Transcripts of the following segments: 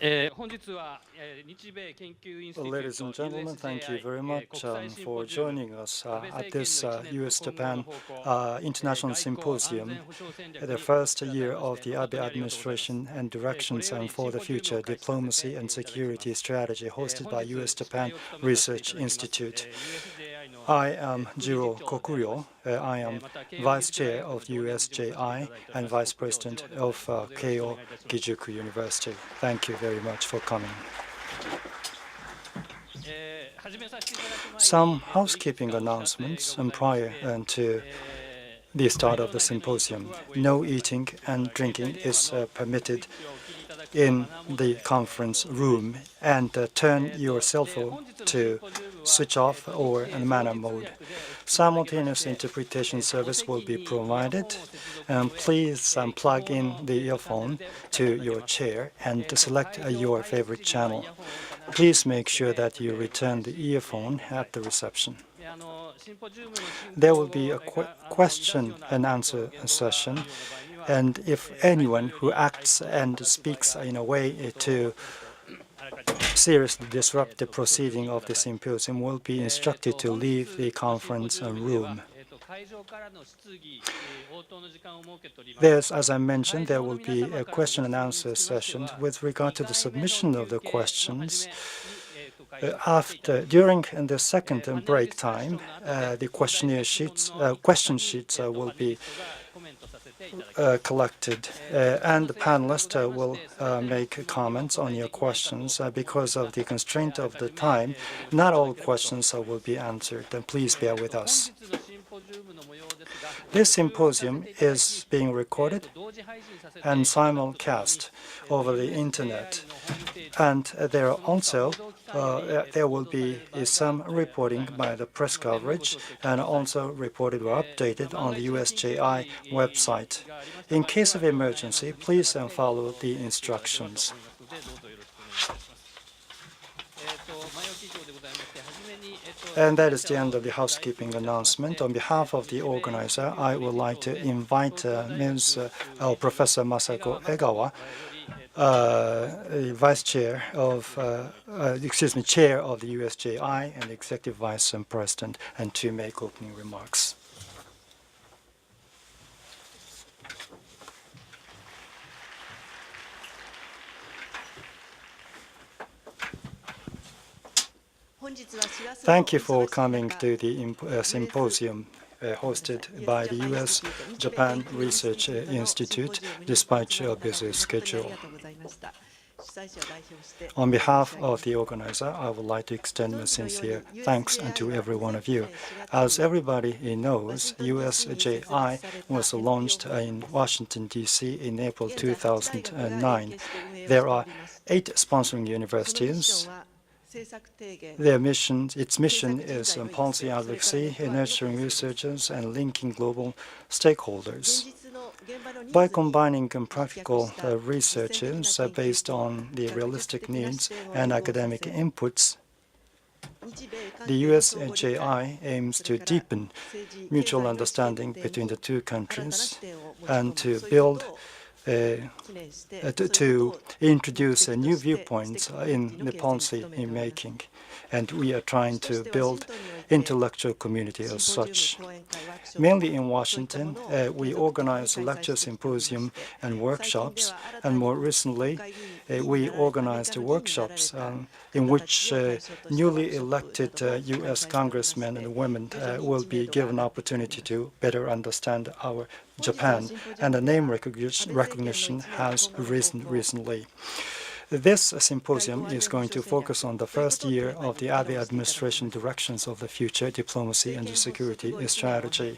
Well, ladies and gentlemen, thank you very much for joining us at this US-Japan International Symposium, the first year of the Abe Administration and Directions for the Future Diplomacy and Security Strategy, hosted by US-Japan Research Institute. I am Jiro Kokuryo. I am Vice Chair of USJI and Vice President of Keio Gijuku University. Thank you very much for coming. Some housekeeping announcements prior to the start of the symposium. No eating and drinking is permitted in the conference room, and turn your cell phone to switch off or in manual mode. Simultaneous interpretation service will be provided. Please plug in the earphone to your chair and select your favorite channel. Please make sure that you return the earphone at the reception. There will be a question and answer session, and if anyone who acts and speaks in a way to seriously disrupt the proceeding of the symposium will be instructed to leave the conference room. As I mentioned, there will be a question and answer session. With regard to the submission of the questions, during the second break time, the question sheets will be collected, and the panelists will make comments on your questions. Because of the constraint of the time, not all questions will be answered, and please bear with us. This symposium is being recorded and simulcast over the internet, and there will be some reporting by the press coverage, and also reported or updated on the USJI website. In case of emergency, please follow the instructions. And that is the end of the housekeeping announcement. On behalf of the organizer, I would like to invite Professor Masako Egawa, Chair of the USJI and Executive Vice President, and to make opening remarks. Thank you for coming to the symposium hosted by the US-Japan Research Institute, despite your busy schedule. On behalf of the organizer, I would like to extend my sincere thanks to every one of you. As everybody knows, USJI was launched in Washington, D.C. in April 2009. There are 8 sponsoring universities. Its mission is policy advocacy, nurturing researchers, and linking global stakeholders. By combining practical researches based on the realistic needs and academic inputs, the USJI aims to deepen mutual understanding between the two countries and to build to introduce new viewpoints in the policy making, and we are trying to build intellectual community as such. Mainly in Washington, we organize lecture symposium and workshops, and more recently, we organized workshops in which newly elected U.S. congressmen and women will be given opportunity to better understand our Japan, and the name recognition has risen recently. This symposium is going to focus on the first year of the Abe Administration Directions of the Future Diplomacy and Security Strategy.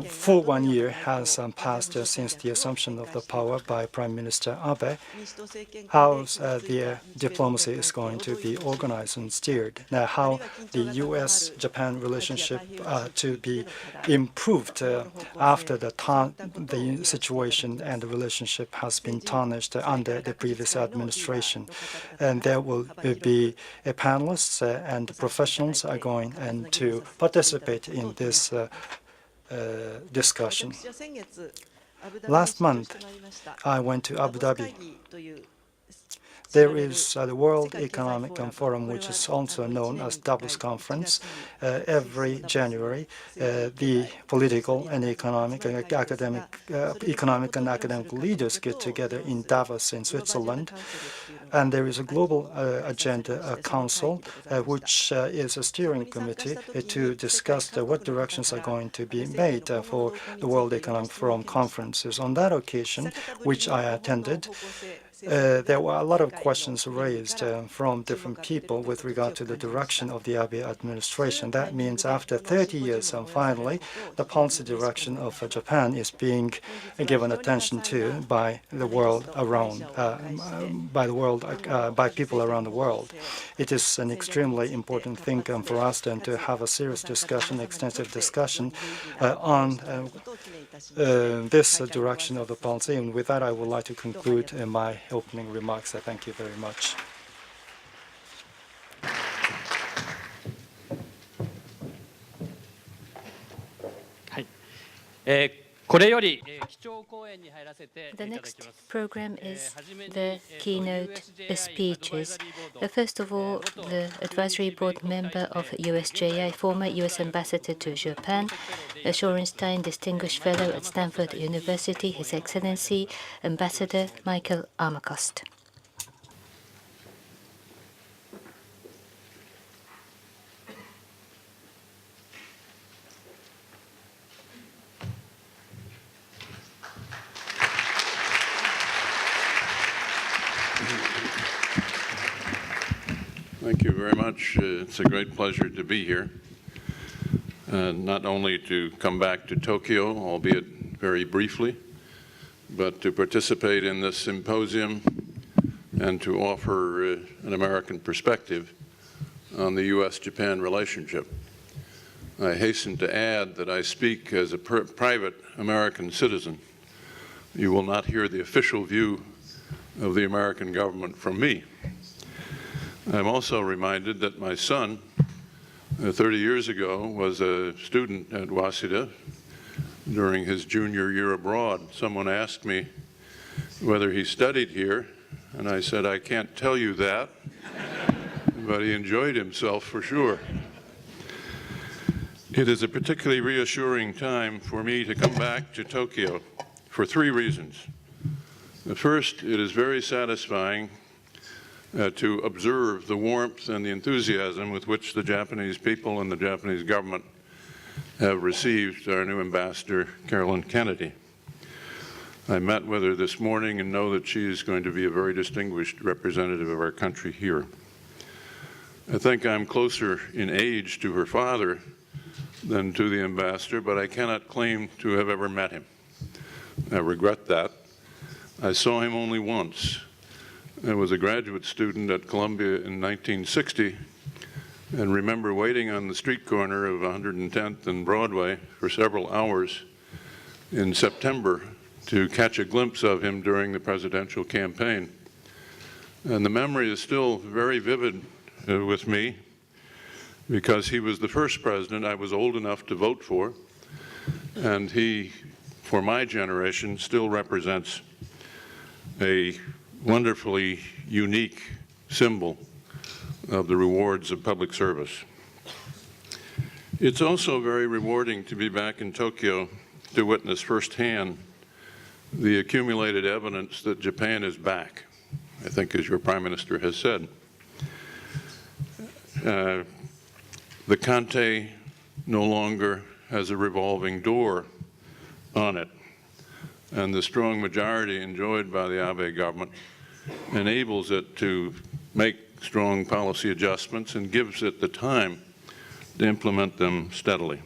Full 1 year has passed since the assumption of the power by Prime Minister Abe. How the diplomacy is going to be organized and steered. Now, how the U.S.-Japan relationship to be improved after the situation and the relationship has been tarnished under the previous administration. And there will be panelists and professionals are going to participate in this discussion. Last month, I went to Abu Dhabi there is the World Economic Forum, which is also known as Davos Conference. Every January, the political and economic and academic leaders get together in Davos in Switzerland. And there is a global agenda council, which is a steering committee to discuss what directions are going to be made for the World Economic Forum conferences. On that occasion, which I attended, there were a lot of questions raised from different people with regard to the direction of the Abe administration. That means after 30 years, finally, the policy direction of Japan is being given attention to by the world around, by people around the world. It is an extremely important thing for us then to have a serious discussion, extensive discussion on this direction of the policy. And with that, I would like to conclude my opening remarks. I thank you very much. The next program is the keynote speeches. First of all, the advisory board member of USJI, former U.S. ambassador to Japan, Shorenstein Distinguished Fellow at Stanford University, His Excellency Ambassador Michael Armacost. Thank you very much. It's a great pleasure to be here, not only to come back to Tokyo, albeit very briefly, but to participate in this symposium and to offer an American perspective on the U.S.-Japan relationship. I hasten to add that I speak as a private American citizen. You will not hear the official view of the American government from me. I'm also reminded that my son, 30 years ago, was a student at Waseda during his junior year abroad. Someone asked me whether he studied here, and I said, I can't tell you that, but he enjoyed himself for sure. It is a particularly reassuring time for me to come back to Tokyo for 3 reasons. The first, it is very satisfying to observe the warmth and the enthusiasm with which the Japanese people and the Japanese government have received our new ambassador, Carolyn Kennedy. I met with her this morning and know that she is going to be a very distinguished representative of our country here. I think I'm closer in age to her father than to the ambassador, but I cannot claim to have ever met him. I regret that. I saw him only once. I was a graduate student at Columbia in 1960 and remember waiting on the street corner of 110th and Broadway for several hours in September to catch a glimpse of him during the presidential campaign. And the memory is still very vivid with me because he was the first president I was old enough to vote for, and he, for my generation, still represents a wonderfully unique symbol of the rewards of public service. It's also very rewarding to be back in Tokyo to witness firsthand the accumulated evidence that Japan is back, I think, as your Prime Minister has said. The Kante no longer has a revolving door on it, and the strong majority enjoyed by the Abe government enables it to make strong policy adjustments and gives it the time to implement them steadily.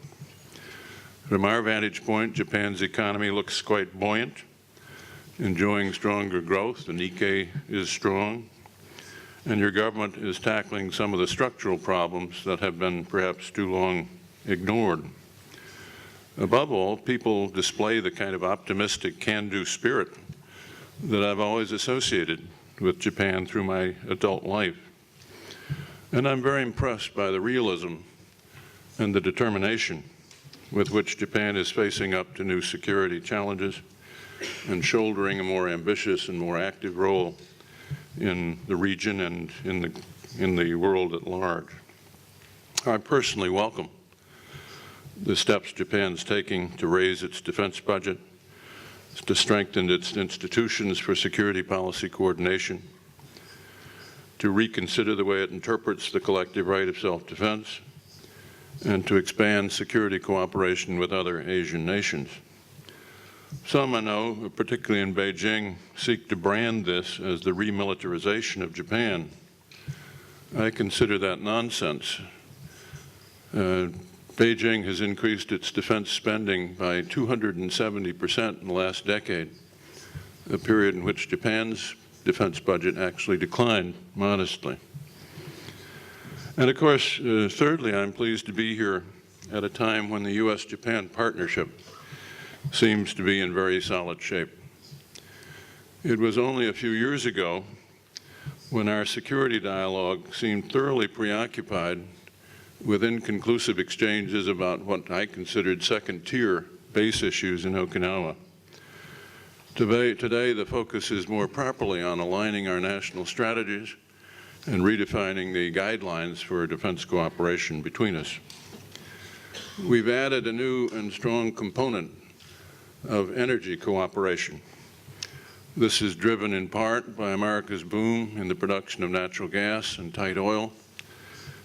From our vantage point, Japan's economy looks quite buoyant, enjoying stronger growth. The Nikkei is strong, and your government is tackling some of the structural problems that have been perhaps too long ignored. Above all, people display the kind of optimistic can-do spirit that I've always associated with Japan through my adult life. And I'm very impressed by the realism and the determination with which Japan is facing up to new security challenges and shouldering a more ambitious and more active role in the region and in the world at large. I personally welcome the steps Japan's taking to raise its defense budget, to strengthen its institutions for security policy coordination, to reconsider the way it interprets the collective right of self-defense, and to expand security cooperation with other Asian nations. Some, I know, particularly in Beijing, seek to brand this as the remilitarization of Japan. I consider that nonsense. Beijing has increased its defense spending by 270% in the last decade, a period in which Japan's defense budget actually declined modestly. And of course, thirdly, I'm pleased to be here at a time when the U.S.-Japan partnership seems to be in very solid shape. It was only a few years ago when our security dialogue seemed thoroughly preoccupied with inconclusive exchanges about what I considered second-tier base issues in Okinawa. Today, the focus is more properly on aligning our national strategies and redefining the guidelines for defense cooperation between us. We've added a new and strong component of energy cooperation. This is driven in part by America's boom in the production of natural gas and tight oil,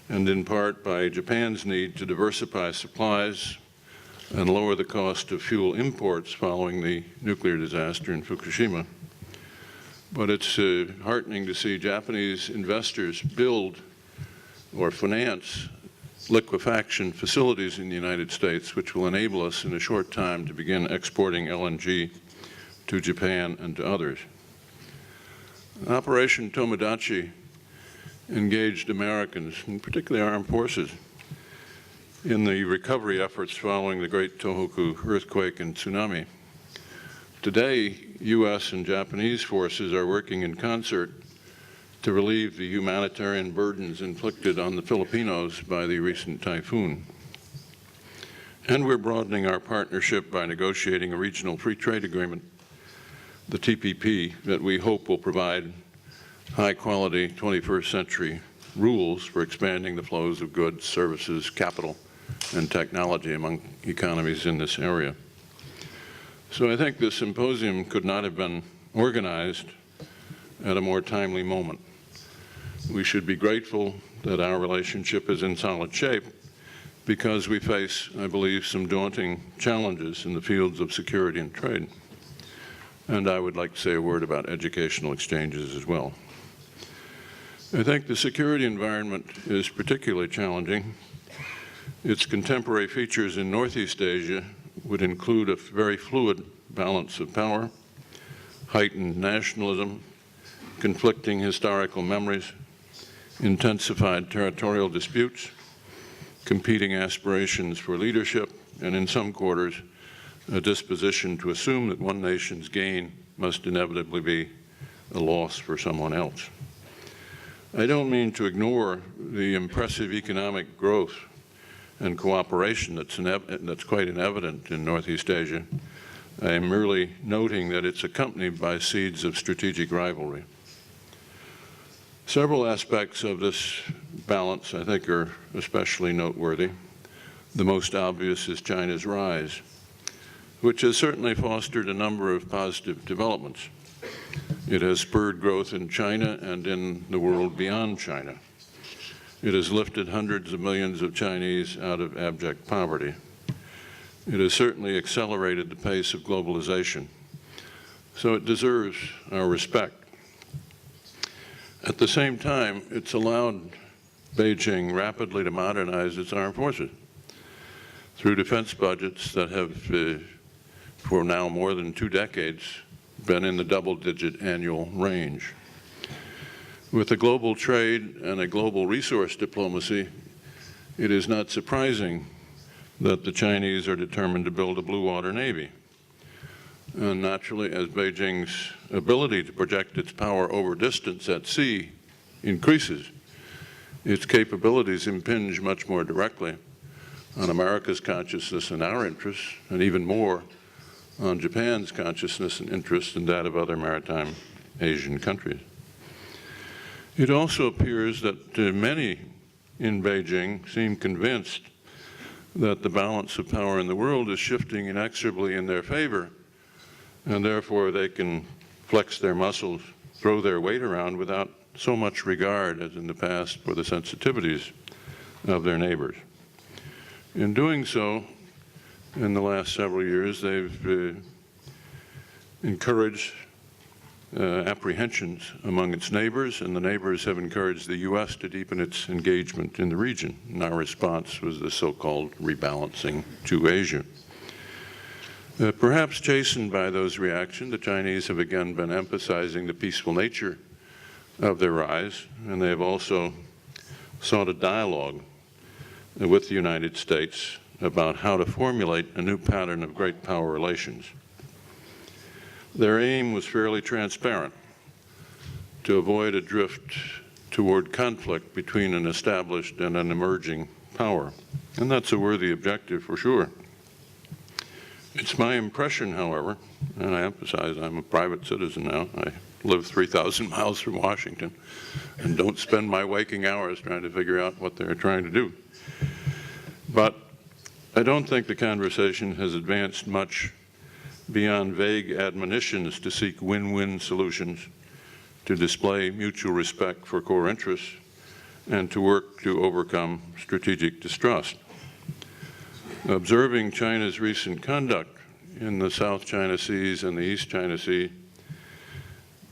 and in part by Japan's need to diversify supplies and lower the cost of fuel imports following the nuclear disaster in Fukushima. But it's heartening to see Japanese investors build or finance liquefaction facilities in the United States, which will enable us in a short time to begin exporting LNG to Japan and to others. Operation Tomodachi engaged Americans, and particularly armed forces, in the recovery efforts following the Great Tohoku earthquake and tsunami. Today, U.S. and Japanese forces are working in concert to relieve the humanitarian burdens inflicted on the Filipinos by the recent typhoon. And we're broadening our partnership by negotiating a regional free trade agreement, the TPP, that we hope will provide high-quality 21st century rules for expanding the flows of goods, services, capital, and technology among economies in this area. So I think this symposium could not have been organized at a more timely moment. We should be grateful that our relationship is in solid shape because we face, I believe, some daunting challenges in the fields of security and trade. And I would like to say a word about educational exchanges as well. I think the security environment is particularly challenging. Its contemporary features in Northeast Asia would include a very fluid balance of power, heightened nationalism, conflicting historical memories, intensified territorial disputes, competing aspirations for leadership, and in some quarters, a disposition to assume that one nation's gain must inevitably be a loss for someone else. I don't mean to ignore the impressive economic growth and cooperation that's quite evident in Northeast Asia. I am merely noting that it's accompanied by seeds of strategic rivalry. Several aspects of this balance, I think, are especially noteworthy. The most obvious is China's rise, which has certainly fostered a number of positive developments. It has spurred growth in China and in the world beyond China. It has lifted hundreds of millions of Chinese out of abject poverty. It has certainly accelerated the pace of globalization. So it deserves our respect. At the same time, it's allowed Beijing rapidly to modernize its armed forces through defense budgets that have, for now more than 2 decades, been in the double-digit annual range. With a global trade and a global resource diplomacy, it is not surprising that the Chinese are determined to build a blue water navy. And naturally, as Beijing's ability to project its power over distance at sea increases, its capabilities impinge much more directly on America's consciousness and our interests, and even more on Japan's consciousness and interest and that of other maritime Asian countries. It also appears that many in Beijing seem convinced that the balance of power in the world is shifting inexorably in their favor, and therefore they can flex their muscles, throw their weight around without so much regard as in the past for the sensitivities of their neighbors. In doing so, in the last several years, they've encouraged apprehensions among its neighbors, and the neighbors have encouraged the U.S. to deepen its engagement in the region. And our response was the so-called rebalancing to Asia. Perhaps chastened by those reactions, the Chinese have again been emphasizing the peaceful nature of their rise, and they have also sought a dialogue with the United States about how to formulate a new pattern of great power relations. Their aim was fairly transparent: to avoid a drift toward conflict between an established and an emerging power. And that's a worthy objective for sure. It's my impression, however, and I emphasize I'm a private citizen now. I live 3,000 miles from Washington and don't spend my waking hours trying to figure out what they're trying to do. But I don't think the conversation has advanced much beyond vague admonitions to seek win-win solutions, to display mutual respect for core interests, and to work to overcome strategic distrust. Observing China's recent conduct in the South China Seas and the East China Sea,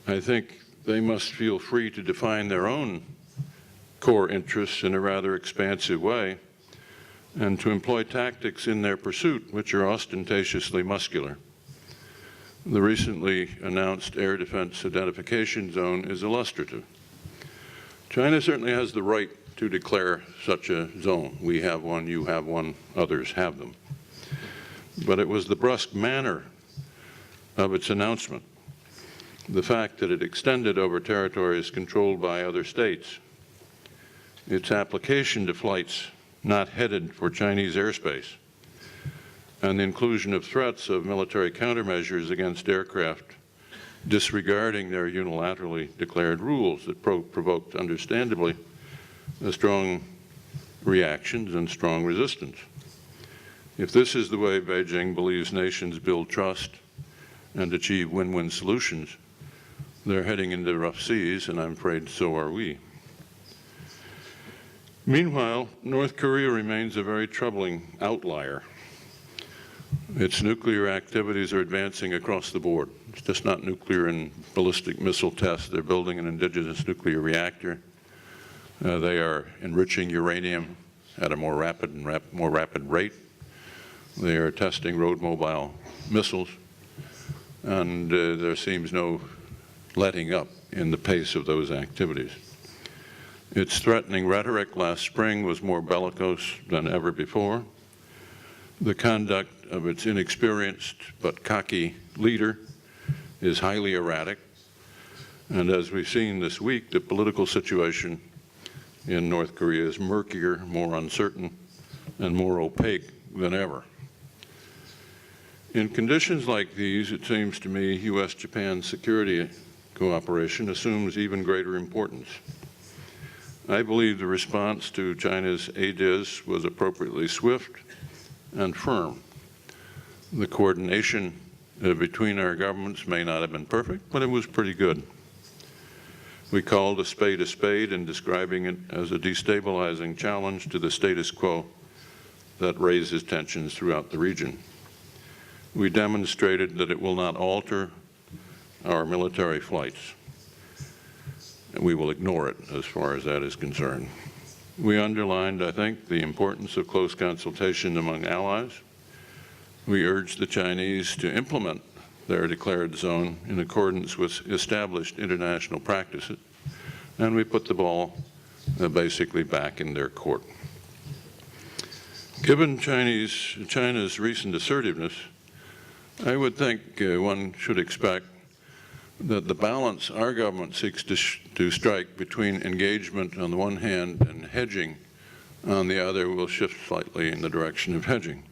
I think they must feel free to define their own core interests in a rather expansive way, and to employ tactics in their pursuit which are ostentatiously muscular. The recently announced Air Defense Identification Zone is illustrative. China certainly has the right to declare such a zone. We have one, you have one, others have them. But it was the brusque manner of its announcement, the fact that it extended over territories controlled by other states, its application to flights not headed for Chinese airspace, and the inclusion of threats of military countermeasures against aircraft disregarding their unilaterally declared rules that provoked, understandably, strong reactions and strong resistance. If this is the way Beijing believes nations build trust and achieve win-win solutions, they're heading into rough seas, and I'm afraid so are we. Meanwhile, North Korea remains a very troubling outlier. Its nuclear activities are advancing across the board. It's just not nuclear and ballistic missile tests. They're building an indigenous nuclear reactor. They are enriching uranium at a more rapid rate. They are testing road mobile missiles, and there seems no letting up in the pace of those activities. Its threatening rhetoric last spring was more bellicose than ever before. The conduct of its inexperienced but cocky leader is highly erratic. And as we've seen this week, the political situation in North Korea is murkier, more uncertain, and more opaque than ever. In conditions like these, it seems to me U.S.-Japan security cooperation assumes even greater importance. I believe the response to China's ADIZ was appropriately swift and firm. The coordination between our governments may not have been perfect, but it was pretty good. We called a spade in describing it as a destabilizing challenge to the status quo that raises tensions throughout the region. We demonstrated that it will not alter our military flights, and we will ignore it as far as that is concerned. We underlined, I think, the importance of close consultation among allies. We urged the Chinese to implement their declared zone in accordance with established international practices, and we put the ball basically back in their court. Given China's recent assertiveness, I would think one should expect that the balance our government seeks to strike between engagement on the one hand and hedging on the other will shift slightly in the direction of hedging.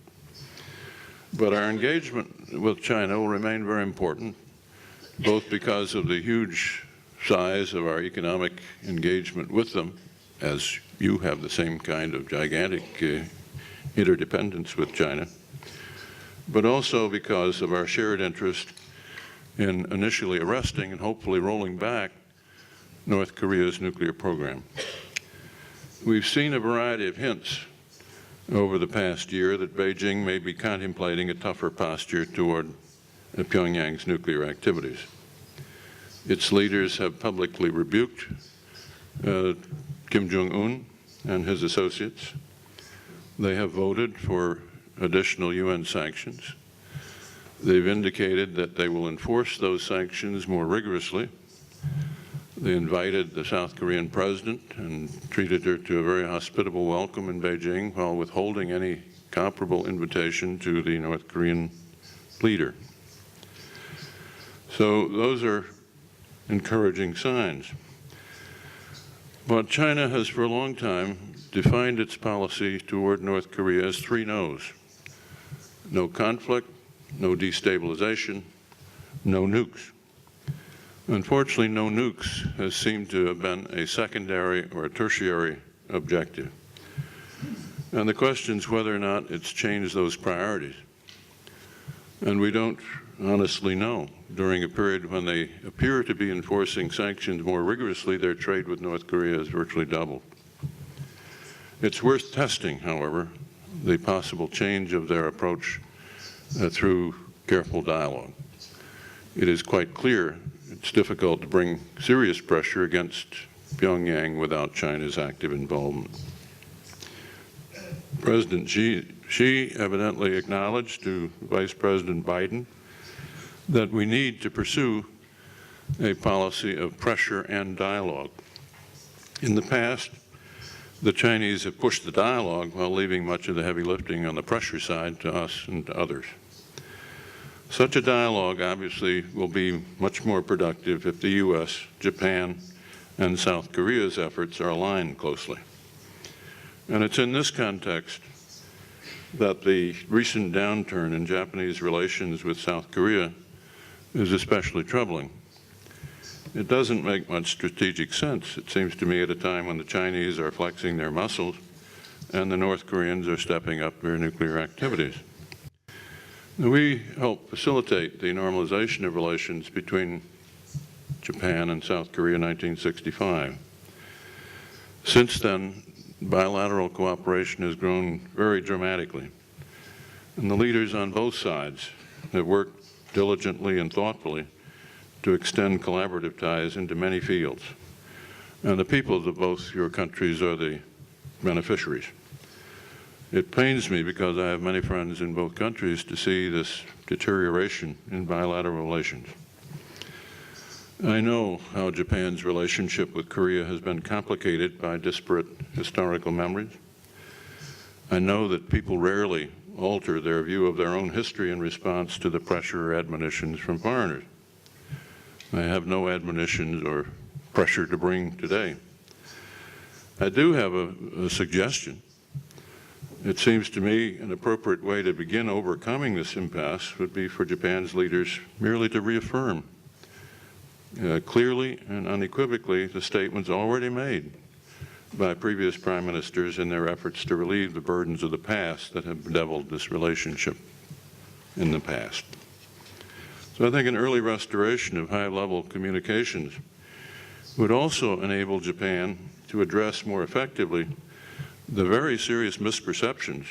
But our engagement with China will remain very important, both because of the huge size of our economic engagement with them, as you have the same kind of gigantic interdependence with China, but also because of our shared interest in initially arresting and hopefully rolling back North Korea's nuclear program. We've seen a variety of hints over the past year that Beijing may be contemplating a tougher posture toward Pyongyang's nuclear activities. Its leaders have publicly rebuked Kim Jong-un and his associates. They have voted for additional UN sanctions. They've indicated that they will enforce those sanctions more rigorously. They invited the South Korean president and treated her to a very hospitable welcome in Beijing while withholding any comparable invitation to the North Korean leader. So those are encouraging signs. But China has for a long time defined its policy toward North Korea as three no's: no conflict, no destabilization, no nukes. Unfortunately, no nukes has seemed to have been a secondary or a tertiary objective. And the question is whether or not it's changed those priorities. And we don't honestly know. During a period when they appear to be enforcing sanctions more rigorously, their trade with North Korea has virtually doubled. It's worth testing, however, the possible change of their approach through careful dialogue. It is quite clear it's difficult to bring serious pressure against Pyongyang without China's active involvement. President Xi evidently acknowledged to Vice President Biden that we need to pursue a policy of pressure and dialogue. In the past, the Chinese have pushed the dialogue while leaving much of the heavy lifting on the pressure side to us and to others. Such a dialogue obviously will be much more productive if the U.S., Japan, and South Korea's efforts are aligned closely. And it's in this context that the recent downturn in Japanese relations with South Korea is especially troubling. It doesn't make much strategic sense, it seems to me, at a time when the Chinese are flexing their muscles and the North Koreans are stepping up their nuclear activities. We helped facilitate the normalization of relations between Japan and South Korea in 1965. Since then, bilateral cooperation has grown very dramatically, and the leaders on both sides have worked diligently and thoughtfully to extend collaborative ties into many fields. And the peoples of both your countries are the beneficiaries. It pains me, because I have many friends in both countries, to see this deterioration in bilateral relations. I know how Japan's relationship with Korea has been complicated by disparate historical memories. I know that people rarely alter their view of their own history in response to the pressure or admonitions from foreigners. I have no admonitions or pressure to bring today. I do have a suggestion. It seems to me an appropriate way to begin overcoming this impasse would be for Japan's leaders merely to reaffirm clearly and unequivocally the statements already made by previous prime ministers in their efforts to relieve the burdens of the past that have bedeviled this relationship in the past. So I think an early restoration of high-level communications would also enable Japan to address more effectively the very serious misperceptions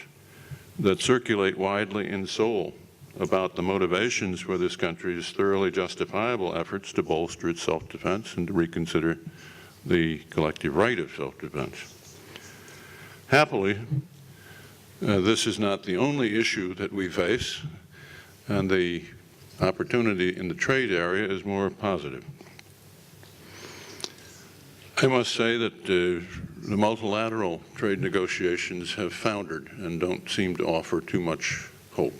that circulate widely in Seoul about the motivations for this country's thoroughly justifiable efforts to bolster its self-defense and to reconsider the collective right of self-defense. Happily, this is not the only issue that we face, and the opportunity in the trade area is more positive. I must say that the multilateral trade negotiations have foundered and don't seem to offer too much hope.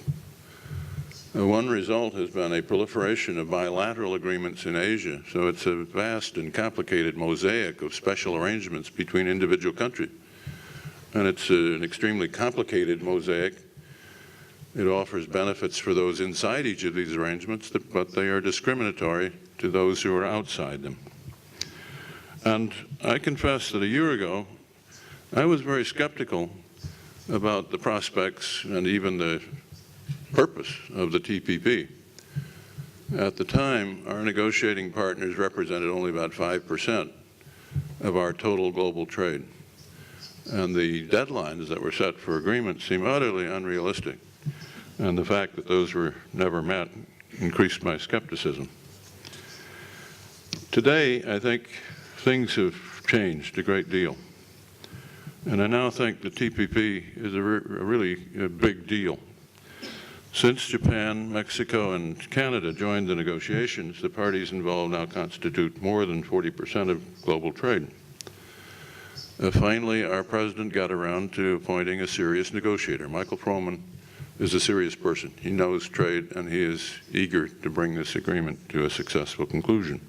One result has been a proliferation of bilateral agreements in Asia, so it's a vast and complicated mosaic of special arrangements between individual countries. And it's an extremely complicated mosaic. It offers benefits for those inside each of these arrangements, but they are discriminatory to those who are outside them. And I confess that a year ago, I was very skeptical about the prospects and even the purpose of the TPP. At the time, our negotiating partners represented only about 5% of our total global trade. And the deadlines that were set for agreement seem utterly unrealistic. And the fact that those were never met increased my skepticism. Today, I think things have changed a great deal. And I now think the TPP is a really big deal. Since Japan, Mexico, and Canada joined the negotiations, the parties involved now constitute more than 40% of global trade. Finally, our president got around to appointing a serious negotiator. Michael Froman is a serious person. He knows trade, and he is eager to bring this agreement to a successful conclusion.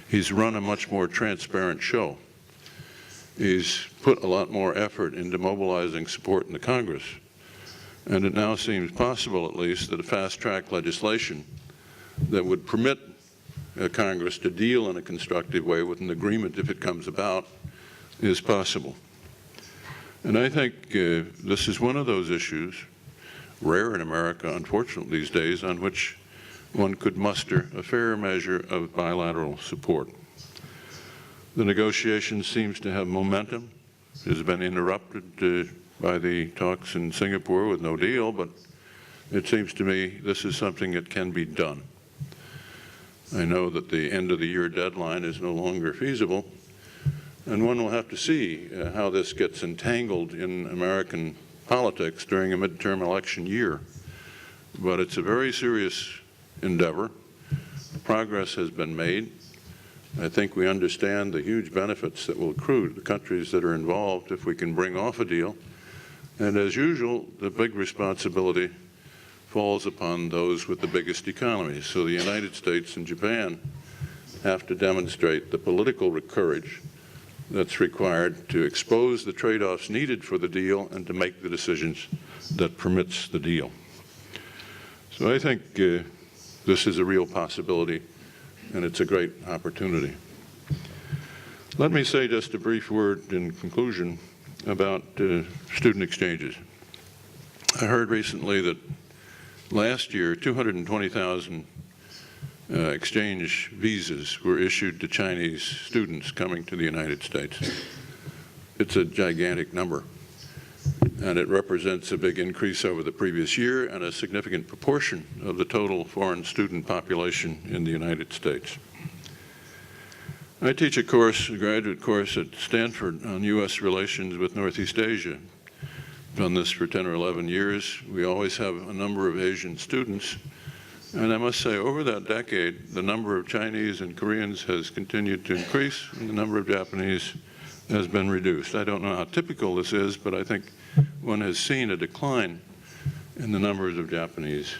He's run a much more transparent show. He's put a lot more effort into mobilizing support in the Congress. And it now seems possible, at least, that a fast-track legislation that would permit Congress to deal in a constructive way with an agreement, if it comes about, is possible. And I think this is one of those issues, rare in America, unfortunately, these days, on which one could muster a fair measure of bilateral support. The negotiation seems to have momentum. It has been interrupted by the talks in Singapore with no deal, but it seems to me this is something that can be done. I know that the end of the year deadline is no longer feasible, and one will have to see how this gets entangled in American politics during a midterm election year. But it's a very serious endeavor. Progress has been made. I think we understand the huge benefits that will accrue to the countries that are involved if we can bring off a deal. And as usual, the big responsibility falls upon those with the biggest economies. So the United States and Japan have to demonstrate the political courage that's required to expose the trade-offs needed for the deal and to make the decisions that permits the deal. So I think this is a real possibility, and it's a great opportunity. Let me say just a brief word in conclusion about student exchanges. I heard recently that last year 220,000 exchange visas were issued to Chinese students coming to the United States. It's a gigantic number, and it represents a big increase over the previous year and a significant proportion of the total foreign student population in the United States. I teach a course, a graduate course at Stanford on U.S. relations with Northeast Asia. I've done this for 10 or 11 years. We always have a number of Asian students. And I must say, over that decade, the number of Chinese and Koreans has continued to increase, and the number of Japanese has been reduced. I don't know how typical this is, but I think one has seen a decline in the numbers of Japanese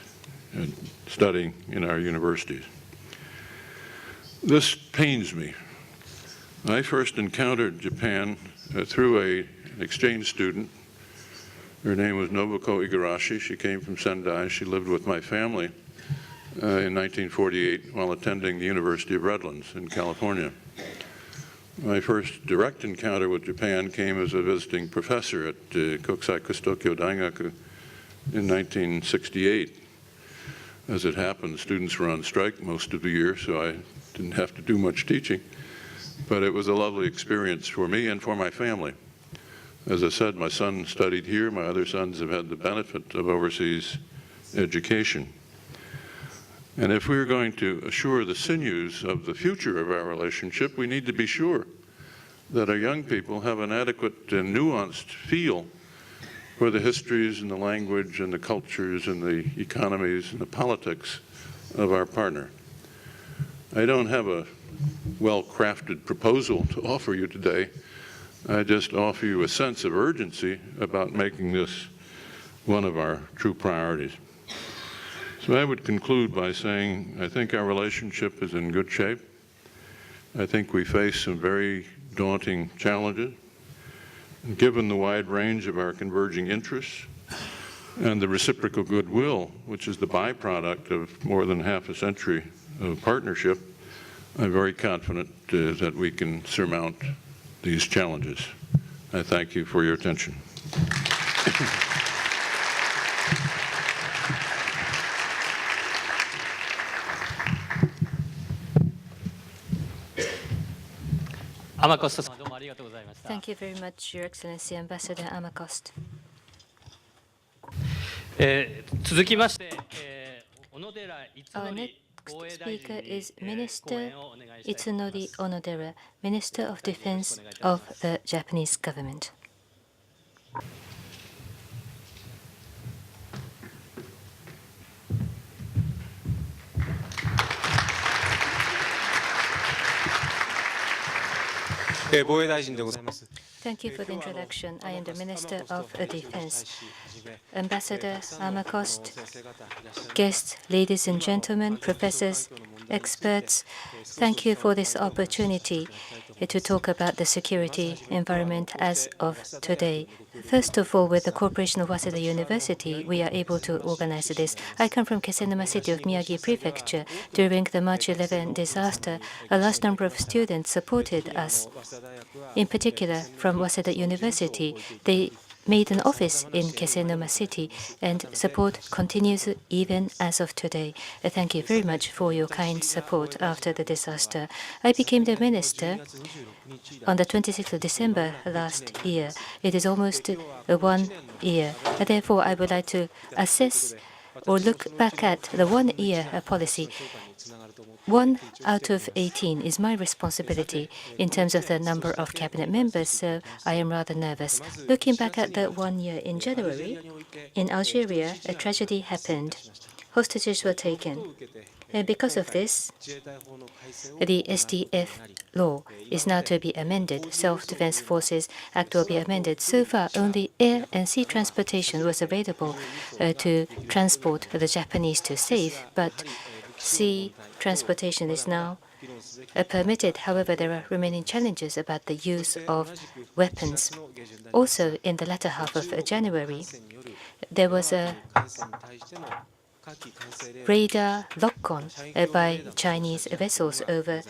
studying in our universities. This pains me. I first encountered Japan through an exchange student. Her name was Nobuko Igarashi. She came from Sendai. She lived with my family in 1948 while attending the University of Redlands in California. My first direct encounter with Japan came as a visiting professor at Kokusai Kustokyo Daigaku in 1968. As it happened, students were on strike most of the year, so I didn't have to do much teaching. But it was a lovely experience for me and for my family. As I said, my son studied here. My other sons have had the benefit of overseas education. And if we're going to assure the sinews of the future of our relationship, we need to be sure that our young people have an adequate and nuanced feel for the histories and the language and the cultures and the economies and the politics of our partner. I don't have a well-crafted proposal to offer you today. I just offer you a sense of urgency about making this one of our true priorities. So I would conclude by saying I think our relationship is in good shape. I think we face some very daunting challenges. And given the wide range of our converging interests and the reciprocal goodwill, which is the byproduct of more than half a century of partnership, I'm very confident that we can surmount these challenges. I thank you for your attention. Thank you very much, Your Excellency, Ambassador Armacost. 続きまして、小野寺 Our 逸 next 則防衛大臣 speaker に is 講 Minister 演をお願いしたいと思います。 Itsunori Onodera, Minister of Defense of the Japanese government. 防衛大臣でございます。 Thank you for the introduction. I am the Minister of Defense. Ambassador Armacost, guests, ladies and gentlemen, professors, experts, thank you for this opportunity to talk about the security environment as of today. First of all, with the cooperation of Waseda University, we are able to organize this. I come from Kesenuma City of Miyagi Prefecture. During the March 11 disaster, a large number of students supported us. In particular, from Waseda University, they made an office in Kesenuma City, and support continues even as of today. Thank you very much for your kind support after the disaster. I became the minister on the 26th of December last year. It is almost 1 year. Therefore, I would like to assess or look back at the 1-year policy. 1 out of 18 is my responsibility in terms of the number of cabinet members, so I am rather nervous. Looking back at the 1 year, in January, in Algeria, a tragedy happened. Hostages were taken. And because of this, the SDF law is now to be amended. Self-Defense Forces Act will be amended. So far, only air and sea transportation was available to transport the Japanese to safe, but sea transportation is now permitted. However, there are remaining challenges about the use of weapons. Also, in the latter half of January, there was a radar lock-on by Chinese vessels over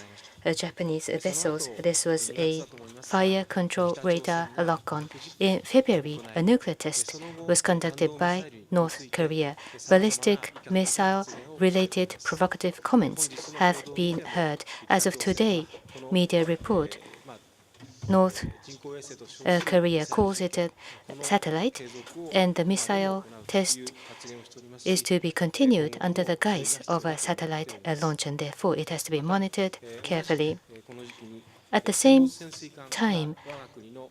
Japanese vessels. This was a fire control radar lock-on. In February, a nuclear test was conducted by North Korea. Ballistic missile-related provocative comments have been heard. As of today, media report North Korea calls it a satellite, and the missile test is to be continued under the guise of a satellite launch, and therefore it has to be monitored carefully. At the same time,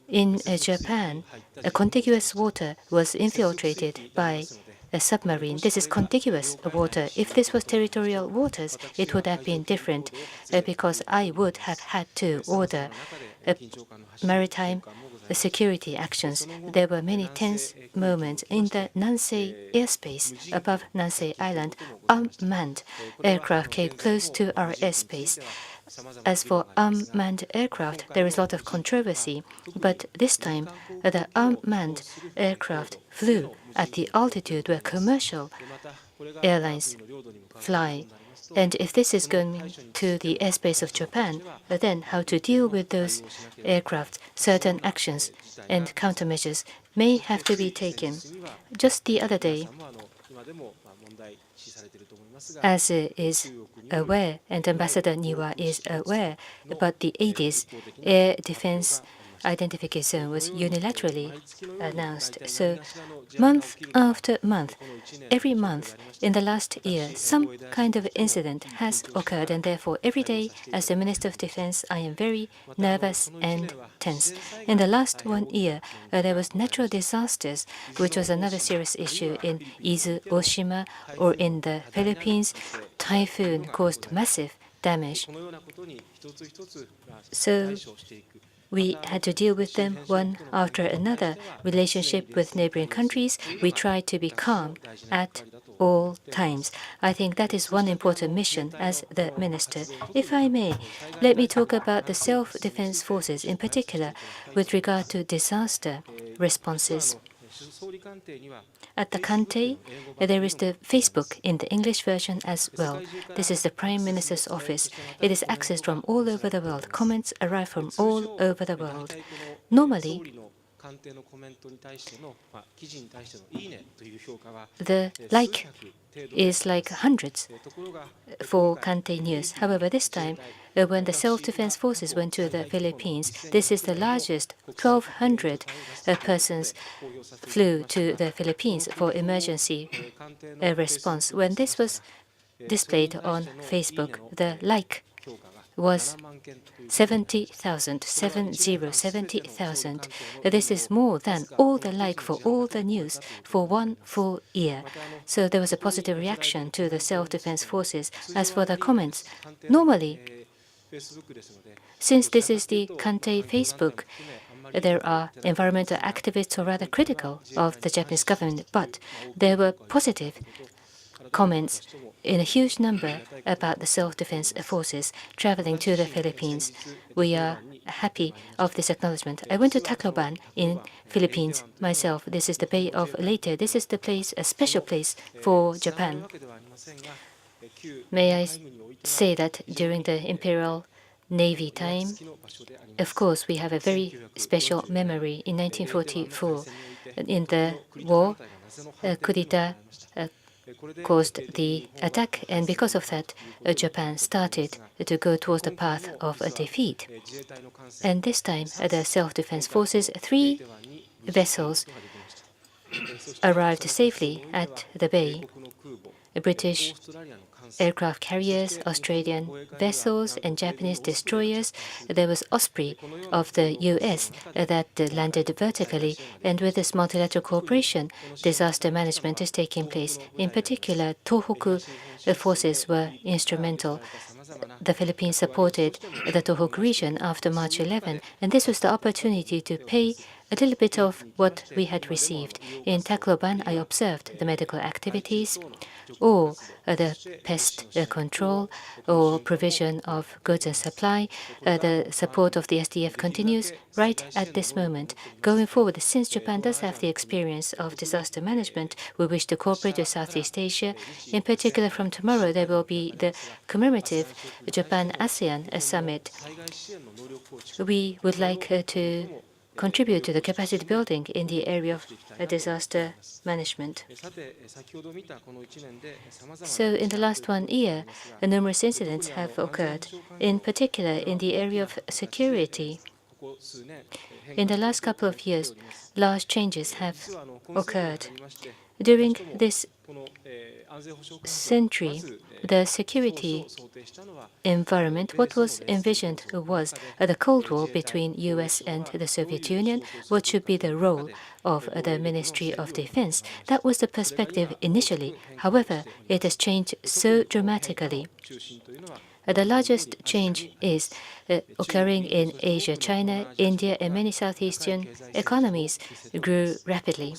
in Japan, a contiguous water was infiltrated by a submarine. This is contiguous water. If this was territorial waters, it would have been different because I would have had to order maritime security actions. There were many tense moments in the Nansei airspace above Nansei Island. Unmanned aircraft came close to our airspace. As for unmanned aircraft, there is a lot of controversy, but this time the unmanned aircraft flew at the altitude where commercial airlines fly. And if this is going to the airspace of Japan, then how to deal with those aircraft, certain actions and countermeasures may have to be taken. Just the other day, as is aware, and Ambassador Niwa is aware, but the ADIS, Air Defense Identification Zone, was unilaterally announced. So month after month, every month in the last year, some kind of incident has occurred, and therefore every day as the Minister of Defense, I am very nervous and tense. In the last 1 year, there was natural disasters, which was another serious issue in Izu, Oshima, or in the Philippines. Typhoon caused massive damage. So we had to deal with them one after another. Relationship with neighboring countries, we try to be calm at all times. I think that is one important mission as the minister. If I may, let me talk about the self-defense forces, in particular with regard to disaster responses. At the Kantei, there is the Facebook in the English version as well. This is the Prime Minister's office. It is accessed from all over the world. Comments arrive from all over the world. Normally, the like is like hundreds for Kantei News. However, this time, when the self-defense forces went to the Philippines, this is the largest. 1,200 persons flew to the Philippines for emergency response. When this was displayed on Facebook, the like was 70,000, 70,000. This is more than all the like for all the news for one full year. So there was a positive reaction to the self-defense forces. As for the comments, normally, since this is the Kantei Facebook, there are environmental activists who are rather critical of the Japanese government, but there were positive comments in a huge number about the self-defense forces traveling to the Philippines. We are happy of this acknowledgement. I went to Tacloban in Philippines myself. This is the Bay of Leyte. This is the place, a special place for Japan. May I say that during the Imperial Navy time, of course, we have a very special memory. In 1944, in the war, kudeta caused the attack, and because of that, Japan started to go towards the path of a defeat. And this time, the self-defense forces, 3 vessels arrived safely at the bay. British aircraft carriers, Australian vessels, and Japanese destroyers. There was Osprey of the US that landed vertically, and with this multilateral cooperation, disaster management is taking place. In particular, Tohoku forces were instrumental. The Philippines supported the Tohoku region after March 11, and this was the opportunity to pay a little bit of what we had received. In Tacloban, I observed the medical activities, or the pest control, or provision of goods and supply. The support of the SDF continues right at this moment. Going forward, since Japan does have the experience of disaster management, we wish to cooperate with Southeast Asia. In particular, from tomorrow, there will be the commemorative Japan-ASEAN summit. We would like to contribute to the capacity building in the area of disaster management. So in the last 1 year, numerous incidents have occurred, in particular in the area of security. In the last couple of years, large changes have occurred. During this century, the security environment, what was envisioned was the Cold War between US and the Soviet Union. What should be the role of the Ministry of Defense? That was the perspective initially. However, it has changed so dramatically. The largest change is occurring in Asia. China, India, and many Southeastern economies grew rapidly.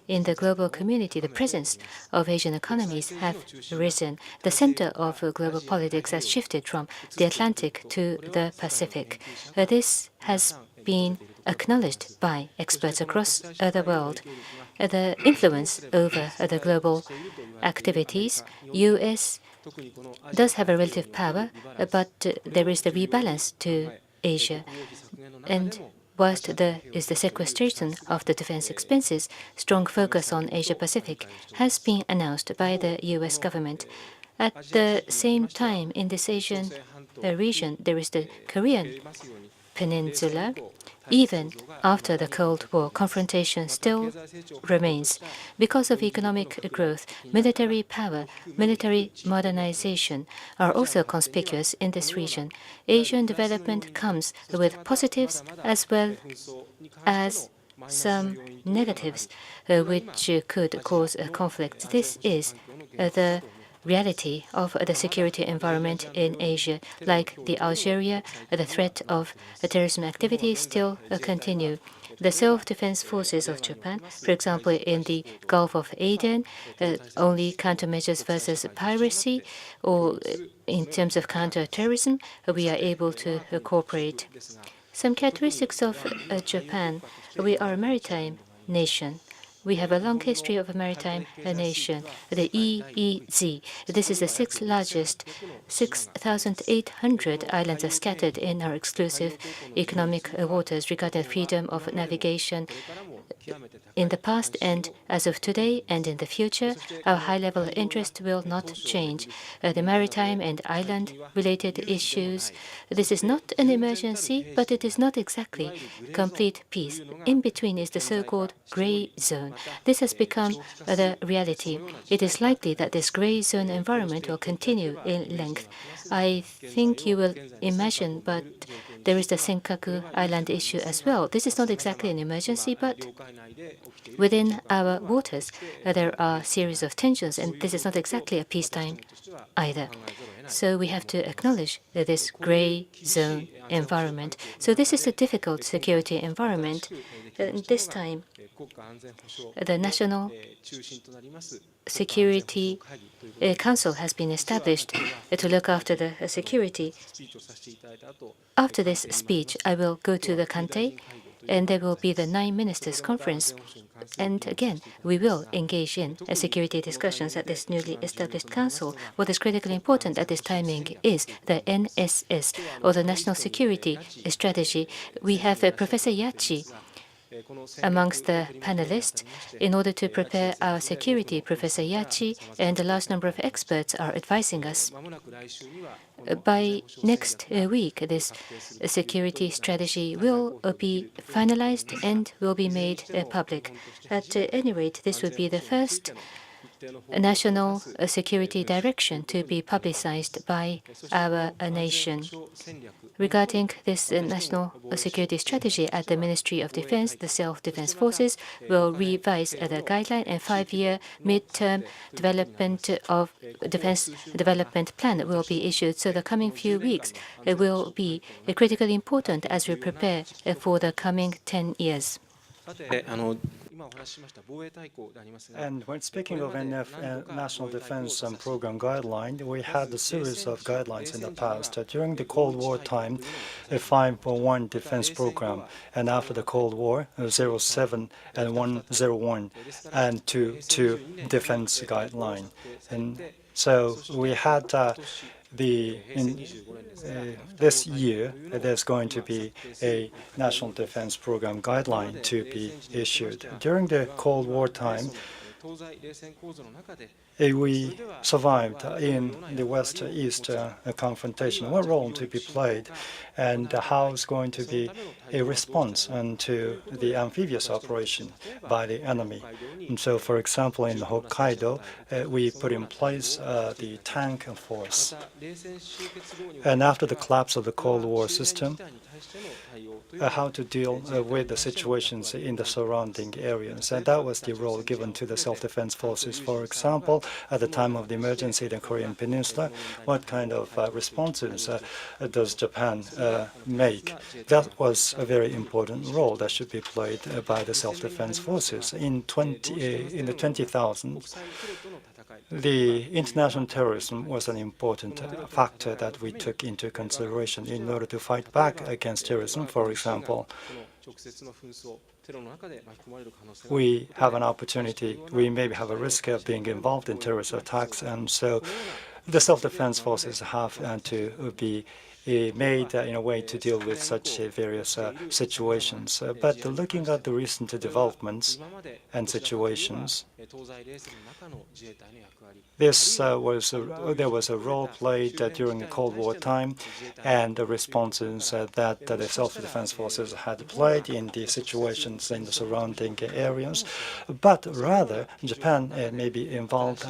In the global community, the presence of Asian economies have risen. The center of global politics has shifted from the Atlantic to the Pacific. This has been acknowledged by experts across the world. The influence over the global activities, U.S. does have a relative power, but there is the rebalance to Asia. And whilst there is the sequestration of the defense expenses, strong focus on Asia-Pacific has been announced by the U.S. government. At the same time, in this Asian region, there is the Korean Peninsula. Even after the Cold War, confrontation still remains. Because of economic growth, military power, military modernization are also conspicuous in this region. Asian development comes with positives as well as some negatives which could cause a conflict. This is the reality of the security environment in Asia. Like the Algeria, the threat of terrorism activities still continue. The self-defense forces of Japan, for example, in the Gulf of Aden, only countermeasures versus piracy, or in terms of counter-terrorism, we are able to cooperate. Some characteristics of Japan: we are a maritime nation. We have a long history of a maritime nation, the EEZ. This is the sixth largest. 6,800 islands are scattered in our exclusive economic waters. Regarding freedom of navigation, in the past and as of today and in the future, our high level of interest will not change. The maritime and island-related issues, this is not an emergency, but it is not exactly complete peace. In between is the so-called gray zone. This has become the reality. It is likely that this gray zone environment will continue in length. I think you will imagine, but there is the Senkaku Island issue as well. This is not exactly an emergency, but within our waters, there are a series of tensions, and this is not exactly a peacetime either. So we have to acknowledge this gray zone environment. So this is a difficult security environment. This time, the National Security Council has been established to look after the security. After this speech, I will go to the Kantei, and there will be the 9 Ministers' Conference. And again, we will engage in security discussions at this newly established council. What is critically important at this timing is the NSS, or the National Security Strategy. We have Professor Yachi amongst the panelists. In order to prepare our security, Professor Yachi and a large number of experts are advising us. By next week, this security strategy will be finalized and will be made public. At any rate, this would be the first national security direction to be publicized by our nation. Regarding this national security strategy at the Ministry of Defense, the Self-Defense Forces will revise the guideline, and 5-year midterm development of defense development plan will be issued. So the coming few weeks will be critically important as we prepare for the coming 10 years. And when speaking of National Defense Program Guideline, we had a series of guidelines in the past. During the Cold War time, a 5.1 defense program, and after the Cold War, 07 and 101, and 2 defense guideline. And so we had this year, there's going to be a National Defense Program guideline to be issued. During the Cold War time, we survived in the West-East confrontation. What role to be played, and how is going to be a response to the amphibious operation by the enemy? And so, for example, in Hokkaido, we put in place the tank force. And after the collapse of the Cold War system, how to deal with the situations in the surrounding areas. And that was the role given to the self-defense forces. For example, at the time of the emergency in the Korean Peninsula, what kind of responses does Japan make? That was a very important role that should be played by the self-defense forces. In the 20,000s, the international terrorism was an important factor that we took into consideration in order to fight back against terrorism. For example, we have an opportunity, we maybe have a risk of being involved in terrorist attacks, and so the self-defense forces have to be made in a way to deal with such various situations. But looking at the recent developments and situations, there was a role played during the Cold War time, and the responses that the self-defense forces had played in the situations in the surrounding areas. But rather, Japan may be involved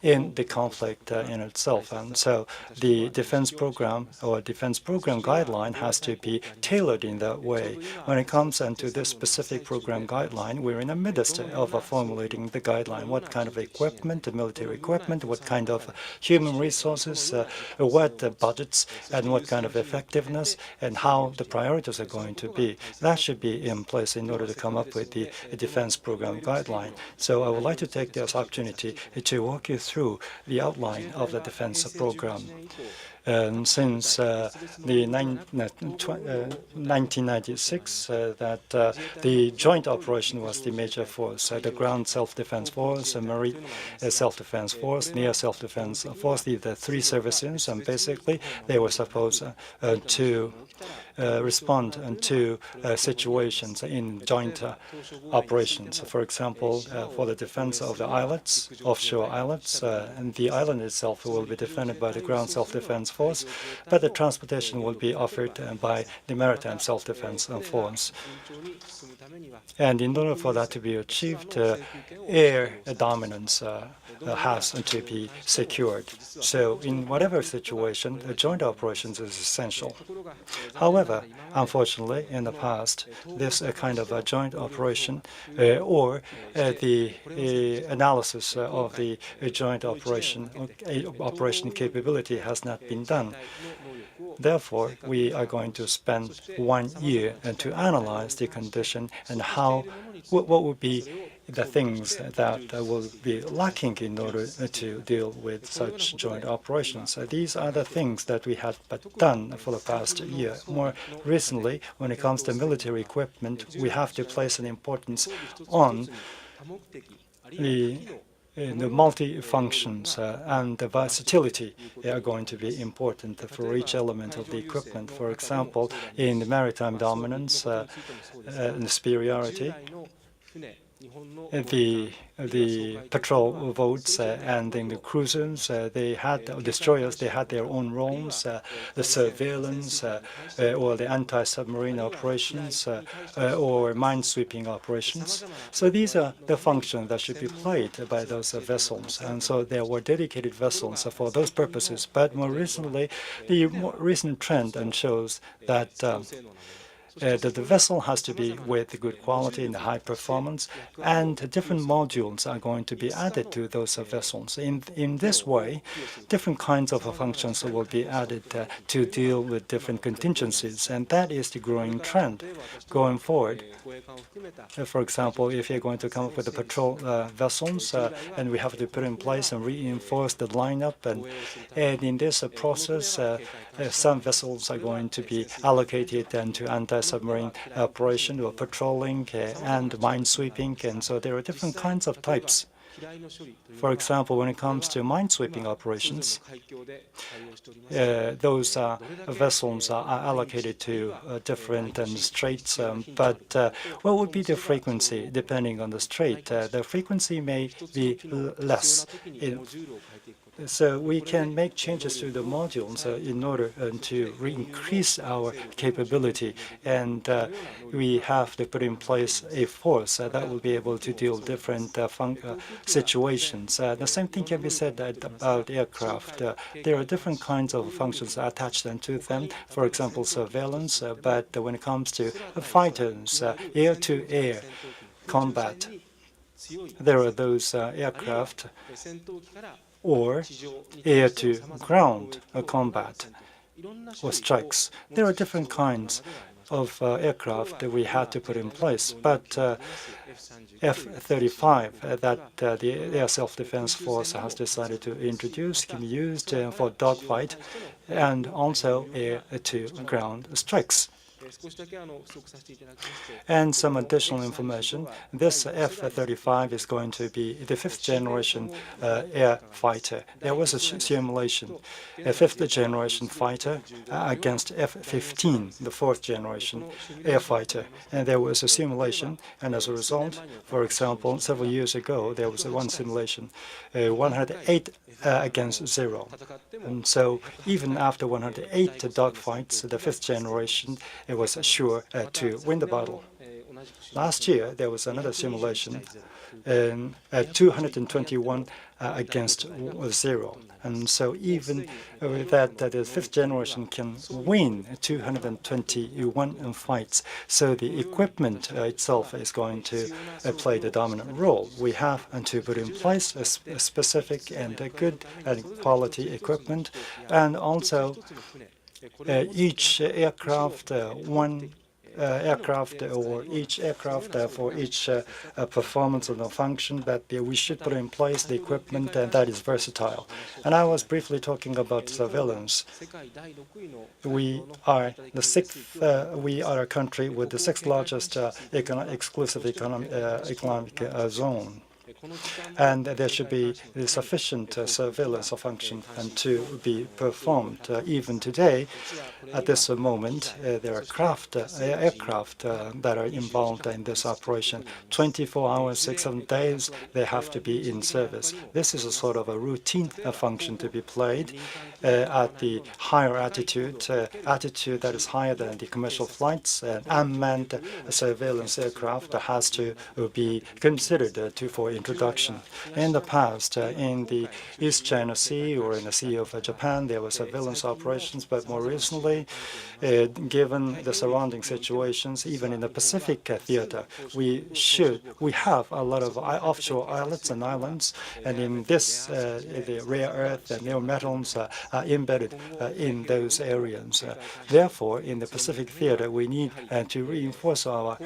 in the conflict in itself. And so the defense program or defense program guideline has to be tailored in that way. When it comes to this specific program guideline, we're in the midst of formulating the guideline. What kind of equipment, military equipment, what kind of human resources, what budgets, and what kind of effectiveness, and how the priorities are going to be. That should be in place in order to come up with the defense program guideline. So I would like to take this opportunity to walk you through the outline of the defense program. since the 1996 that the joint operation was the major force. The ground self-defense force, marine self-defense force, near self-defense force, the three services, and basically they were supposed to respond to situations in joint operations. For example, for the defense of the islets, offshore islets, and the island itself will be defended by the ground self-defense force, but the transportation will be offered by the maritime self-defense force. And in order for that to be achieved, air dominance has to be secured. So in whatever situation, joint operations is essential. However, unfortunately, in the past, this kind of a joint operation or the analysis of the joint operation capability has not been done. Therefore, we are going to spend 1 year to analyze the condition and what would be the things that will be lacking in order to deal with such joint operations. These are the things that we have done for the past year. More recently, when it comes to military equipment, we have to place an importance on the multi-functions and the versatility are going to be important for each element of the equipment. For example, in the maritime dominance and superiority, the patrol boats and in the cruisers, destroyers, they had their own roles, the surveillance or the anti-submarine operations or mine-sweeping operations. So these are the functions that should be played by those vessels. And so there were dedicated vessels for those purposes. But more recently, the more recent trend shows that the vessel has to be with good quality and high performance, and different modules are going to be added to those vessels. In this way, different kinds of functions will be added to deal with different contingencies, and that is the growing trend going forward. For example, if you're going to come up with the patrol vessels, and we have to put in place and reinforce the lineup, and in this process, some vessels are going to be allocated to anti-submarine operation or patrolling and mine-sweeping, and so there are different kinds of types. For example, when it comes to mine-sweeping operations, those vessels are allocated to different straits, but what would be the frequency depending on the strait? The frequency may be less. So we can make changes to the modules in order to increase our capability, and we have to put in place a force that will be able to deal with different situations. The same thing can be said about aircraft. There are different kinds of functions attached to them, for example, surveillance, but when it comes to fighters, air-to-air combat, there are those aircraft or air-to-ground combat or strikes. There are different kinds of aircraft that we had to put in place, but F-35 that the Air Self-Defense Force has decided to introduce can be used for dogfight and also air-to-ground strikes. And some additional information. This F-35 is going to be the 5th generation air fighter. There was a simulation, a 5th generation fighter against F-15, the 4th generation air fighter. And there was a simulation, and as a result, for example, several years ago, there was one simulation, 108 against 0. And so even after 108 dogfights, the 5th generation, it was sure to win the battle. Last year, there was another simulation, 221 against 0. And so even with that, the 5th generation can win 221 fights. So the equipment itself is going to play the dominant role. We have to put in place a specific and good and quality equipment, and also each aircraft, one aircraft or each aircraft for each performance and function, that we should put in place the equipment that is versatile. And I was briefly talking about surveillance. We are the sixth. We are a country with the sixth largest exclusive economic zone. And there should be sufficient surveillance function and to be performed. Even today, at this moment, there are aircraft that are involved in this operation. 24 hours, 7 days, they have to be in service. This is a sort of a routine function to be played at the higher attitude that is higher than the commercial flights. Unmanned surveillance aircraft has to be considered for introduction. In the past, in the East China Sea or in the Sea of Japan, there were surveillance operations, but more recently, given the surrounding situations, even in the Pacific theater, we have a lot of offshore islets and islands, and in this, the rare earth and neometals are embedded in those areas. Therefore, in the Pacific theater, we need to reinforce our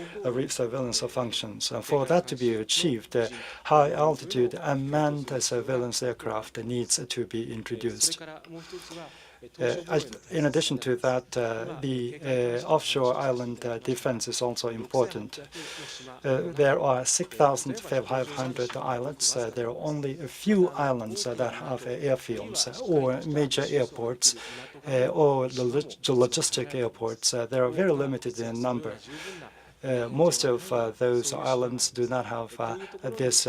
surveillance functions. For that to be achieved, high-altitude unmanned surveillance aircraft needs to be introduced. In addition to that, the offshore island defense is also important. There are 6,500 islets. There are only a few islands that have airfields or major airports or the logistic airports. They are very limited in number. Most of those islands do not have this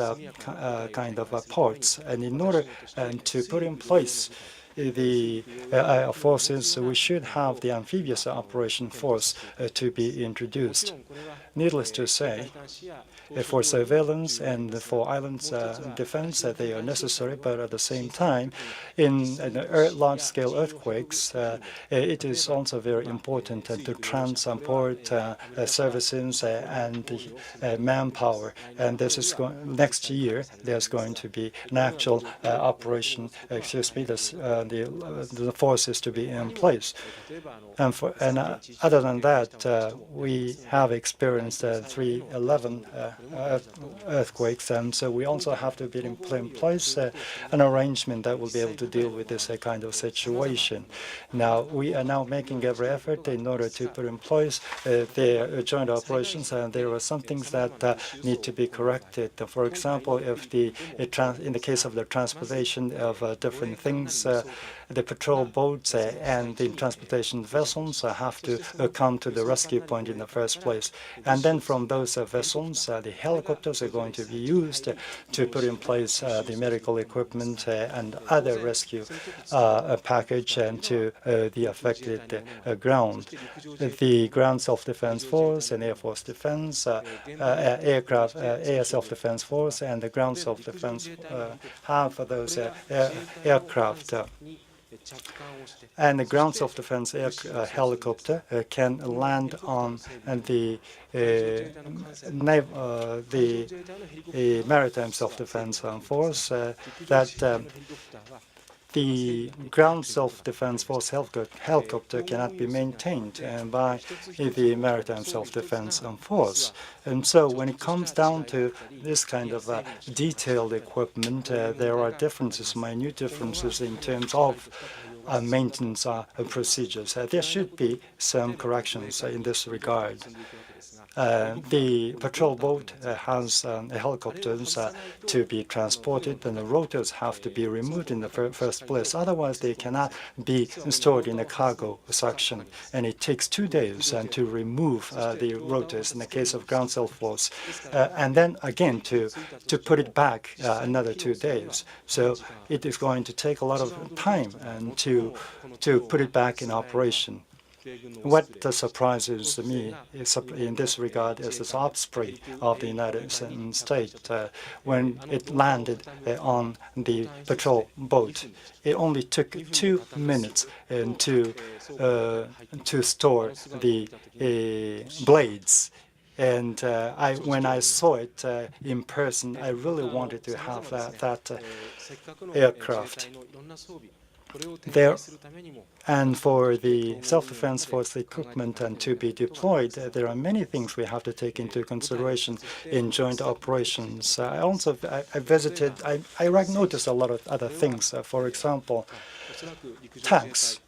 kind of ports. And in order to put in place the air forces, we should have the amphibious operation force to be introduced. Needless to say, for surveillance and for islands defense, they are necessary, but at the same time, in large-scale earthquakes, it is also very important to transport services and manpower. And this is next year, there's going to be an actual operation, the forces to be in place. And other than that, we have experienced 3/11 earthquakes, and so we also have to put in place an arrangement that will be able to deal with this kind of situation. Now, we are now making every effort in order to put in place their joint operations, and there are some things that need to be corrected. For example, if in the case of the transportation of different things, the patrol boats and the transportation vessels have to come to the rescue point in the first place. And then from those vessels, the helicopters are going to be used to put in place the medical equipment and other rescue package and to the affected ground. The ground self-defense force and Air Force defense, air self-defense force and the ground self-defense have those aircraft. And the ground self-defense helicopter can land on the maritime self-defense force that the ground self-defense force helicopter cannot be maintained by the maritime self-defense force. And so when it comes down to this kind of detailed equipment, there are differences, minute differences in terms of maintenance procedures. There should be some corrections in this regard. The patrol boat has helicopters to be transported, and the rotors have to be removed in the first place. Otherwise, they cannot be stored in a cargo section, and it takes 2 days to remove the rotors in the case of ground self-force, and then again to put it back another 2 days. So it is going to take a lot of time and to put it back in operation. What surprises me in this regard is this Osprey of the United States. When it landed on the patrol boat, it only took 2 minutes to store the blades. And when I saw it in person, I really wanted to have that aircraft. There, and for the self-defense force equipment and to be deployed, there are many things we have to take into consideration in joint operations. I noticed a lot of other things. For example, tanks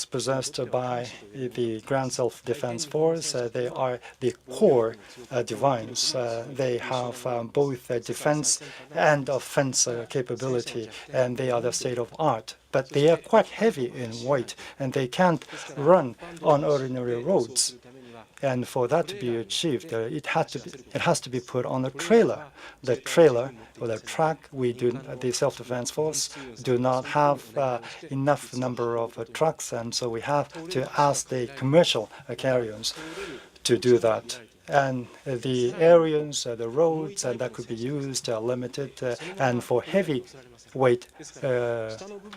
possessed by the ground self-defense force, they are the core device. They have both defense and offense capability, and they are the state of art. But they are quite heavy in weight, and they can't run on ordinary roads. And for that to be achieved, it has to be put on a trailer. The trailer or the truck, the self-defense force do not have enough number of trucks, and so we have to ask the commercial carriers to do that. And the areas, the roads that could be used are limited, and for heavy weight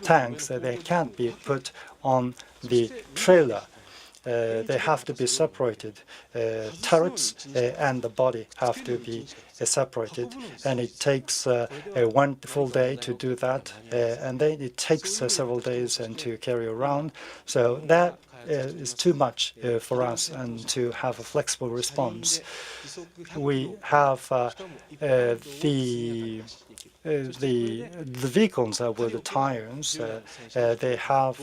tanks, they can't be put on the trailer. They have to be separated. Turrets and the body have to be separated, and it takes one full day to do that, and then it takes several days to carry around. So that is too much for us, and to have a flexible response. We have the vehicles with the tires. They have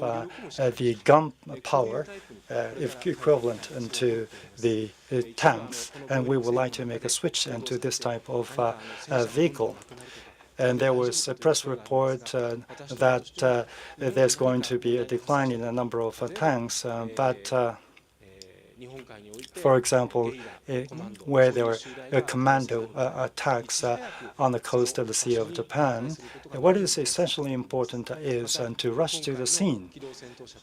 the gun power equivalent to the tanks, and we would like to make a switch into this type of vehicle. And there was a press report that there's going to be a decline in the number of tanks, but for example, where there were commando attacks on the coast of the Sea of Japan, what is essentially important is to rush to the scene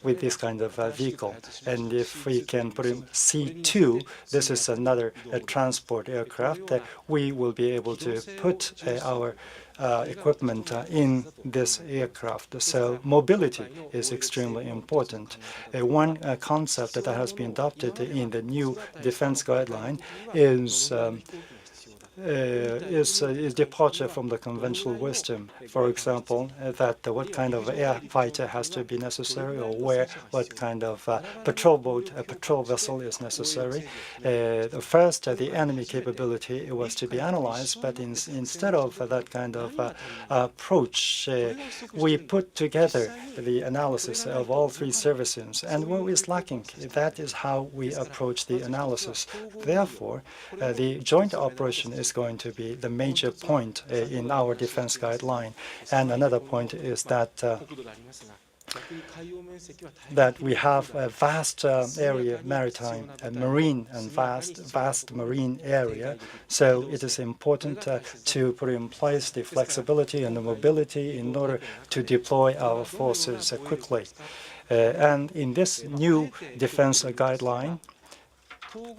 with this kind of vehicle. And if we can put in C2, this is another transport aircraft, we will be able to put our equipment in this aircraft. So mobility is extremely important. One concept that has been adopted in the new defense guideline is departure from the conventional wisdom. For example, that what kind of air fighter has to be necessary, or what kind of patrol boat, a patrol vessel is necessary. First, the enemy capability was to be analyzed, but instead of that kind of approach, we put together the analysis of all three services. And what is lacking, that is how we approach the analysis. Therefore, the joint operation is going to be the major point in our defense guideline. And another point is that we have a vast area, maritime, marine, and vast marine area. So it is important to put in place the flexibility and the mobility in order to deploy our forces quickly. And in this new defense guideline,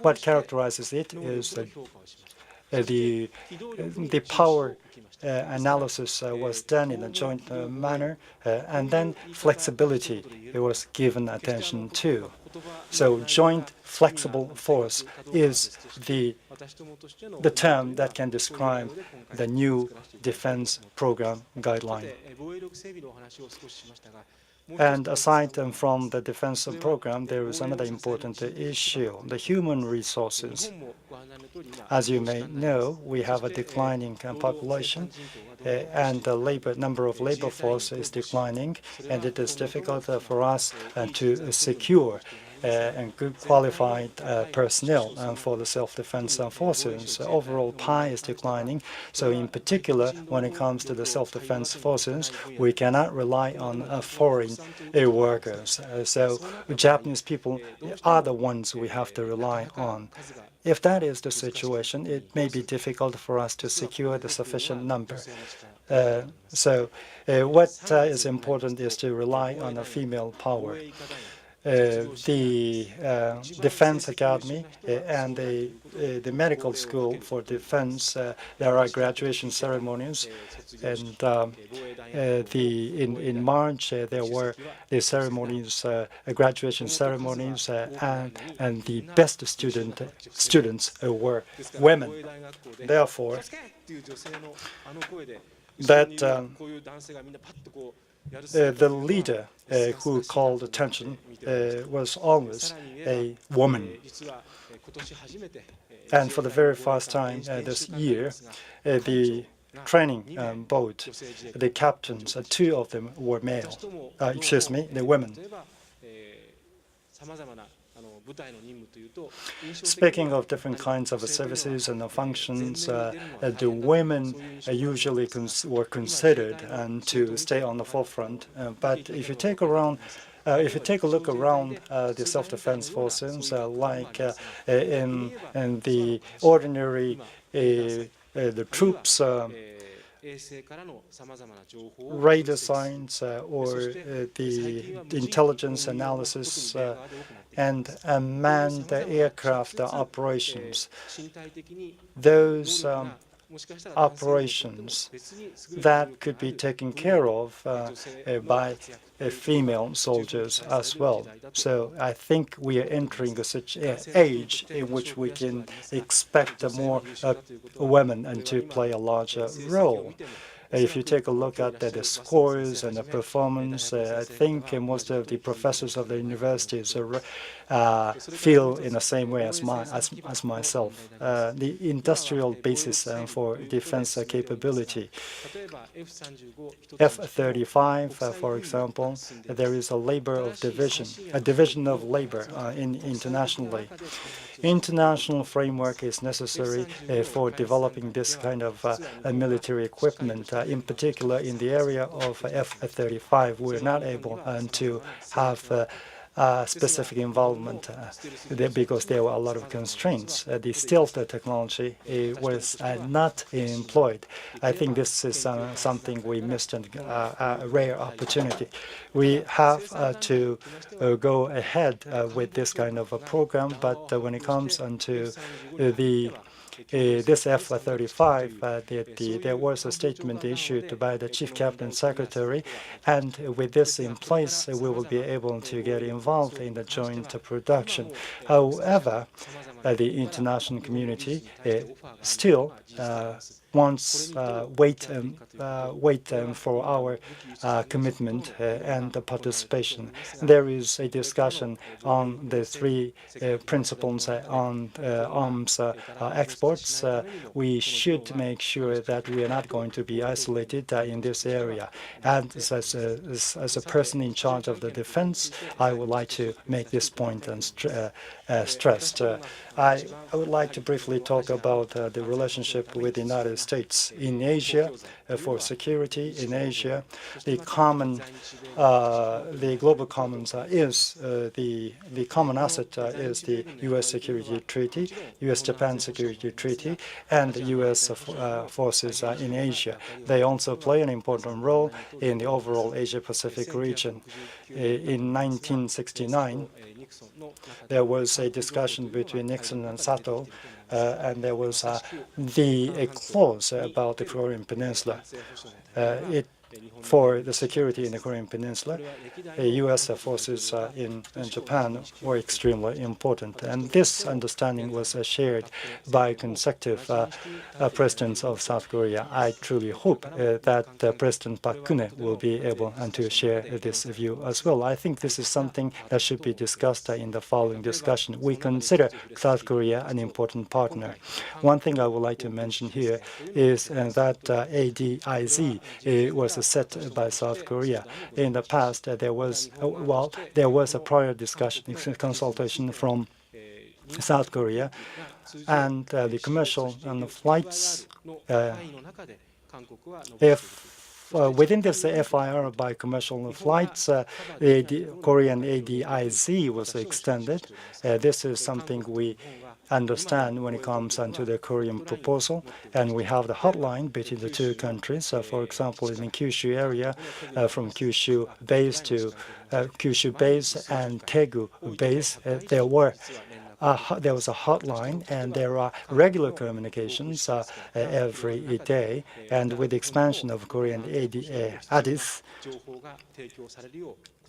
what characterizes it is the power analysis was done in a joint manner, and then flexibility was given attention to. So joint flexible force is the term that can describe the new defense program guideline. And aside from the defense program, there is another important issue, the human resources. As you may know, we have a declining population, and the number of labor force is declining, and it is difficult for us to secure and good qualified personnel for the self-defense forces. Overall pie is declining. So in particular, when it comes to the self-defense forces, we cannot rely on foreign workers. So Japanese people are the ones we have to rely on. If that is the situation, it may be difficult for us to secure the sufficient number. What is important is to rely on a female power. The Defense Academy and the medical school for defense, there are graduation ceremonies, and in March there were the ceremonies, graduation ceremonies, and the best students were women. Therefore, that the leader who called attention was always a woman. And for the very first time this year, the training boat, the captains, two of them were male. The women. Speaking of different kinds of services and functions, the women usually were considered to stay on the forefront. But if you take a look around the self-defense forces, like in the ordinary the troops, radar signs or the intelligence analysis and manned aircraft operations. Those operations that could be taken care of by female soldiers as well. So I think we are entering such an age in which we can expect more women to play a larger role. If you take a look at the scores and the performance, I think most of the professors of the universities feel in the same way as myself. The industrial basis for defense capability. F-35, for example, there is a division of labor internationally. International framework is necessary for developing this kind of military equipment. In particular, in the area of F-35, we're not able to have specific involvement because there were a lot of constraints. The stealth technology was not employed. I think this is something we missed, and a rare opportunity. We have to go ahead with this kind of a program, but when it comes to this F-35, there was a statement issued by the Chief Cabinet Secretary, and with this in place, we will be able to get involved in the joint production. However, the international community still wants wait for our commitment and participation. There is a discussion on the three principles on arms exports. We should make sure that we are not going to be isolated in this area. And as a person in charge of the defense, I would like to make this point and stressed. I would like to briefly talk about the relationship with the United States. In Asia, for security in Asia, the global commons is the common asset is the U.S. Security Treaty, U.S.-Japan Security Treaty, and the U.S. forces in Asia. They also play an important role in the overall Asia-Pacific region. In 1969, there was a discussion between Nixon and Sato, and there was a clause about the Korean Peninsula. For the security in the Korean Peninsula, U.S. forces in Japan were extremely important. And this understanding was shared by consecutive presidents of South Korea. I truly hope that President Park Geun-hye will be able to share this view as well. I think this is something that should be discussed in the following discussion. We consider South Korea an important partner. One thing I would like to mention here is that ADIZ was set by South Korea. In the past, there was a prior discussion, consultation from South Korea, and the commercial flights. If within this FIR by commercial flights, the Korean ADIZ was extended. This is something we understand when it comes to the Korean proposal, and we have the hotline between the two countries. For example, in the Kyushu area, from Kyushu base to Kyushu base and Daegu base, there was a hotline, and there are regular communications every day. And with the expansion of Korean ADIZ,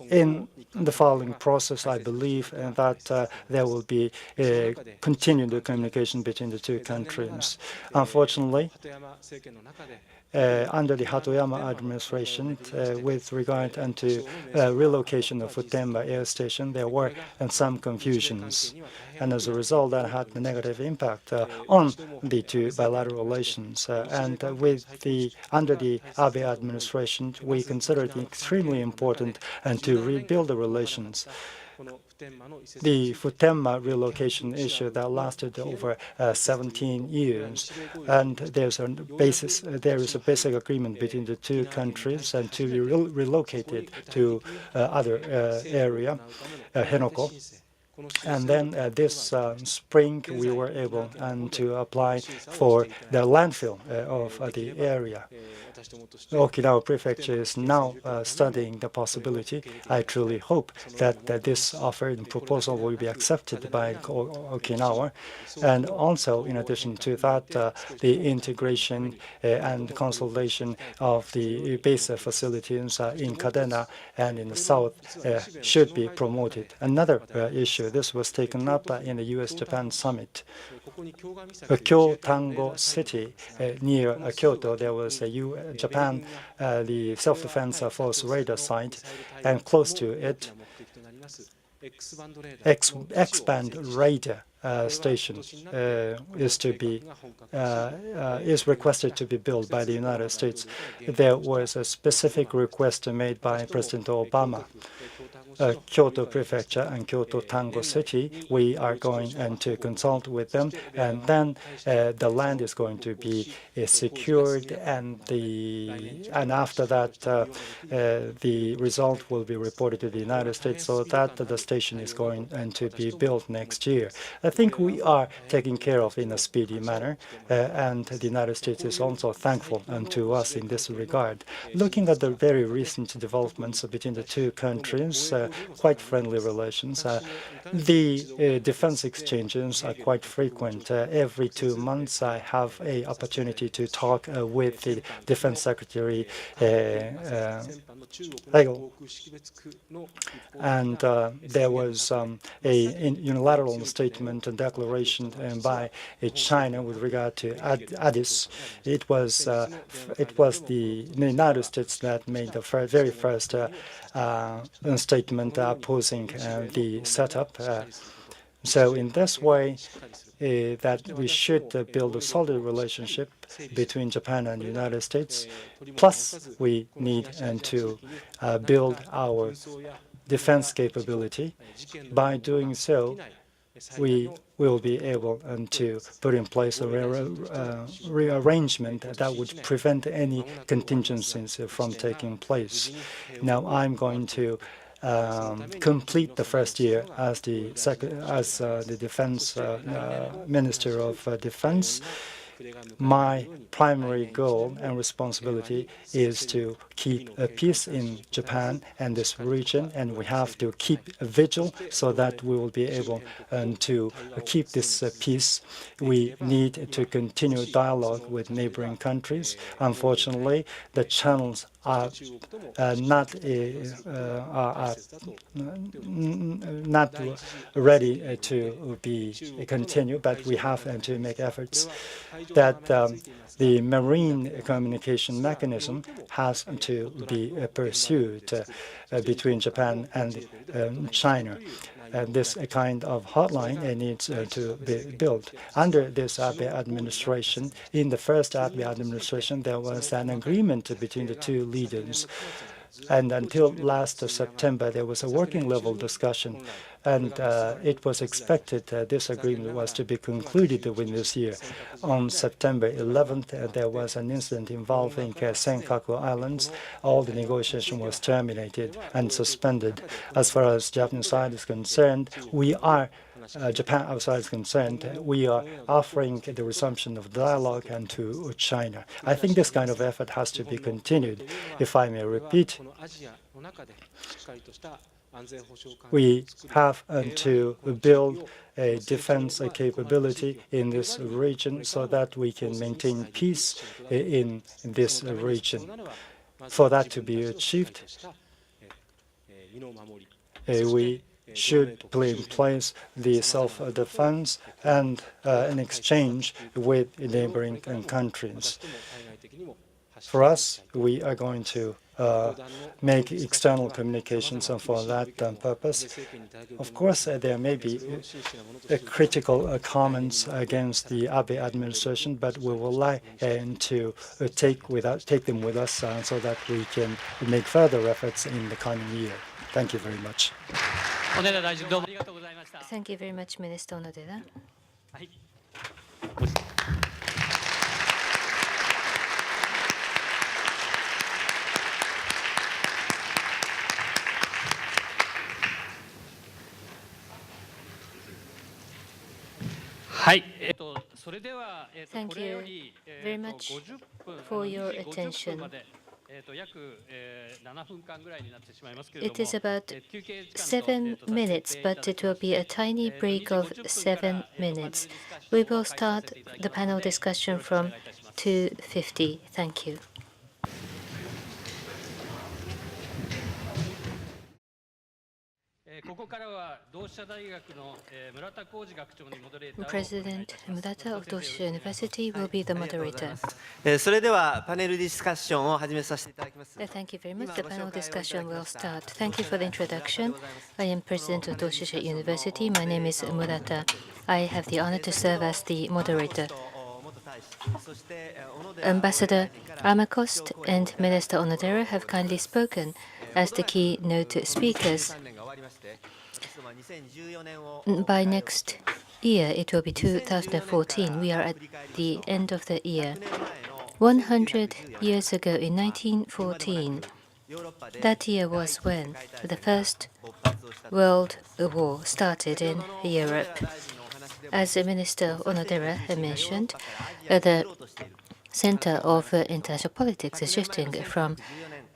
In the following process, I believe that there will be continued communication between the two countries. Unfortunately, under the Hatoyama administration, with regard to relocation of Futenma Air Station, there were some confusions. And as a result, that had a negative impact on the two bilateral relations. Under the Abe administration, we consider it extremely important to rebuild the relations. The Futenma relocation issue that lasted over 17 years, and there is a basic agreement between the two countries and to be relocated to other area, Henoko. And then this spring, we were able to apply for the landfill of the area. Okinawa Prefecture is now studying the possibility. I truly hope that this offer and proposal will be accepted by Okinawa. And also, in addition to that, the integration and consolidation of the base facilities in Kadena and in the south should be promoted. Another issue, this was taken up in the U.S.-Japan summit. Kyotango City, near Kyoto, there was a Japan, the self-defense force radar site, and close to it, X-band radar station is requested to be built by the United States. There was a specific request made by President Obama. Kyoto Prefecture and Kyoto Tango City, we are going to consult with them, and then the land is going to be secured, and after that, the result will be reported to the United States, so that the station is going to be built next year. I think we are taken care of in a speedy manner, and the United States is also thankful to us in this regard. Looking at the very recent developments between the two countries, quite friendly relations. The defense exchanges are quite frequent. Every 2 months, I have an opportunity to talk with the Defense Secretary, and there was a unilateral statement and declaration by China with regard to Addis. It was the United States that made the very first statement opposing the setup. So in this way, that we should build a solid relationship between Japan and the United States. Plus, we need to build our defense capability. By doing so, we will be able to put in place a rearrangement that would prevent any contingencies from taking place. Now, I'm going to complete the first year as the Defense Minister of Defense. My primary goal and responsibility is to keep peace in Japan and this region, and we have to keep vigil so that we will be able to keep this peace. We need to continue dialogue with neighboring countries. Unfortunately, the channels are not ready to be continued, but we have to make efforts that the marine communication mechanism has to be pursued between Japan and China. This kind of hotline needs to be built. Under this Abe administration, in the first Abe administration, there was an agreement between the two leaders. And until last September, there was a working level discussion. And it was expected this agreement was to be concluded within this year. On September 11th, there was an incident involving Senkaku Islands. All the negotiation was terminated and suspended. As far as Japanese side is concerned, we are Japan outside is concerned, we are offering the resumption of dialogue and to China. I think this kind of effort has to be continued. If I may repeat, we have to build a defense capability in this region so that we can maintain peace in this region. For that to be achieved, we should put in place the self-defense and an exchange with neighboring countries. For us, we are going to make external communications, and for that purpose, of course, there may be critical comments against the Abe administration, but we will lie to take them with us so that we can make further efforts in the coming year. Thank you very much. Thank you very much, Minister Onodera. はい、それでは、Thank これよ you り、very much 50分、 for your 2時50 attention. 分まで、約、7分間ぐらいになってしまいますけれども、 It is about 休憩時間と、 7 minutes, but it will be a tiny break of 7 minutes. We will start the panel discussion from 2:50. Thank you. ここからは同志社大学の村田浩二学長にモデレーターを President Murata of Doshisha University will be the moderator. それではパネルディスカッションを始めさせていただきます。 Thank you very much. The panel discussion will start. Thank you for the introduction. I am President of Doshisha University. My name is Murata. I have the honor to serve as the moderator. Ambassador Armacost and Minister Onodera have kindly spoken as the keynote speakers. By next year, it will be 2014. We are at the end of the year. 100 years ago, in 1914, that year was when the First World War started in Europe. As Minister Onodera mentioned, the center of international politics is shifting from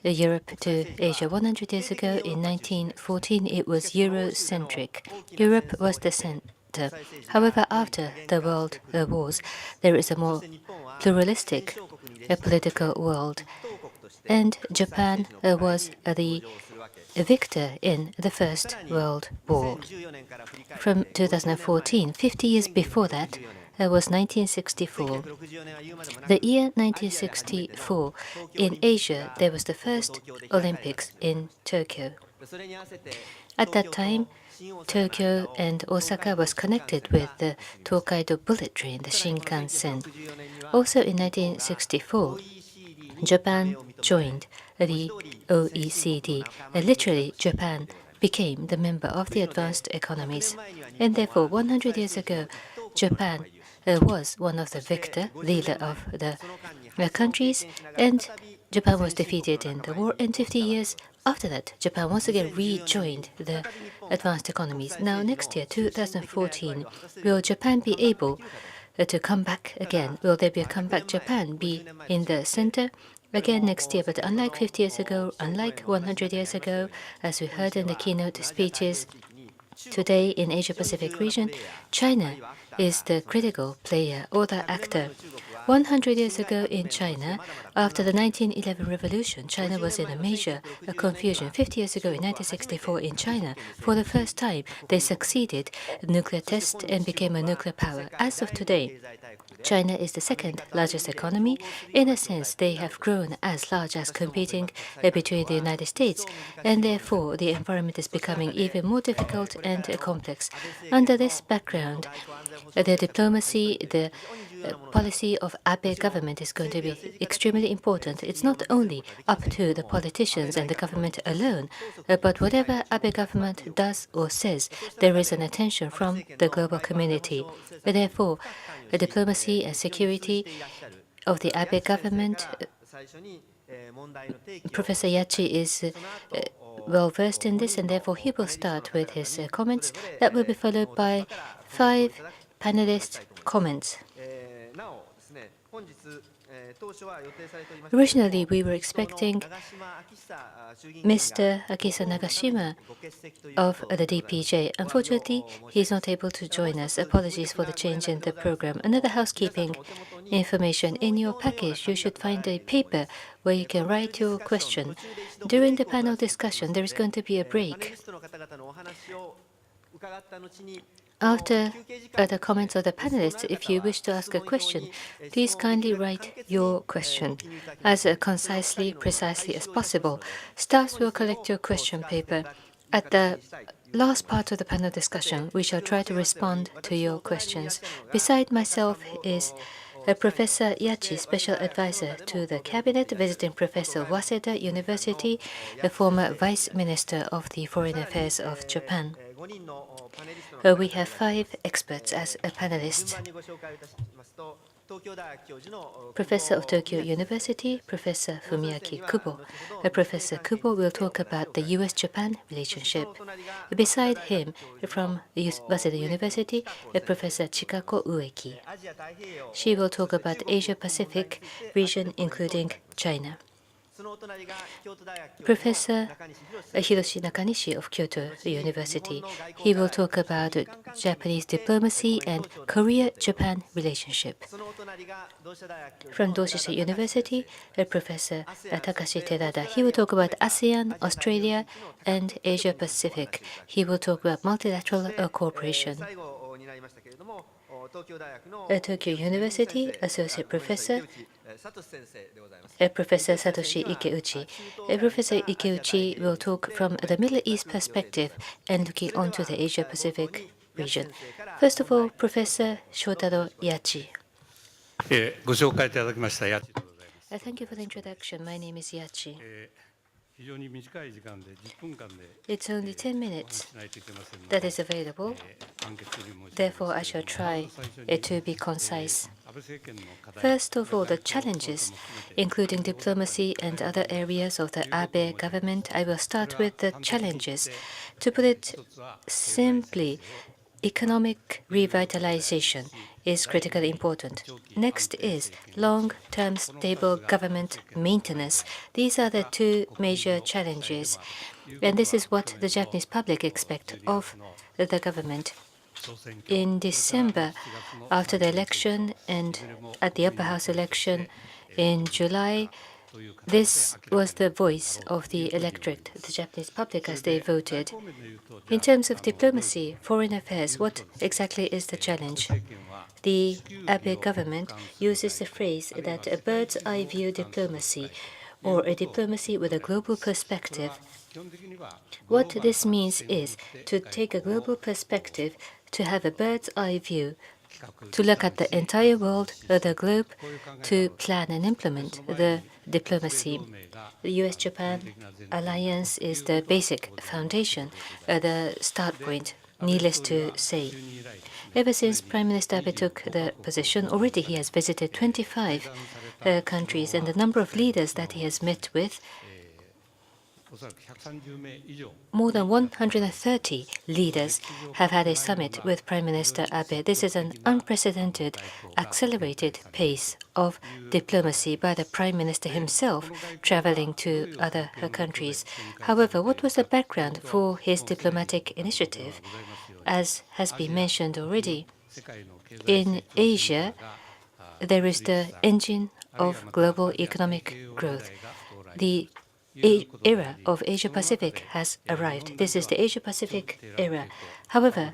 Europe to Asia. 100 years ago, in 1914, it was Eurocentric. Europe was the center. However, after the world wars, there is a more pluralistic political world, and Japan was the victor in the First World War. From 2014, 50 years before that, was 1964. The year 1964, in Asia, there was the first Olympics in Tokyo. At that time, Tokyo and Osaka was connected with the Tokaido bullet train, the Shinkansen. Also in 1964, Japan joined the OECD. Literally, Japan became the member of the advanced economies. And therefore, 100 years ago, Japan was one of the victor, leader of the countries, and Japan was defeated in the war. And 50 years after that, Japan once again rejoined the advanced economies. Now, next year, 2014, will Japan be able to come back again? Will there be a comeback Japan be in the center again next year? But unlike 50 years ago, unlike 100 years ago, as we heard in the keynote speeches, today in Asia-Pacific region, China is the critical player or the actor. 100 years ago in China, after the 1911 revolution, China was in a major confusion. 50 years ago in 1964 in China, for the first time, they succeeded nuclear test and became a nuclear power. As of today, China is the second largest economy. In a sense, they have grown as large as competing between the United States, and therefore the environment is becoming even more difficult and complex. Under this background, the diplomacy, the policy of Abe government is going to be extremely important. It's not only up to the politicians and the government alone, but whatever Abe government does or says, there is an attention from the global community. Therefore, the diplomacy and security of the Abe government, Professor Yachi is well versed in this, and therefore he will start with his comments. That will be followed by 5 panelist comments. Originally, we were expecting Mr. Akisa Nagashima of the DPJ. Unfortunately, he is not able to join us. Apologies for the change in the program. Another housekeeping information. In your package, you should find a paper where you can write your question. During the panel discussion, there is going to be a break. After the comments of the panelists, if you wish to ask a question, please kindly write your question as concisely, precisely as possible. Staffs will collect your question paper. At the last part of the panel discussion, we shall try to respond to your questions. Beside myself is Professor Yachi, Special Advisor to the Cabinet, Visiting Professor Waseda University, the former Vice Minister of the Foreign Affairs of Japan. We have 5 experts as panelists. Professor of Tokyo University, Professor Fumiaki Kubo. Professor Kubo will talk about the US-Japan relationship. Beside him, from Waseda University, Professor Chikako Ueki. She will talk about Asia-Pacific region, including China. Professor Hiroshi Nakanishi of Kyoto University. He will talk about Japanese diplomacy and Korea-Japan relationship. From Doshisha University, Professor Takashi Terada. He will talk about ASEAN, Australia, and Asia-Pacific. He will talk about multilateral cooperation. Tokyo University Associate Professor Professor Satoshi Ikeuchi. Professor Ikeuchi will talk from the Middle East perspective and looking onto the Asia-Pacific region. First of all, Professor Shotaro Yachi. Thank you for the introduction. My name is Yachi. It's only 10 minutes that is available. Therefore, I shall try to be concise. First of all, the challenges, including diplomacy and other areas of the Abe government. I will start with the challenges. To put it simply, economic revitalization is critically important. Next is long-term stable government maintenance. These are the 2 major challenges, and this is what the Japanese public expect of the government. In December, after the election and at the upper house election in July, this was the voice of the electorate, the Japanese public, as they voted. In terms of diplomacy, foreign affairs, what exactly is the challenge? The Abe government uses the phrase that a bird's eye view diplomacy, or a diplomacy with a global perspective. What this means is to take a global perspective, to have a bird's eye view, to look at the entire world, the globe, to plan and implement the diplomacy. The US-Japan alliance is the basic foundation, the start point, needless to say. Ever since Prime Minister Abe took the position, already he has visited 25 countries, and the number of leaders that he has met with, more than 130 leaders have had a summit with Prime Minister Abe. This is an unprecedented, accelerated pace of diplomacy by the Prime Minister himself traveling to other countries. However, what was the background for his diplomatic initiative? As has been mentioned already, in Asia, there is the engine of global economic growth. The era of Asia-Pacific has arrived. This is the Asia-Pacific era. However,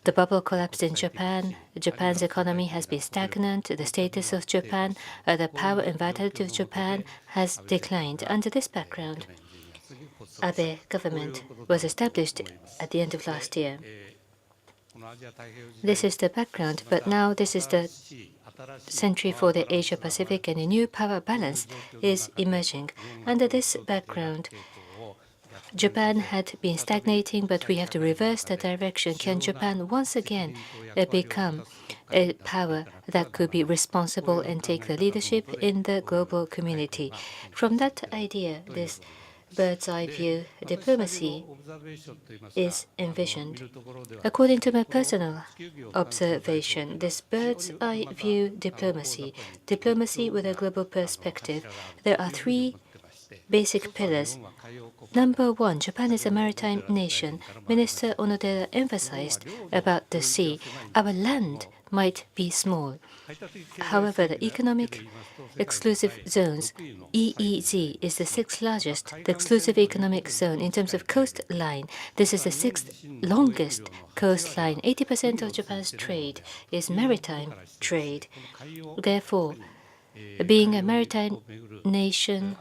the bubble collapsed in Japan. Japan's economy has been stagnant. The status of Japan, the power and vitality of Japan has declined. Under this background, Abe government was established at the end of last year. This is the background, but now this is the century for the Asia-Pacific, and a new power balance is emerging. Under this background, Japan had been stagnating, but we have to reverse the direction. Can Japan once again become a power that could be responsible and take the leadership in the global community? From that idea, this bird's eye view diplomacy is envisioned. According to my personal observation, this bird's eye view diplomacy, diplomacy with a global perspective, there are three basic pillars. Number one, Japan is a maritime nation. Minister Onodera emphasized about the sea. Our land might be small. However, the economic exclusive zones, EEZ, is the sixth largest, the exclusive economic zone in terms of coastline. This is the sixth longest coastline. 80% of Japan's trade is maritime trade. Therefore, being a maritime nation,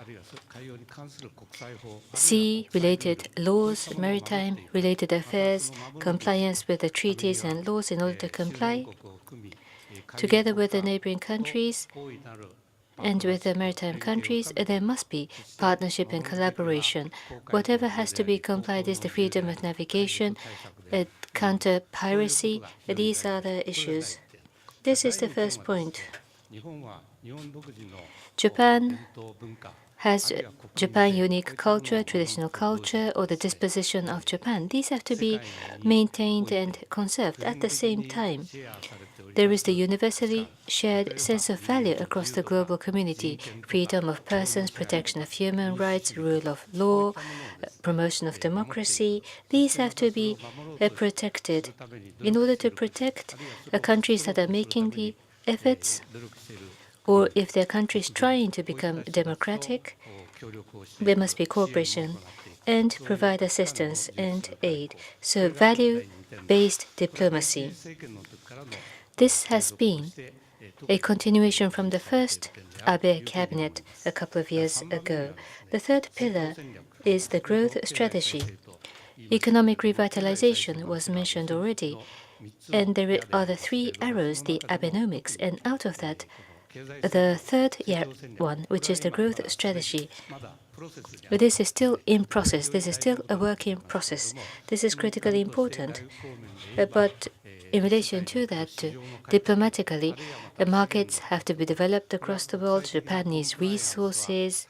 sea-related laws, maritime-related affairs, compliance with the treaties and laws in order to comply, together with the neighboring countries and with the maritime countries, there must be partnership and collaboration. Whatever has to be complied is the freedom of navigation, counter piracy. These are the issues. This is the first point. Japan has Japan unique culture, traditional culture, or the disposition of Japan. These have to be maintained and conserved. At the same time, there is the universally shared sense of value across the global community: freedom of persons, protection of human rights, rule of law, promotion of democracy. These have to be protected. In order to protect countries that are making the efforts, or if their country is trying to become democratic, there must be cooperation and provide assistance and aid. So value-based diplomacy. This has been a continuation from the first Abe cabinet a couple of years ago. The third pillar is the growth strategy. Economic revitalization was mentioned already, and there are the three arrows, the Abenomics, and out of that, the third one, which is the growth strategy. This is still in process. This is still a work in process. This is critically important. But in relation to that, diplomatically, the markets have to be developed across the world. Japan needs resources.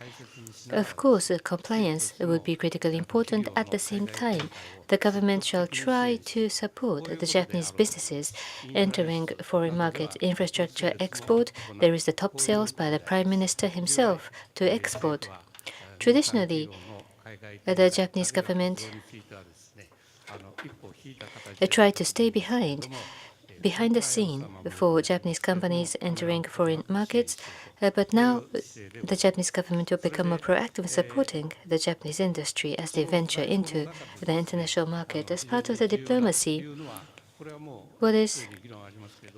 Of course, compliance would be critically important. At the same time, the government shall try to support the Japanese businesses entering foreign markets. Infrastructure export, there is the top sales by the Prime Minister himself to export. Traditionally, the Japanese government tried to stay behind the scene for Japanese companies entering foreign markets, but now the Japanese government will become more proactive in supporting the Japanese industry as they venture into the international market. As part of the diplomacy, what is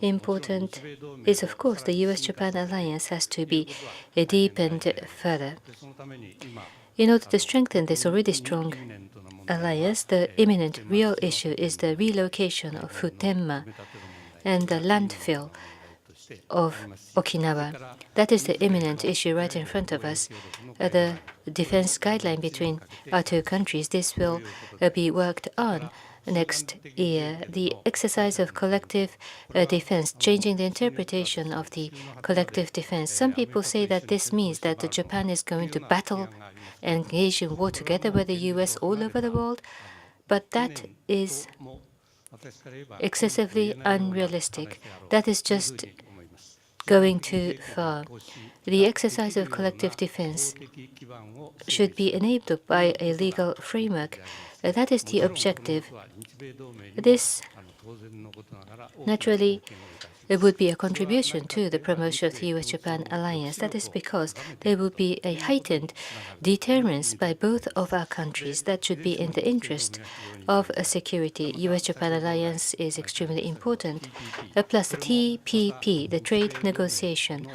important is, of course, the US-Japan alliance has to be deepened further. In order to strengthen this already strong alliance, the imminent real issue is the relocation of Futenma and the landfill of Okinawa. That is the imminent issue right in front of us. The defense guideline between our two countries, this will be worked on next year. The exercise of collective defense, changing the interpretation of the collective defense. Some people say that this means that Japan is going to battle and engage in war together with the US all over the world, but that is excessively unrealistic. That is just going too far. The exercise of collective defense should be enabled by a legal framework. That is the objective. This naturally would be a contribution to the promotion of the US-Japan alliance. That is because there will be a heightened deterrence by both of our countries. That should be in the interest of security. US-Japan alliance is extremely important. Plus the TPP, the trade negotiation.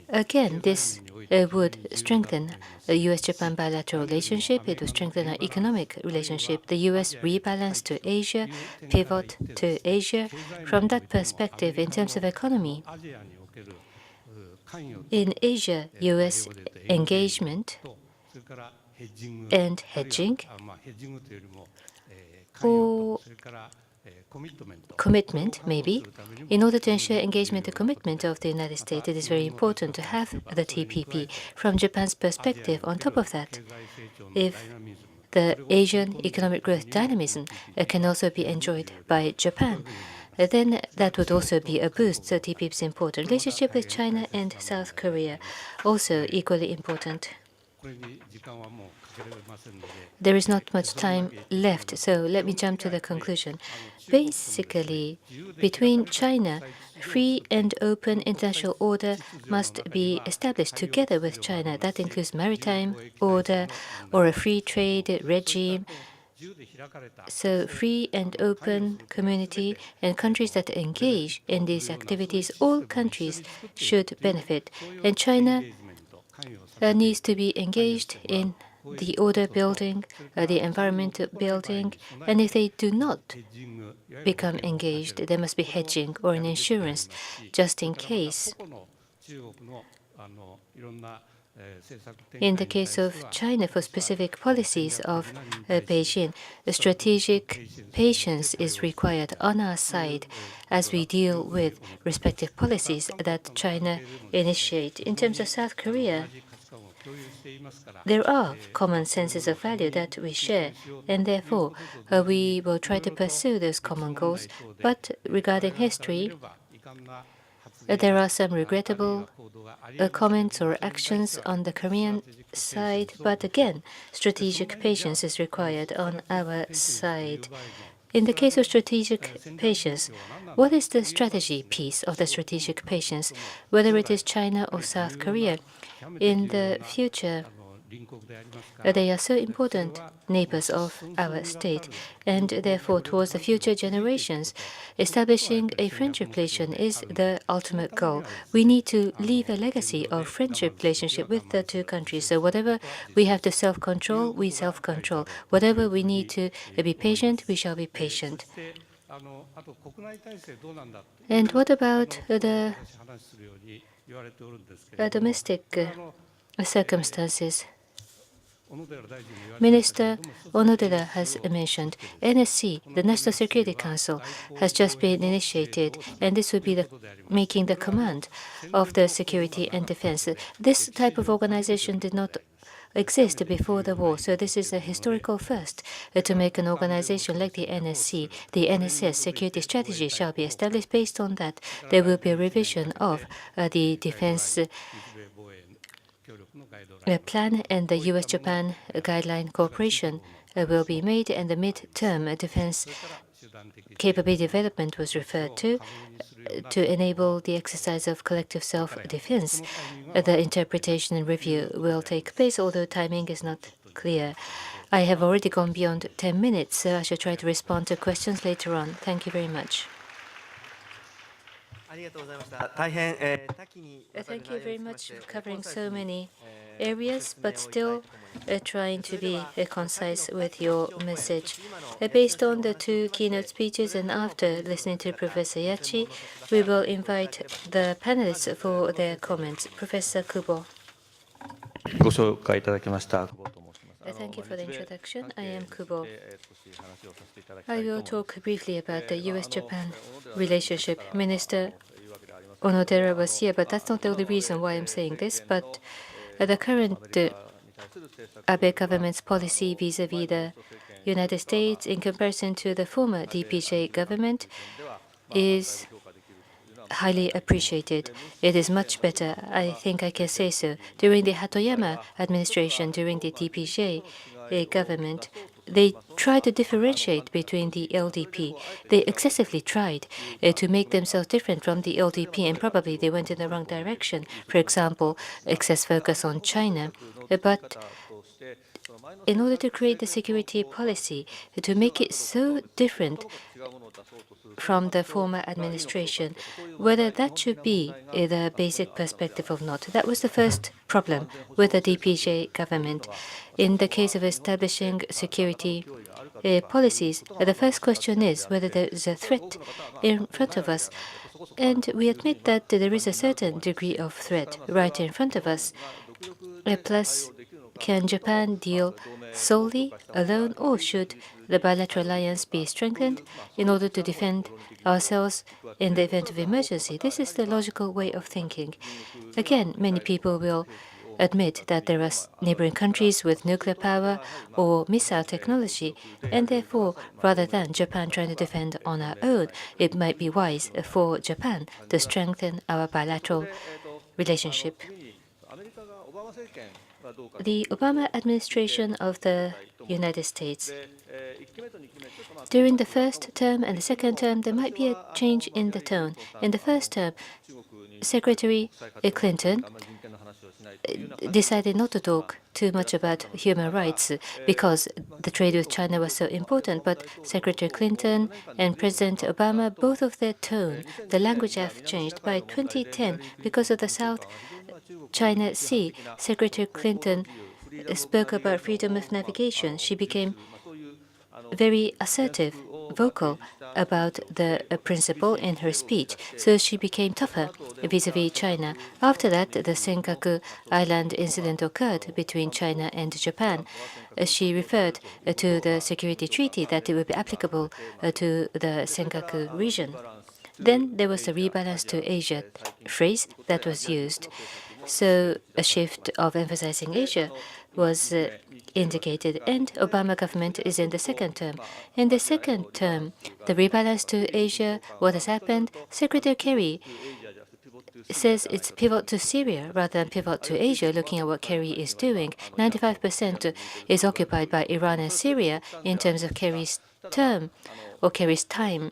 Again, this would strengthen the US-Japan bilateral relationship. It would strengthen our economic relationship. The US rebalance to Asia, pivot to Asia. From that perspective, in terms of economy, in Asia, US engagement and hedging, or commitment, maybe. In order to ensure engagement and commitment of the United States, it is very important to have the TPP. From Japan's perspective, on top of that, if the Asian economic growth dynamism can also be enjoyed by Japan, then that would also be a boost. So TPP is important. Relationship with China and South Korea, also equally important. There is not much time left, so let me jump to the conclusion. Basically, between China, free and open international order must be established together with China. That includes maritime order or a free trade regime. So free and open community and countries that engage in these activities, all countries should benefit. And China needs to be engaged in the order building, the environment building, and if they do not become engaged, there must be hedging or an insurance just in case. In the case of China, for specific policies of Beijing, strategic patience is required on our side as we deal with respective policies that China initiates. In terms of South Korea, there are common senses of value that we share, and therefore we will try to pursue those common goals. But regarding history, there are some regrettable comments or actions on the Korean side, but again, strategic patience is required on our side. In the case of strategic patience, what is the strategy piece of the strategic patience, whether it is China or South Korea? In the future, they are so important neighbors of our state, and therefore, towards the future generations, establishing a friendship relation is the ultimate goal. We need to leave a legacy of friendship relationship with the two countries. So whatever we have to self-control, we self-control. Whatever we need to be patient, we shall be patient. And what about the domestic circumstances? Minister Onodera has mentioned NSC, the National Security Council, has just been initiated, and this will be making the command of the security and defense. This type of organization did not exist before the war, so this is a historical first to make an organization like the NSC. The NSS security strategy shall be established. Based on that, there will be a revision of the defense plan, and the US-Japan guideline cooperation will be made, and the mid-term defense capability development was referred to enable the exercise of collective self-defense. The interpretation and review will take place, although timing is not clear. I have already gone beyond 10 minutes, so I shall try to respond to questions later on. Thank you very much. Thank you very much for covering so many areas, but still trying to be concise with your message. Based on the two keynote speeches and after listening to Professor Yachi, we will invite the panelists for their comments. Professor Kubo. Thank you for the introduction. I am Kubo. I will talk briefly about the US-Japan relationship. Minister Onodera was here, but that's not the only reason why I'm saying this. But the current Abe government's policy vis-à-vis the United States in comparison to the former DPJ government is highly appreciated. It is much better, I think I can say so. During the Hatoyama administration, during the DPJ government, they tried to differentiate between the LDP. They excessively tried to make themselves different from the LDP, and probably they went in the wrong direction. For example, excess focus on China. But in order to create the security policy, to make it so different from the former administration, whether that should be the basic perspective or not. That was the first problem with the DPJ government. In the case of establishing security policies, the first question is whether there is a threat in front of us. And we admit that there is a certain degree of threat right in front of us. Plus, can Japan deal solely, alone, or should the bilateral alliance be strengthened in order to defend ourselves in the event of emergency. This is the logical way of thinking. Again, many people will admit that there are neighboring countries with nuclear power or missile technology, and therefore, rather than Japan trying to defend on our own, it might be wise for Japan to strengthen our bilateral relationship. The Obama administration of the United States. During the first term and the second term, there might be a change in the tone. In the first term, Secretary Clinton decided not to talk too much about human rights because the trade with China was so important. But Secretary Clinton and President Obama, both of their tone, the language have changed. By 2010, because of the South China Sea, Secretary Clinton spoke about freedom of navigation. She became very assertive, vocal about the principle in her speech, so she became tougher vis-à-vis China. After that, the Senkaku Island incident occurred between China and Japan. She referred to the security treaty that it would be applicable to the Senkaku region. Then there was the rebalance to Asia phrase that was used. So a shift of emphasizing Asia was indicated, and Obama government is in the second term. In the second term, the rebalance to Asia, what has happened? Secretary Kerry says it's pivot to Syria rather than pivot to Asia, looking at what Kerry is doing. 95% is occupied by Iran and Syria in terms of Kerry's term or Kerry's time.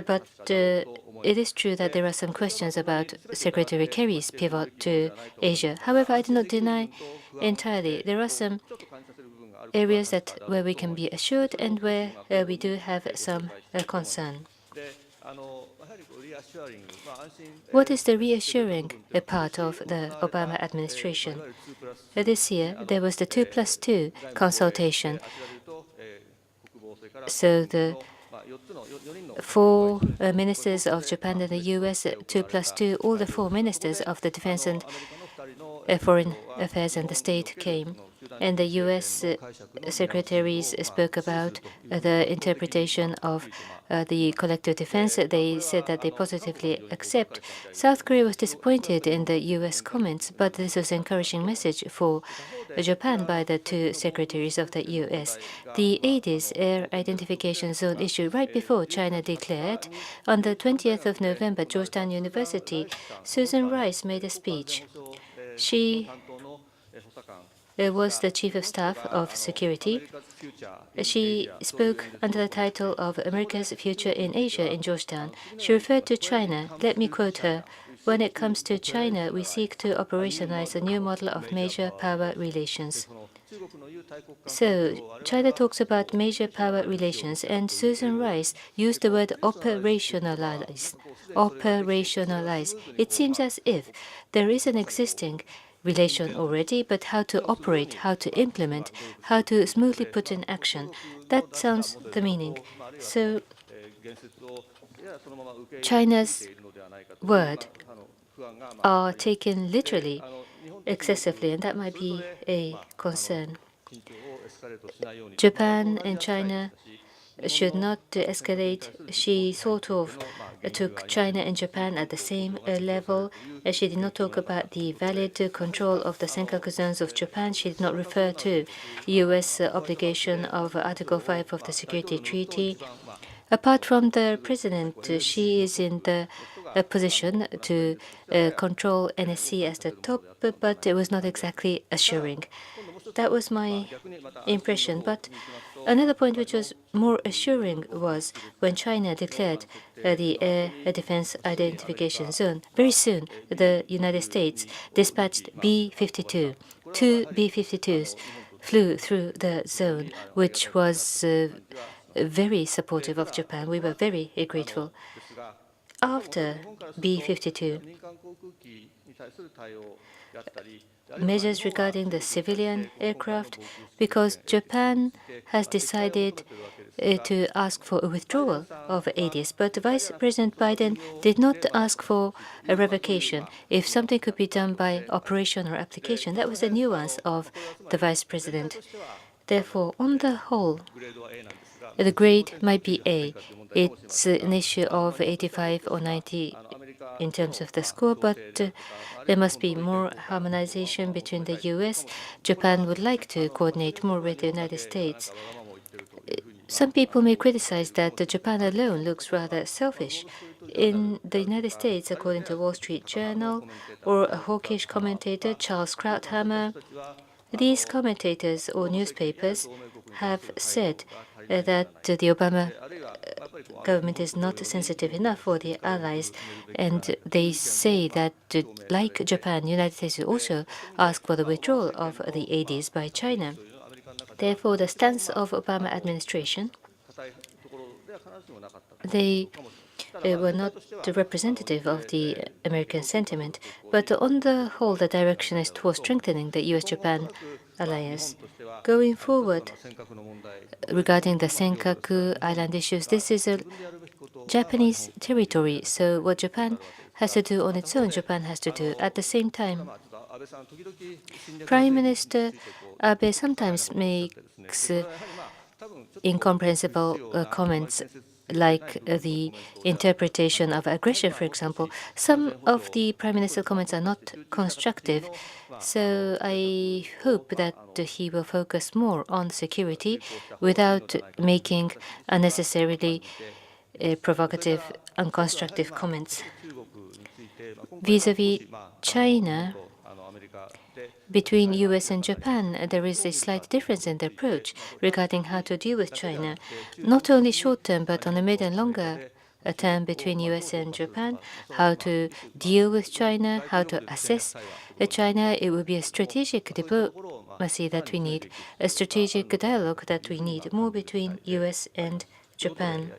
But it is true that there are some questions about Secretary Kerry's pivot to Asia. However, I do not deny entirely. There are some areas where we can be assured and where we do have some concern. What is the reassuring part of the Obama administration? This year, there was the 2+2 consultation. So the 4 ministers of Japan and the US, 2+2, all the 4 ministers of the defense and foreign affairs and the state came. And the US secretaries spoke about the interpretation of the collective defense. They said that they positively accept. South Korea was disappointed in the US comments, but this was an encouraging message for Japan by the 2 secretaries of the US. The ADIS, Air Identification Zone, issued right before China declared. On the 20th of November, Georgetown University, Susan Rice made a speech. She was the Chief of Staff of Security. She spoke under the title of America's Future in Asia in Georgetown. She referred to China. Let me quote her. When it comes to China, we seek to operationalize a new model of major power relations. So China talks about major power relations, and Susan Rice used the word operationalize. Operationalize. It seems as if there is an existing relation already, but how to operate, how to implement, how to smoothly put in action. That sounds the meaning. So China's word are taken literally excessively, and that might be a concern. Japan and China should not escalate. She sort of took China and Japan at the same level. She did not talk about the valid control of the Senkaku zones of Japan. She did not refer to U.S. obligation of Article 5 of the Security Treaty. Apart from the president, she is in the position to control NSC as the top, but it was not exactly assuring. That was my impression. But another point which was more assuring was when China declared the Air Defense Identification Zone. Very soon, the United States dispatched B-52. 2 B-52s flew through the zone, which was very supportive of Japan. We were very grateful. After B-52, measures regarding the civilian aircraft, because Japan has decided to ask for a withdrawal of ADIS, but Vice President Biden did not ask for a revocation. If something could be done by operation or application, that was the nuance of the Vice President. Therefore, on the whole, the grade might be A. It's an issue of 85 or 90 in terms of the score, but there must be more harmonization between the US. Japan would like to coordinate more with the United States. Some people may criticize that Japan alone looks rather selfish. In the United States, according to Wall Street Journal, or a hawkish commentator, Charles Krauthammer, these commentators or newspapers have said that the Obama government is not sensitive enough for the allies, and they say that, like Japan, the United States will also ask for the withdrawal of the ADs by China. Therefore, the stance of Obama administration, they were not representative of the American sentiment, but on the whole, the direction is towards strengthening the US-Japan alliance. Going forward, regarding the Senkaku Island issues, this is a Japanese territory, so what Japan has to do on its own, Japan has to do at the same time. Prime Minister Abe sometimes makes incomprehensible comments, like the interpretation of aggression, for example. Some of the Prime Minister's comments are not constructive, so I hope that he will focus more on security without making unnecessarily provocative, unconstructive comments. Vis-à-vis China, between US and Japan, there is a slight difference in the approach regarding how to deal with China, not only short term, but on a mid and longer term between US and Japan, how to deal with China, how to assess China. It will be a strategic diplomacy that we need, a strategic dialogue that we need, more between US and Japan.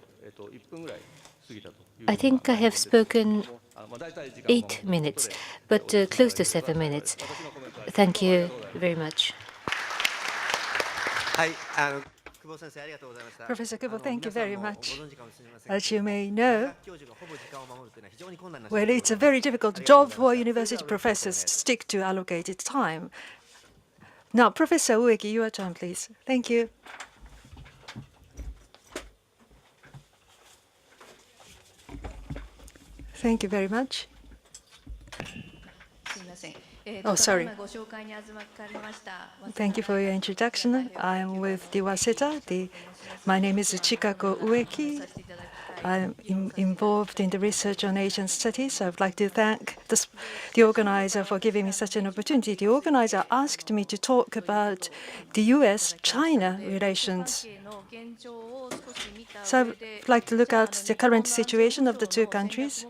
I think I have spoken 8 minutes, but close to 7 minutes. Thank you very much. Professor Kubo, thank you very much. As you may know, well, it's a very difficult job for university professors to stick to allocated time. Now, Professor Ueki, your turn, please. Thank you. Thank you very much. Oh, sorry. Thank you for your introduction. I am with the Waseda. My name is Chikako Ueki. I'm involved in the research on Asian studies. I would like to thank the organizer for giving me such an opportunity. The organizer asked me to talk about the US-China relations. So I would like to look at the current situation of the two countries.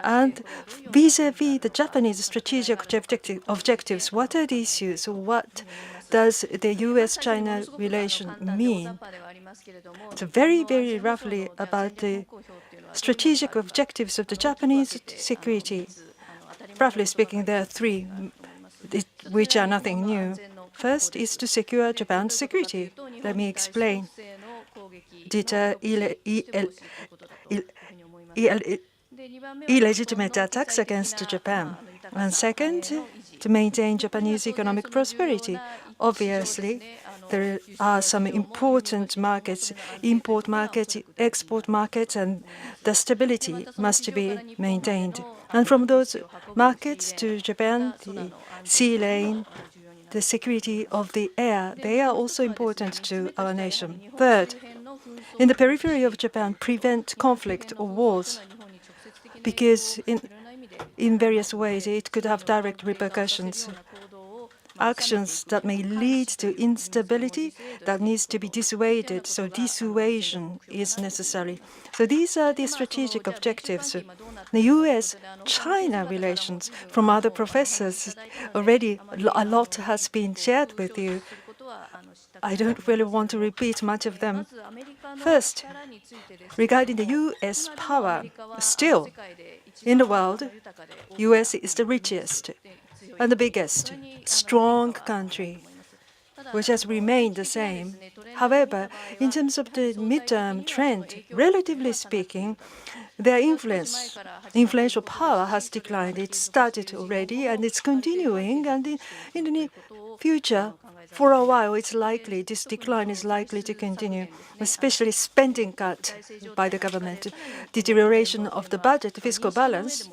And vis-à-vis the Japanese strategic objectives, what are the issues? What does the US-China relation mean? So very, very roughly about the strategic objectives of the Japanese security. Roughly speaking, there are three, which are nothing new. First is to secure Japan's security. Let me explain. Deter illegitimate attacks against Japan. And second, to maintain Japanese economic prosperity. Obviously, there are some important markets, import markets, export markets, and the stability must be maintained. And from those markets to Japan, the sea lane, the security of the air, they are also important to our nation. Third, in the periphery of Japan, prevent conflict or wars, because in various ways it could have direct repercussions. Actions that may lead to instability that needs to be dissuaded, so dissuasion is necessary. So these are the strategic objectives. The US-China relations, from other professors, already a lot has been shared with you. I don't really want to repeat much of them. First, regarding the US power, still in the world, US is the richest and the biggest, strong country, which has remained the same. However, in terms of the midterm trend, relatively speaking, their influential power has declined. It started already and it's continuing, and in the near future, for a while, it's likely this decline is likely to continue, especially spending cut by the government, deterioration of the budget, fiscal balance.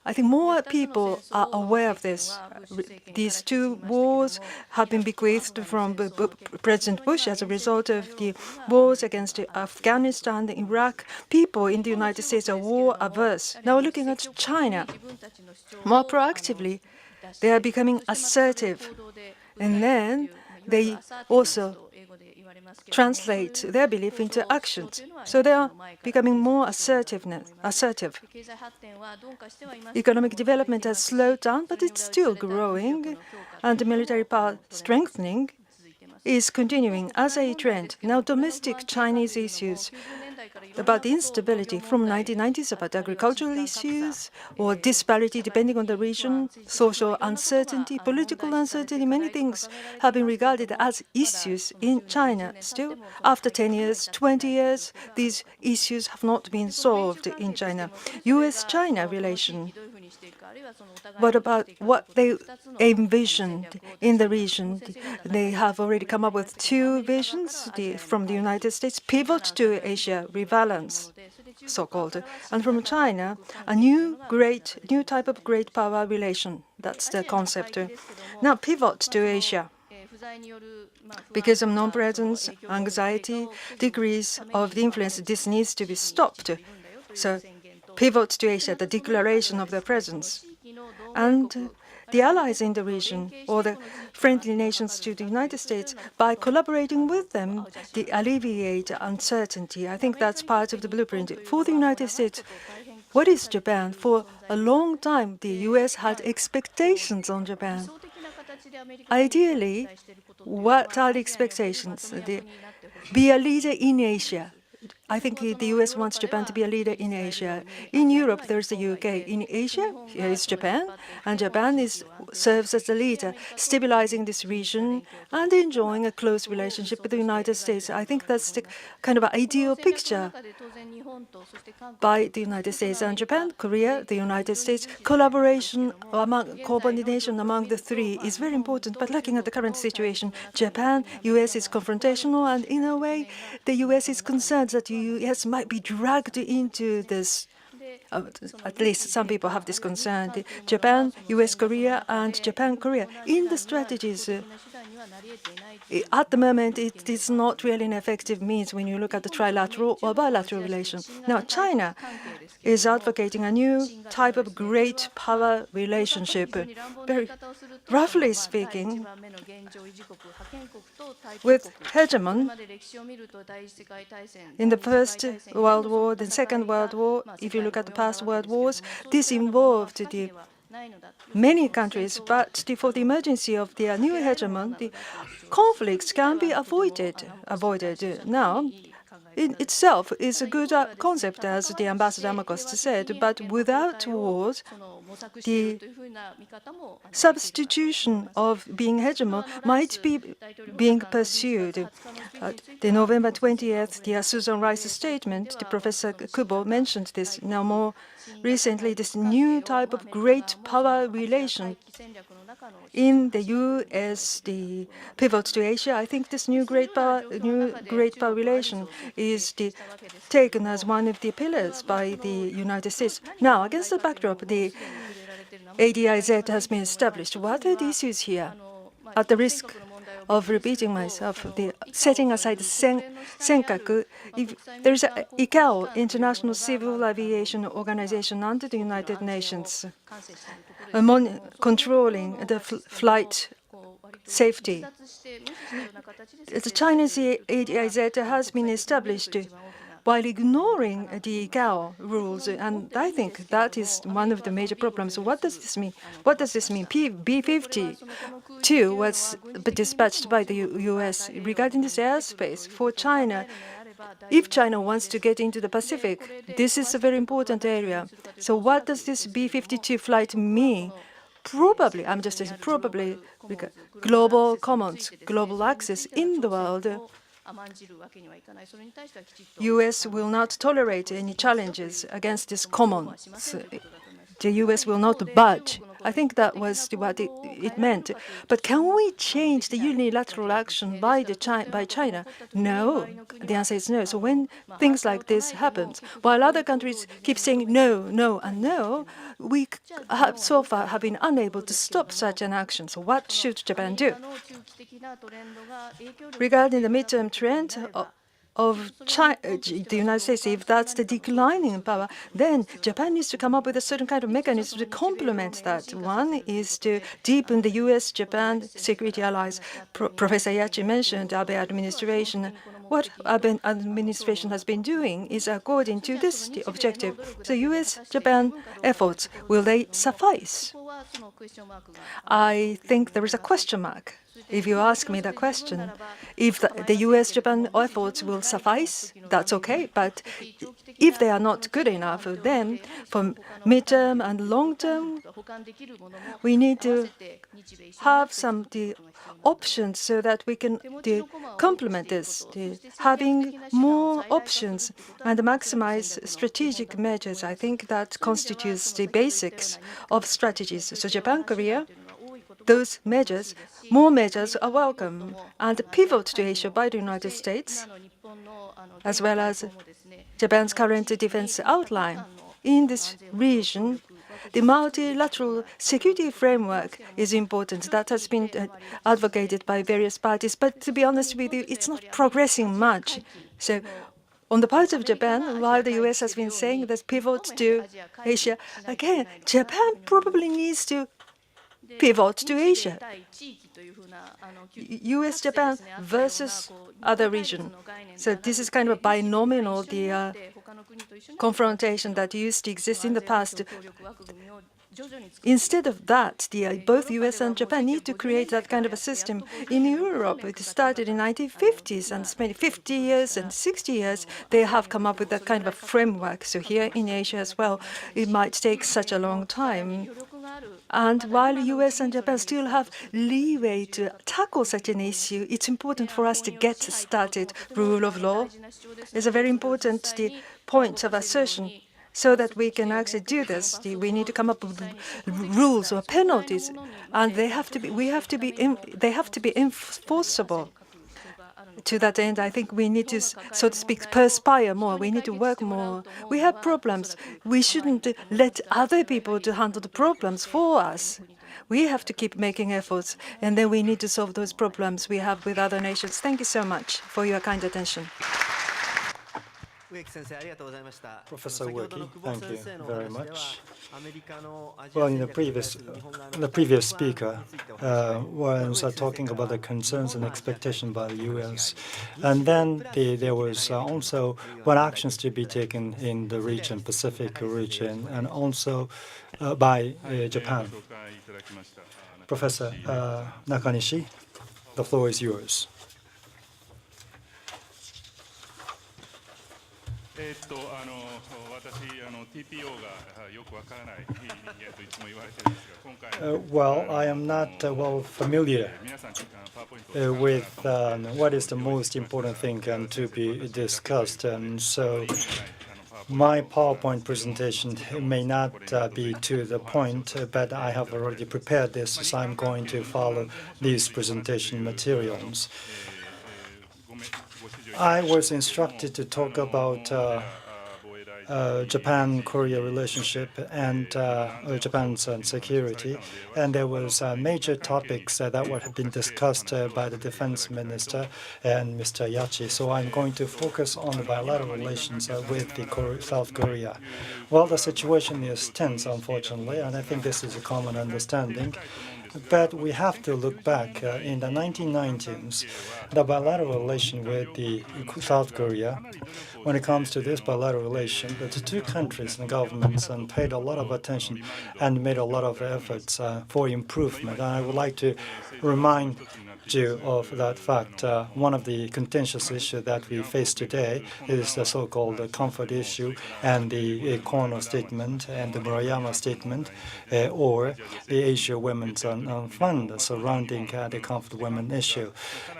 I think more people are aware of this. These two wars have been bequeathed from President Bush as a result of the wars against Afghanistan and Iraq. People in the United States are war averse. Now looking at China, more proactively, they are becoming assertive. And then they also translate their belief into actions. So they are becoming more assertive. Economic development has slowed down, but it's still growing, and military power strengthening is continuing as a trend. Now, domestic Chinese issues about instability from 1990s, about agricultural issues or disparity depending on the region, social uncertainty, political uncertainty, many things have been regarded as issues in China. Still, after 10 years, 20 years, these issues have not been solved in China. US-China relation. What about what they envisioned in the region? They have already come up with two visions from the United States, pivot to Asia, rebalance, so-called, and from China, a new type of great power relation. That's the concept. Now, pivot to Asia. Because of non-presence, anxiety, degrees of the influence, this needs to be stopped. So, pivot to Asia, the declaration of their presence. And the allies in the region, or the friendly nations to the United States, by collaborating with them, they alleviate uncertainty. I think that's part of the blueprint. For the United States, what is Japan? For a long time, the U.S. had expectations on Japan. Ideally, what are the expectations? Be a leader in Asia. I think the U.S. wants Japan to be a leader in Asia. In Europe, there's the UK. In Asia, here is Japan, and Japan serves as a leader, stabilizing this region and enjoying a close relationship with the United States. I think that's the kind of ideal picture by the United States and Japan, Korea, the United States. Collaboration, coordination among the three is very important. But looking at the current situation, Japan, U.S. is confrontational, and in a way, the U.S. is concerned that the U.S. might be dragged into this. At least some people have this concern. Japan, U.S., Korea, and Japan, Korea. In the strategies, at the moment, it is not really an effective means when you look at the trilateral or bilateral relation. Now, China is advocating a new type of great power relationship. Very roughly speaking, with hegemon in the First World War, the Second World War, if you look at the past world wars, this involved many countries, but for the emergency of the new hegemon, the conflicts can be avoided. Now, in itself is a good concept, as the Ambassador Armacost said, but without wars, the substitution of being hegemon might be being pursued. The November 20th, the Susan Rice statement, the Professor Kubo mentioned this. Now, more recently, this new type of great power relation in the U.S., the pivot to Asia. I think this new great power relation is taken as one of the pillars by the United States. Now, against the backdrop, the ADIZ has been established. What are the issues here? At the risk of repeating myself, setting aside Senkaku, there is a ICAO, International Civil Aviation Organization under the United Nations, controlling the flight safety. The Chinese ADIZ has been established while ignoring the ICAO rules, and I think that is one of the major problems. What does this mean? What does this mean? B-52 was dispatched by the U.S. regarding this airspace for China. If China wants to get into the Pacific, this is a very important area. So what does this B-52 flight mean? Probably, I'm just saying probably, global commons, global access in the world. U.S. will not tolerate any challenges against this commons. The U.S. will not budge I think that was what it meant. But can we change the unilateral action by China? No. The answer is no. So when things like this happen, while other countries keep saying no, no, and no, we have so far have been unable to stop such an action. So what should Japan do? Regarding the midterm trend of the United States, if that's the declining power, then Japan needs to come up with a certain kind of mechanism to complement that. One is to deepen the U.S.-Japan security allies. Professor Yachi mentioned Abe administration. What Abe administration has been doing is according to this objective. So U.S.-Japan efforts, will they suffice? I think there is a question mark. If you ask me that question, if the U.S.-Japan efforts will suffice, that's okay. But if they are not good enough, then for midterm and long term, we need to have some options so that we can complement this, having more options and maximize strategic measures. I think that constitutes the basics of strategies. So Japan, Korea, those measures, more measures are welcome. And the pivot to Asia by the United States, as well as Japan's current defense outline in this region, the multilateral security framework is important. That has been advocated by various parties. But to be honest with you, it's not progressing much. So on the part of Japan, while the U.S. has been saying this pivot to Asia, again, Japan probably needs to pivot to Asia. U.S.-Japan versus other region. So this is kind of a binomial confrontation that used to exist in the past. Instead of that, both U.S. and Japan need to create that kind of a system. In Europe, it started in the 1950s, and spent 50 years and 60 years, they have come up with that kind of a framework. So here in Asia as well, it might take such a long time. And while U.S. and Japan still have leeway to tackle such an issue, it's important for us to get started. Rule of law is a very important point of assertion. So that we can actually do this, we need to come up with rules or penalties, and they have to be enforceable. To that end, I think we need to, so to speak, perspire more. We need to work more. We have problems. We shouldn't let other people to handle the problems for us. We have to keep making efforts, and then we need to solve those problems we have with other nations. Thank you so much for your kind attention. Professor Ueki, thank you very much. Well, in the previous speaker was talking about the concerns and expectations by the U.S. And then there was also what actions to be taken in the region, Pacific region, and also by Japan. Professor Nakanishi, the floor is yours. Well, I am not well familiar with what is the most important thing to be discussed, and so my PowerPoint presentation may not be to the point, but I have already prepared this, so I'm going to follow these presentation materials. I was instructed to talk about Japan-Korea relationship and Japan's security, and there was major topics that have been discussed by the defense minister and Mr. Yachi. So I'm going to focus on the bilateral relations with South Korea. Well, the situation is tense, unfortunately, and I think this is a common understanding. But we have to look back in the 1990s, the bilateral relation with the South Korea. When it comes to this bilateral relation, the two countries and governments paid a lot of attention and made a lot of efforts for improvement. And I would like to remind you of that fact. One of the contentious issues that we face today is the so-called comfort issue and the Kono statement and the Murayama statement, or the Asia Women's Fund surrounding the comfort women issue.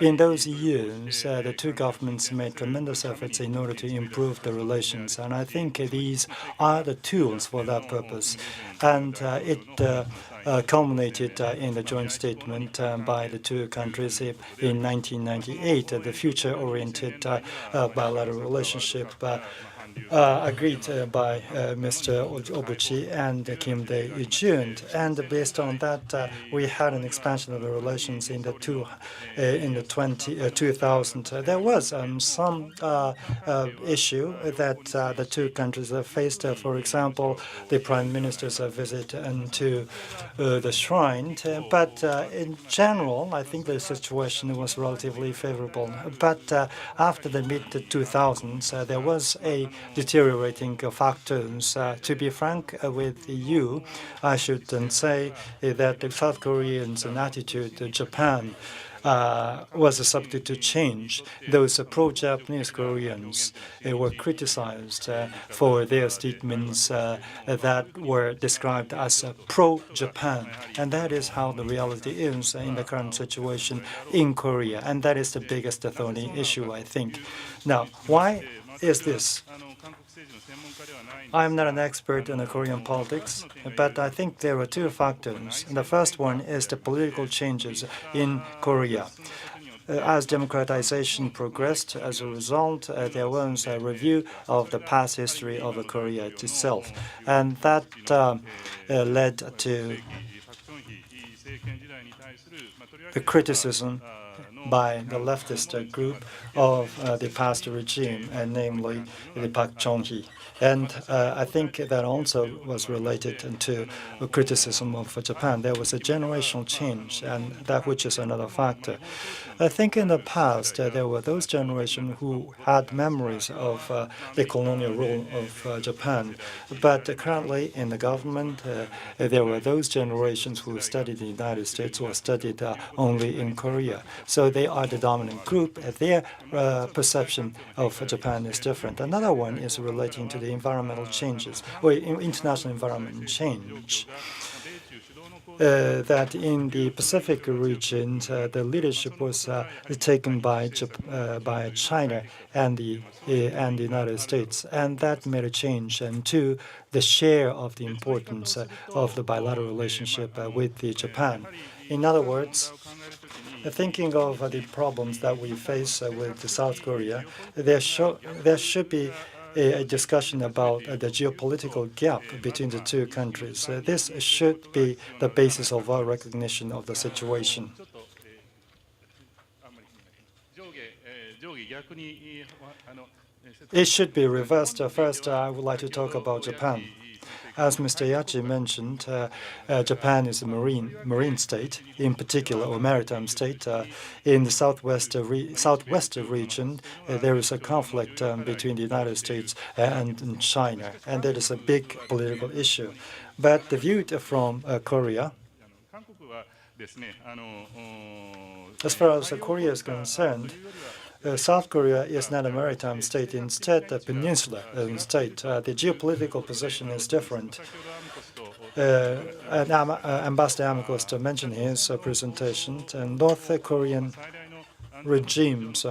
In those years, the two governments made tremendous efforts in order to improve the relations, and I think these are the tools for that purpose. And it culminated in the joint statement by the two countries in 1998, the future-oriented bilateral relationship agreed by Mr. Obuchi and Kim Dae-jun. And based on that, we had an expansion of the relations in the 2000. There was some issue that the two countries faced. For example, the prime minister's visit to the shrine. But in general, I think the situation was relatively favorable. But after the mid-2000s, there was a deteriorating factors. To be frank with you, I should say that the South Koreans' attitude to Japan was subject to change. Those pro-Japanese Koreans were criticized for their statements that were described as pro-Japan. And that is how the reality is in the current situation in Korea. And that is the biggest thorny issue, I think. Now, why is this? I'm not an expert in Korean politics, but I think there are two factors. The first one is the political changes in Korea. As democratization progressed, as a result, there was a review of the past history of Korea itself, and that led to the criticism by the leftist group of the past regime, namely the Park Chung-hee. And I think that also was related to criticism of Japan. There was a generational change, and that which is another factor. I think in the past, there were those generations who had memories of the colonial rule of Japan. But currently in the government, there were those generations who studied in the United States or studied only in Korea. So they are the dominant group. Their perception of Japan is different. Another one is relating to the environmental changes, or international environment change. That in the Pacific region, the leadership was taken by China and the United States, and that made a change to the share of the importance of the bilateral relationship with Japan. In other words, thinking of the problems that we face with South Korea, there should be a discussion about the geopolitical gap between the two countries. This should be the basis of our recognition of the situation. It should be reversed. First, I would like to talk about Japan. As Mr. Yachi mentioned, Japan is a marine state, in particular, or maritime state. In the southwest region, there is a conflict between the United States and China, and that is a big political issue. But viewed from Korea, as far as Korea is concerned, South Korea is not a maritime state, instead a peninsula state. The geopolitical position is different. Ambassador Armacost mentioned in his presentation, North Korean regime's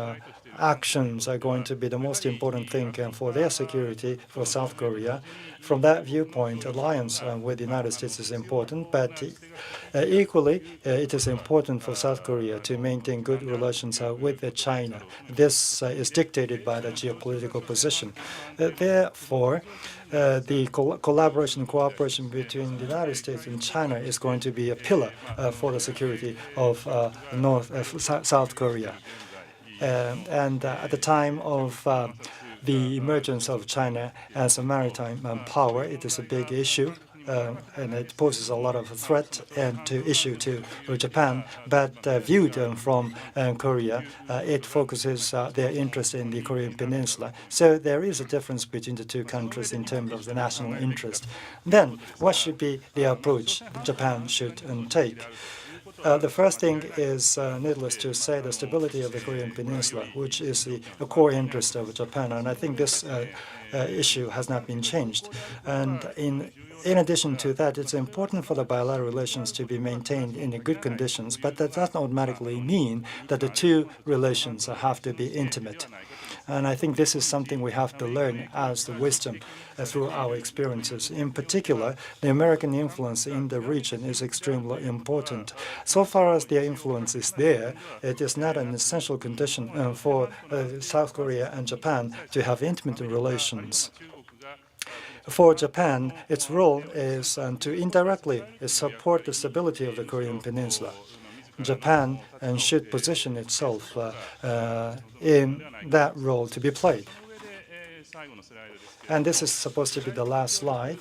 actions are going to be the most important thing for their security for South Korea. From that viewpoint, alliance with the United States is important, but equally, it is important for South Korea to maintain good relations with China. This is dictated by the geopolitical position. Therefore, the collaboration and cooperation between the United States and China is going to be a pillar for the security of South Korea. And at the time of the emergence of China as a maritime power, it is a big issue, and it poses a lot of threat and issue to Japan. But viewed from Korea, it focuses their interest in the Korean Peninsula. So there is a difference between the two countries in terms of the national interest. Then, what should be the approach Japan should take? The first thing is, needless to say, the stability of the Korean Peninsula, which is the core interest of Japan. And I think this issue has not been changed. And in addition to that, it's important for the bilateral relations to be maintained in good conditions, but that doesn't automatically mean that the two relations have to be intimate. And I think this is something we have to learn as the wisdom through our experiences. In particular, the American influence in the region is extremely important. So far as their influence is there, it is not an essential condition for South Korea and Japan to have intimate relations. For Japan, its role is to indirectly support the stability of the Korean Peninsula. Japan should position itself in that role to be played. And this is supposed to be the last slide.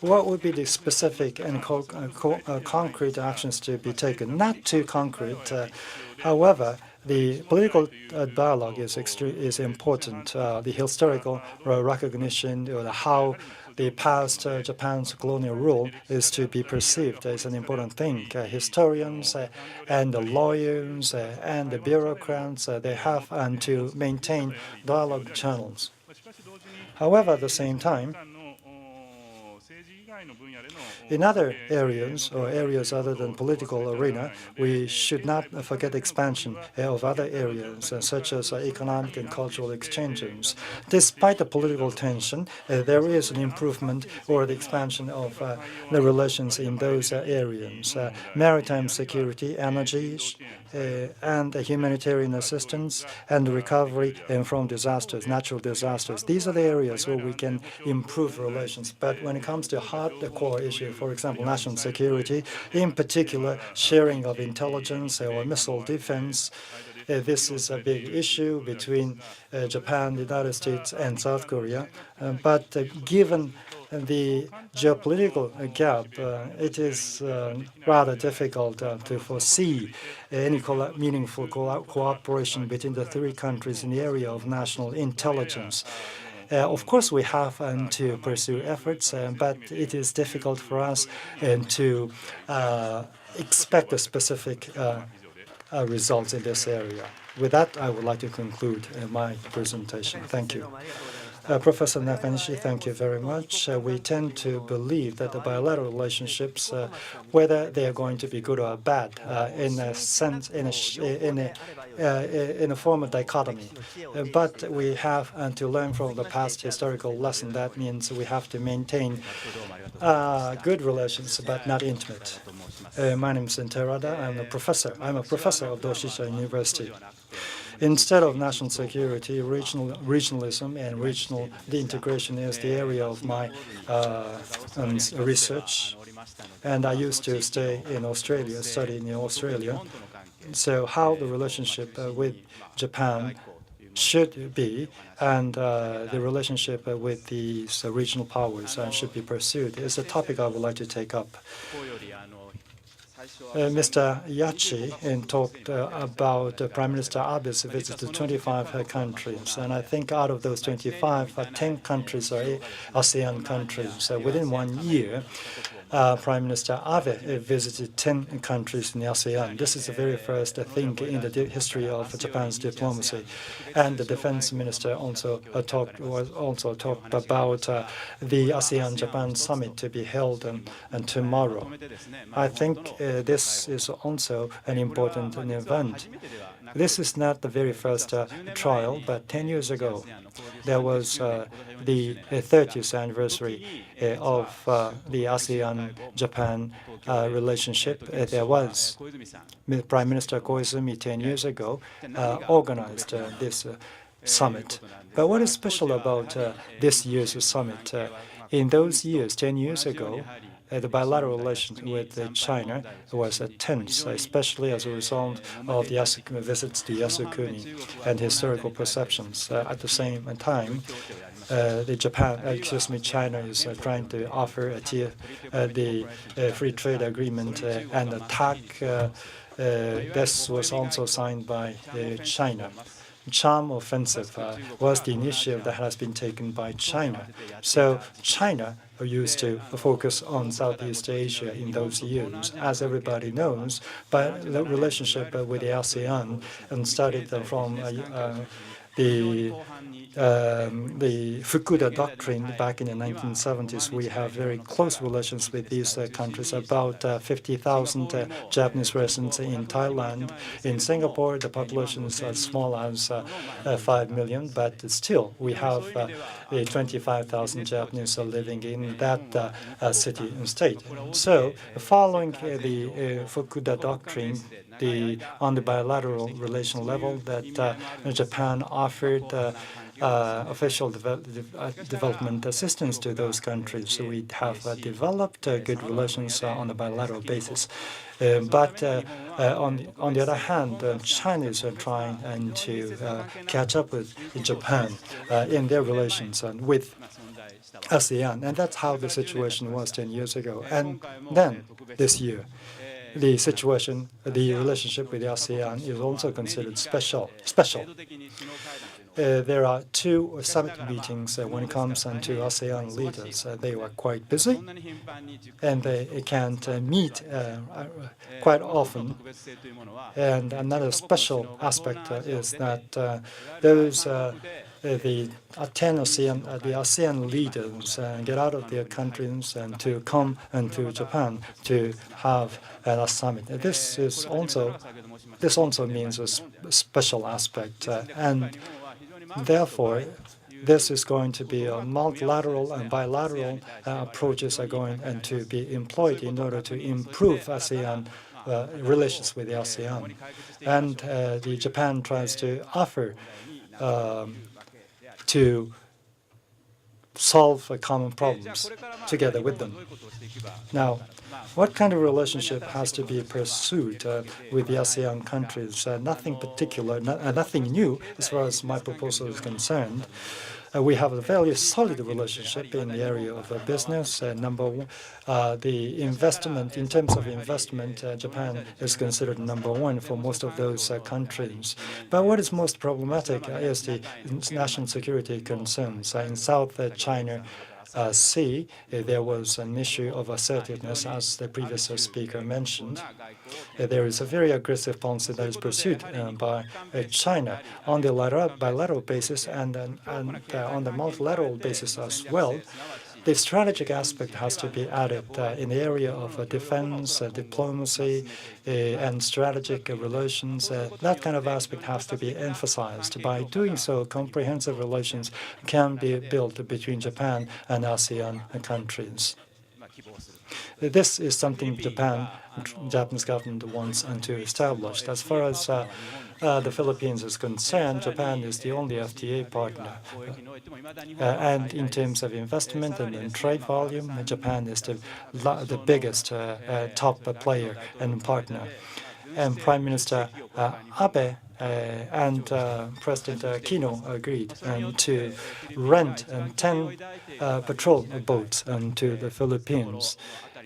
What would be the specific and concrete actions to be taken? Not too concrete. However, the political dialogue is important. The historical recognition, or how the past Japan's colonial rule is to be perceived as an important thing. Historians and the lawyers and the bureaucrats, they have to maintain dialogue channels. However, at the same time, in other areas, or areas other than political arena, we should not forget expansion of other areas, such as economic and cultural exchanges. Despite the political tension, there is an improvement or the expansion of the relations in those areas. Maritime security, energy, and humanitarian assistance and recovery from disasters, natural disasters. These are the areas where we can improve relations. But when it comes to hardcore issue, for example, national security, in particular, sharing of intelligence or missile defense, this is a big issue between Japan, the United States, and South Korea. But given the geopolitical gap, it is rather difficult to foresee any meaningful cooperation between the three countries in the area of national intelligence. Of course, we have to pursue efforts, but it is difficult for us to expect a specific results in this area. With that, I would like to conclude my presentation. Thank you. Professor Nakanishi, thank you very much. We tend to believe that the bilateral relationships, whether they are going to be good or bad, in a sense, in a form of dichotomy. But we have to learn from the past historical lesson. That means we have to maintain good relations, but not intimate. My name is Terada. I'm a professor. I'm a professor of Doshisha University. Instead of national security, regionalism and regional integration is the area of my research. And I used to stay in Australia, study in Australia. So how the relationship with Japan should be, and the relationship with these regional powers should be pursued is a topic I would like to take up. Mr. Yachi talked about Prime Minister Abe's visit to 25 countries, and I think out of those 25, 10 countries are ASEAN countries. Within 1 year, Prime Minister Abe visited 10 countries in ASEAN. This is the very first thing in the history of Japan's diplomacy. And the defense minister also talked about the ASEAN-Japan summit to be held tomorrow. I think this is also an important event. This is not the very first trial, but 10 years ago, there was the 30th anniversary of the ASEAN-Japan relationship. There was Prime Minister Koizumi 10 years ago organized this summit. But what is special about this year's summit? In those years, 10 years ago, the bilateral relations with China was tense, especially as a result of the visits to Yasukuni and historical perceptions. At the same time, China is trying to offer the free trade agreement and the TAC. This was also signed by China. Charm offensive was the initiative that has been taken by China. So China used to focus on Southeast Asia in those years, as everybody knows, but the relationship with the ASEAN started from the the Fukuda Doctrine back in the 1970s, we have very close relations with these countries. About 50,000 Japanese residents in Thailand. In Singapore, the population is as small as 5 million, but still we have 25,000 Japanese living in that city and state. So following the Fukuda Doctrine, on the bilateral relation level, that Japan offered official development assistance to those countries. So we have developed good relations on a bilateral basis. But on the other hand, China is trying to catch up with Japan in their relations with ASEAN. And that's how the situation was 10 years ago. And then this year, the situation, the relationship with ASEAN is also considered special. There are 2 summit meetings when it comes to ASEAN leaders. They were quite busy, and they can't meet quite often. And another special aspect is that the ASEAN leaders get out of their countries and to come to Japan to have a summit. This also means a special aspect, and therefore, this is going to be a multilateral and bilateral approaches are going to be employed in order to improve ASEAN relations with the ASEAN. And the Japan tries to offer to solve common problems together with them. Now, what kind of relationship has to be pursued with the ASEAN countries? Nothing particular, nothing new as far as my proposal is concerned. We have a very solid relationship in the area of business. Number one, the investment, in terms of investment, Japan is considered number one for most of those countries. But what is most problematic is the national security concerns. In South China Sea, there was an issue of assertiveness, as the previous speaker mentioned. There is a very aggressive policy that is pursued by China on the bilateral basis and on the multilateral basis as well. The strategic aspect has to be added in the area of defense, diplomacy, and strategic relations. That kind of aspect has to be emphasized. By doing so, comprehensive relations can be built between Japan and ASEAN countries. This is something Japanese government wants to establish. As far as the Philippines is concerned, Japan is the only FTA partner. And in terms of investment and trade volume, Japan is the biggest top player and partner. And Prime Minister Abe and President Keio agreed to rent 10 patrol boats to the Philippines.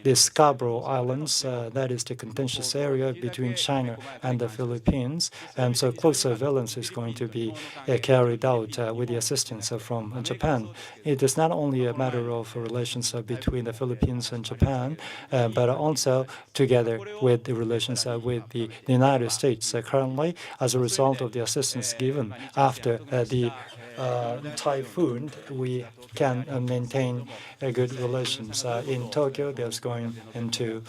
The Scarborough Islands, that is the contentious area between China and the Philippines, and so close surveillance is going to be carried out with the assistance from Japan. It is not only a matter of relations between the Philippines and Japan, but also together with the relations with the United States. Currently, as a result of the assistance given after the typhoon, we can maintain good relations. In Tokyo, there's going to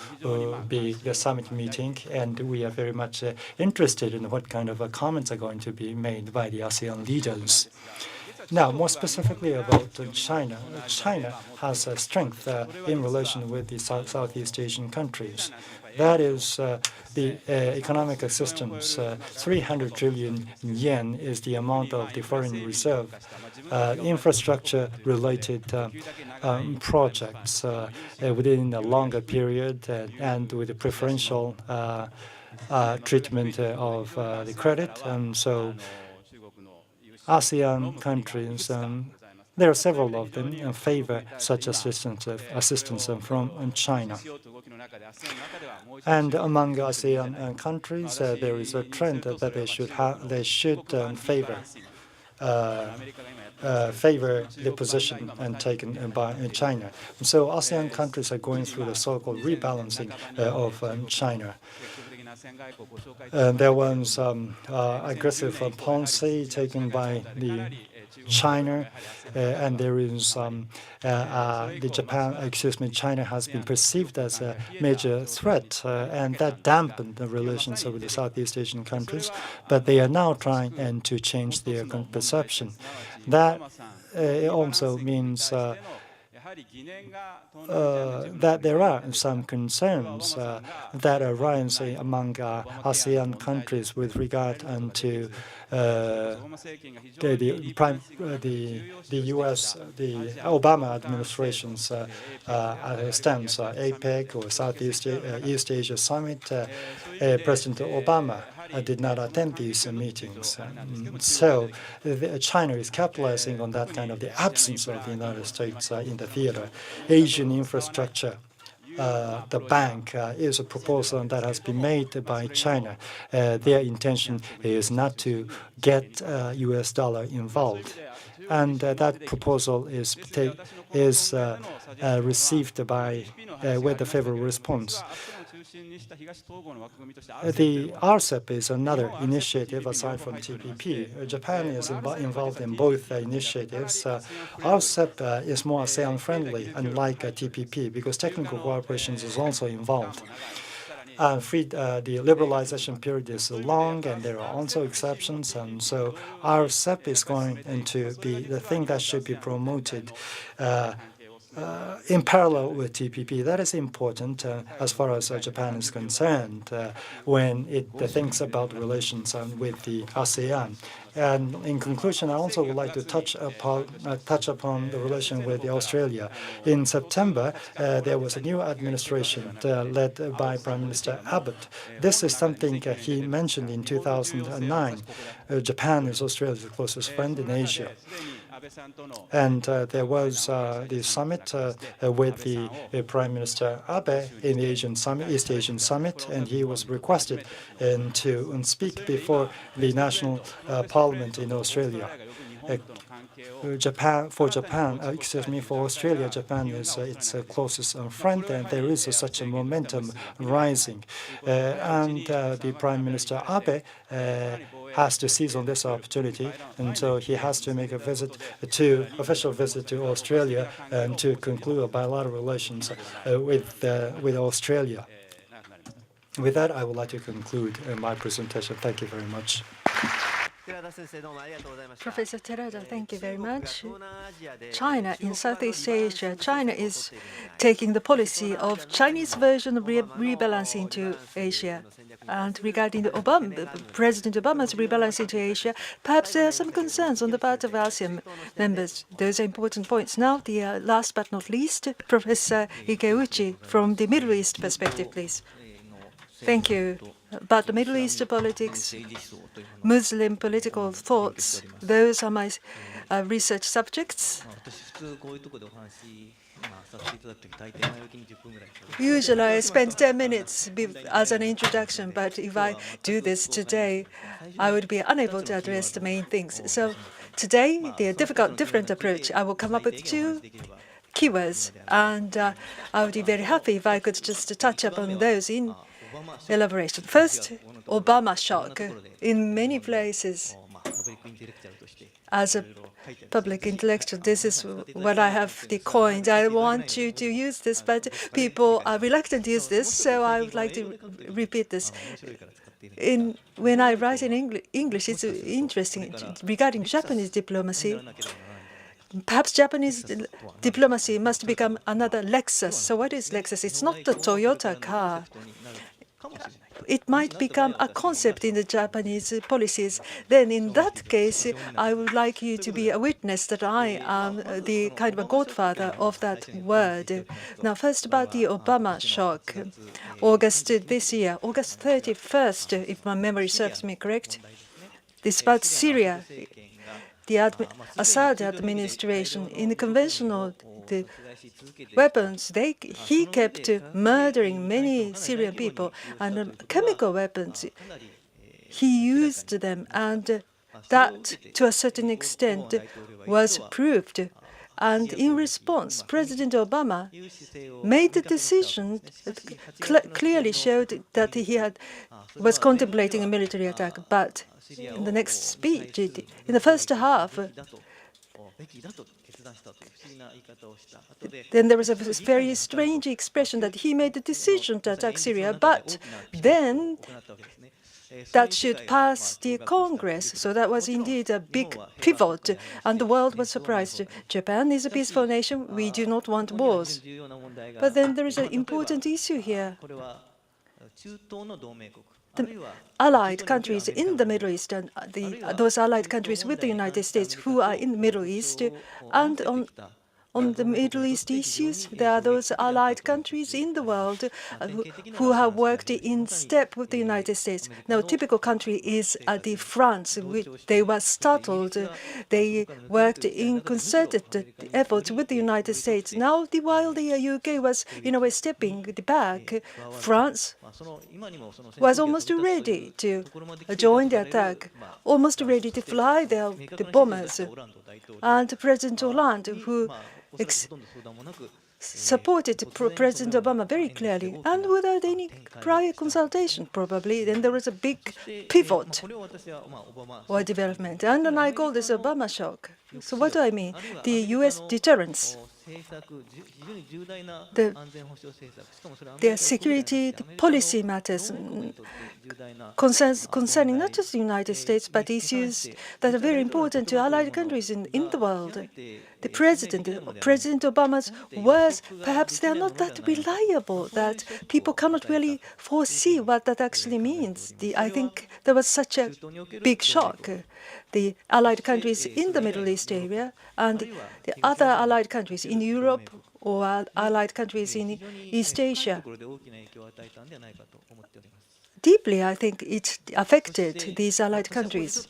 be the summit meeting, and we are very much interested in what kind of comments are going to be made by the ASEAN leaders. Now, more specifically about China. China has a strength in relation with the Southeast Asian countries. That is the economic assistance. 300 trillion yen is the amount of the foreign reserve. Infrastructure-related projects within a longer period and with a preferential treatment of the credit. And so ASEAN countries, there are several of them in favor such assistance from China. And among ASEAN countries, there is a trend that they should favor the position taken by China. So ASEAN countries are going through the so-called rebalancing of China. There was aggressive policy taken by the China, and there is China has been perceived as a major threat, and that dampened the relations with the Southeast Asian countries. But they are now trying to change their perception. That also means that there are some concerns that arise among ASEAN countries with regard to the U.S., the Obama administration's stance, APEC or Southeast East Asia Summit. President Obama did not attend these meetings. So China is capitalizing on that kind of the absence of the United States in the theater. Asian infrastructure, the bank, is a proposal that has been made by China. Their intention is not to get U.S. dollar involved. And that proposal is received by with a favorable response. The RCEP is another initiative aside from TPP. Japan is involved in both initiatives. RCEP is more ASEAN-friendly, unlike TPP, because technical cooperation is also involved. The liberalization period is long, and there are also exceptions, and so RCEP is going to be the thing that should be promoted in parallel with TPP. That is important as far as Japan is concerned when it thinks about relations with the ASEAN. And in conclusion, I also would like to touch upon the relation with Australia. In September, there was a new administration led by Prime Minister Abbott. This is something he mentioned in 2009. Japan is Australia's closest friend in Asia. And there was the summit with the Prime Minister Abe in the East Asian Summit, and he was requested to speak before the National Parliament in Australia. For Australia, Japan is its closest friend, and there is such a momentum rising. And the Prime Minister Abe has to seize on this opportunity, and so he has to make official visit to Australia and to conclude bilateral relations with Australia. With that, I would like to conclude my presentation. Thank you very much. Professor Terada, thank you very much. China in Southeast Asia, China is taking the policy of Chinese version of rebalancing to Asia. And regarding President Obama's rebalancing to Asia, perhaps there are some concerns on the part of ASEAN members. Those are important points. Now, the last but not least, Professor Ikeuchi from the Middle East perspective, please. Thank you. About the Middle East politics, Muslim political thoughts, those are my research subjects. Usually I spend 10 minutes as an introduction, but if I do this today, I would be unable to address the main things. So today, the different approach, I will come up with two keywords, and I would be very happy if I could just touch upon those in elaboration. First, Obama shock. In many places, as a public intellectual, this is what I have coined. I want you to use this, but people are reluctant to use this, so I would like to repeat this. When I write in English, it's interesting. Regarding Japanese diplomacy, perhaps Japanese diplomacy must become another Lexus. So what is Lexus? It's not the Toyota car. It might become a concept in the Japanese policies. Then in that case, I would like you to be a witness that I am the kind of a godfather of that word. Now, first about the Obama shock. August this year, August 31st, if my memory serves me correct. This is about Syria. The Assad administration, in the conventional weapons, he kept murdering many Syrian people, and chemical weapons, he used them, and that, to a certain extent, was proved. And in response, President Obama made the decision that clearly showed that he was contemplating a military attack. But in the next speech, in the first half, Then there was a very strange expression that he made the decision to attack Syria, but then that should pass the Congress. So that was indeed a big pivot, and the world was surprised. Japan is a peaceful nation. We do not want wars. But then there is an important issue here. The allied countries in the Middle East and those allied countries with the United States who are in the Middle East, and on the Middle East issues, there are those allied countries in the world who have worked in step with the United States. Now, a typical country is the France. They were startled. They worked in concerted efforts with the United States. Now, while the UK was, in a way, stepping back, France was almost ready to join the attack, almost ready to fly the bombers. And President Hollande, who supported President Obama very clearly, and without any prior consultation, probably. Then there was a big pivot or development. And then I call this Obama shock. So what do I mean? The U.S. deterrence. Their security policy matters concerning not just the United States, but issues that are very important to allied countries in the world. The President Obama's words, perhaps they are not that reliable, that people cannot really foresee what that actually means. I think there was such a big shock. The allied countries in the Middle East area and the other allied countries in Europe or allied countries in East Asia. Deeply, I think it affected these allied countries.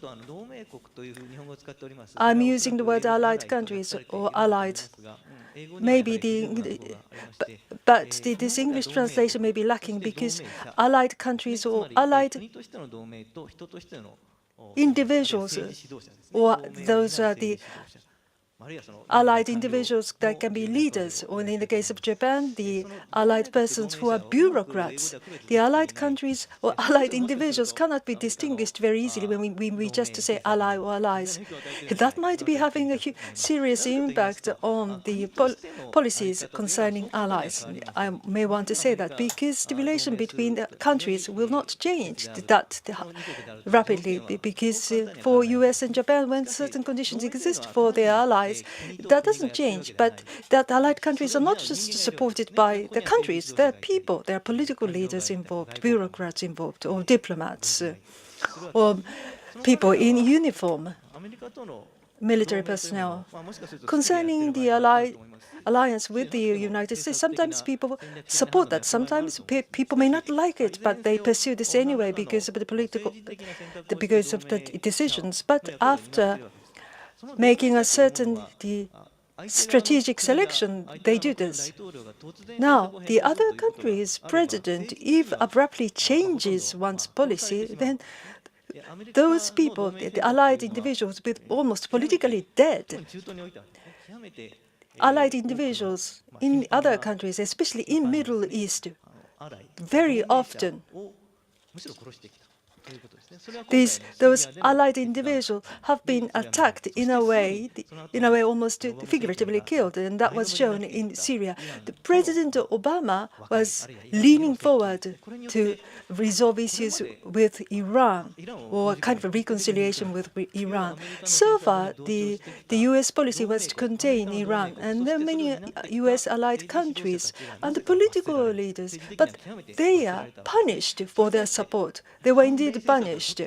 I'm using the word allied countries or allied. Maybe this English translation may be lacking because allied countries or allied individuals, or those are the allied individuals that can be leaders, or in the case of Japan, the allied persons who are bureaucrats. The allied countries or allied individuals cannot be distinguished very easily when we just say ally or allies. That might be having a serious impact on the policies concerning allies. I may want to say that because the relation between the countries will not change that rapidly, because for US and Japan, when certain conditions exist for their allies, that doesn't change, but that allied countries are not just supported by the countries, there are people, there are political leaders involved, bureaucrats involved, or diplomats, or people in uniform, military personnel. Concerning the alliance with the United States, sometimes people support that. Sometimes people may not like it, but they pursue this anyway because of the decisions. But after making a certain strategic selection, they do this. Now, the other country's president, if abruptly changes one's policy, then those people, the allied individuals, with almost politically dead, allied individuals in other countries, especially in Middle East, very often those allied individuals have been attacked in a way almost figuratively killed, and that was shown in Syria. The President Obama was leaning forward to resolve issues with Iran, or kind of a reconciliation with Iran. So far, the U.S. policy was to contain Iran, and there are many U.S. allied countries and the political leaders, but they are punished for their support. They were indeed punished.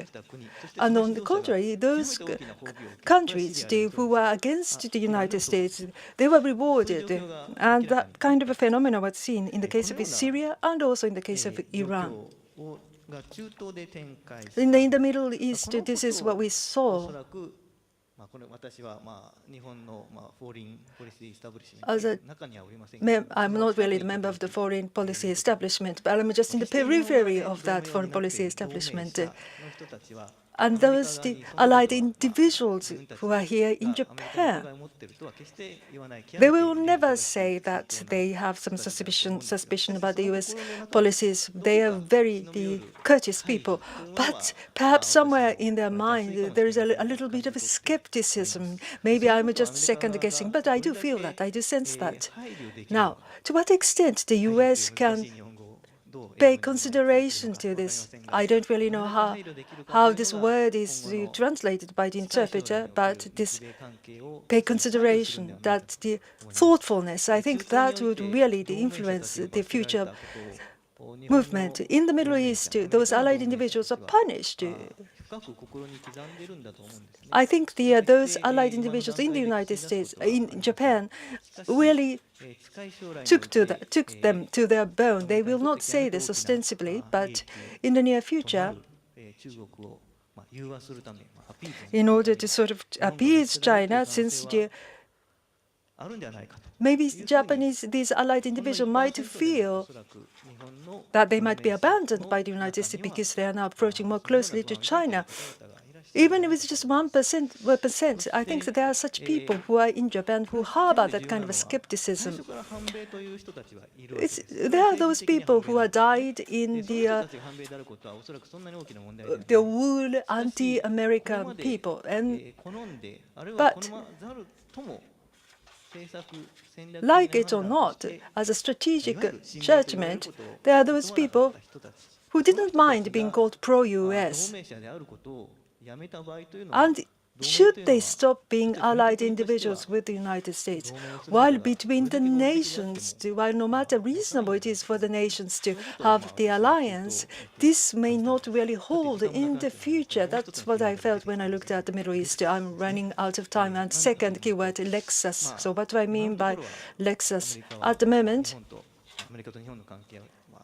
And on the contrary, those countries who were against the United States, they were rewarded. And that kind of a phenomenon was seen in the case of Syria and also in the case of Iran. In the Middle East, this is what we saw. I'm not really a member of the foreign policy establishment, but I'm just in the periphery of that foreign policy establishment. and those the allied individuals who are here in Japan, they will never say that they have some suspicion about the U.S. policies. They are very courteous people. But perhaps somewhere in their mind, there is a little bit of a skepticism. Maybe I'm just second-guessing, but I do feel that. I do sense that. Now, to what extent the U.S. can pay consideration to this. I don't really know how this word is translated by the interpreter, but this pay consideration, that the thoughtfulness, I think that would really influence the future movement. In the Middle East, those allied individuals are punished. I think those allied individuals in the United States, in Japan, really took them to their bone. They will not say this ostensibly, but in the near future, in order to sort of appease China, since maybe these allied individuals might feel that they might be abandoned by the United States because they are now approaching more closely to China. Even if it's just 1%, I think that there are such people who are in Japan who harbor that kind of a skepticism. There are those people who are died in the wool anti-American people, but like it or not, as a strategic judgment, there are those people who didn't mind being called pro-US. And should they stop being allied individuals with the United States? While between the nations, while no matter reasonable it is for the nations to have the alliance, this may not really hold in the future. That's what I felt when I looked at the Middle East. I'm running out of time. And second keyword, Lexus. So what do I mean by Lexus? At the moment,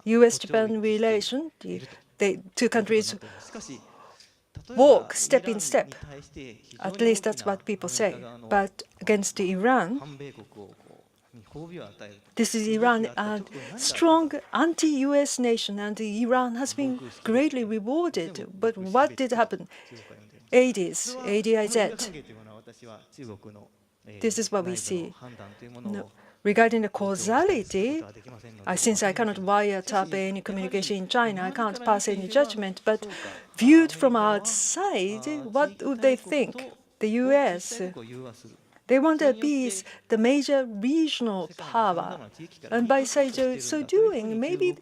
US-Japan relation, the two countries walk step in step. At least that's what people say. But against Iran, this is Iran, a strong anti-US nation, and Iran has been greatly rewarded. But what did happen? ADIZ. This is what we see. No. Regarding the causality, since I cannot wiretap any communication in China, I can't pass any judgment, but viewed from outside, what would they think? The US, they want to appease the major regional power. And by so doing, maybe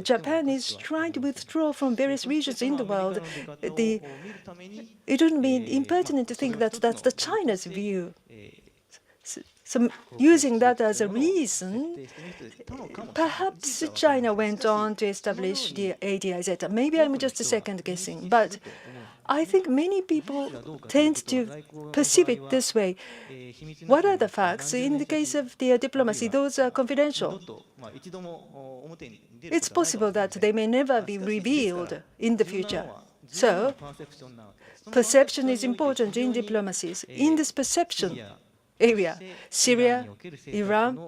Japan is trying to withdraw from various regions in the world. It wouldn't be impertinent to think that that's the China's view. So using that as a reason, perhaps China went on to establish the ADIZ. Maybe I'm just second guessing, but I think many people tend to perceive it this way. What are the facts? In the case of the diplomacy, those are confidential. It's possible that they may never be revealed in the future. So, perception is important in diplomacies. In this perception area, Syria, Iran,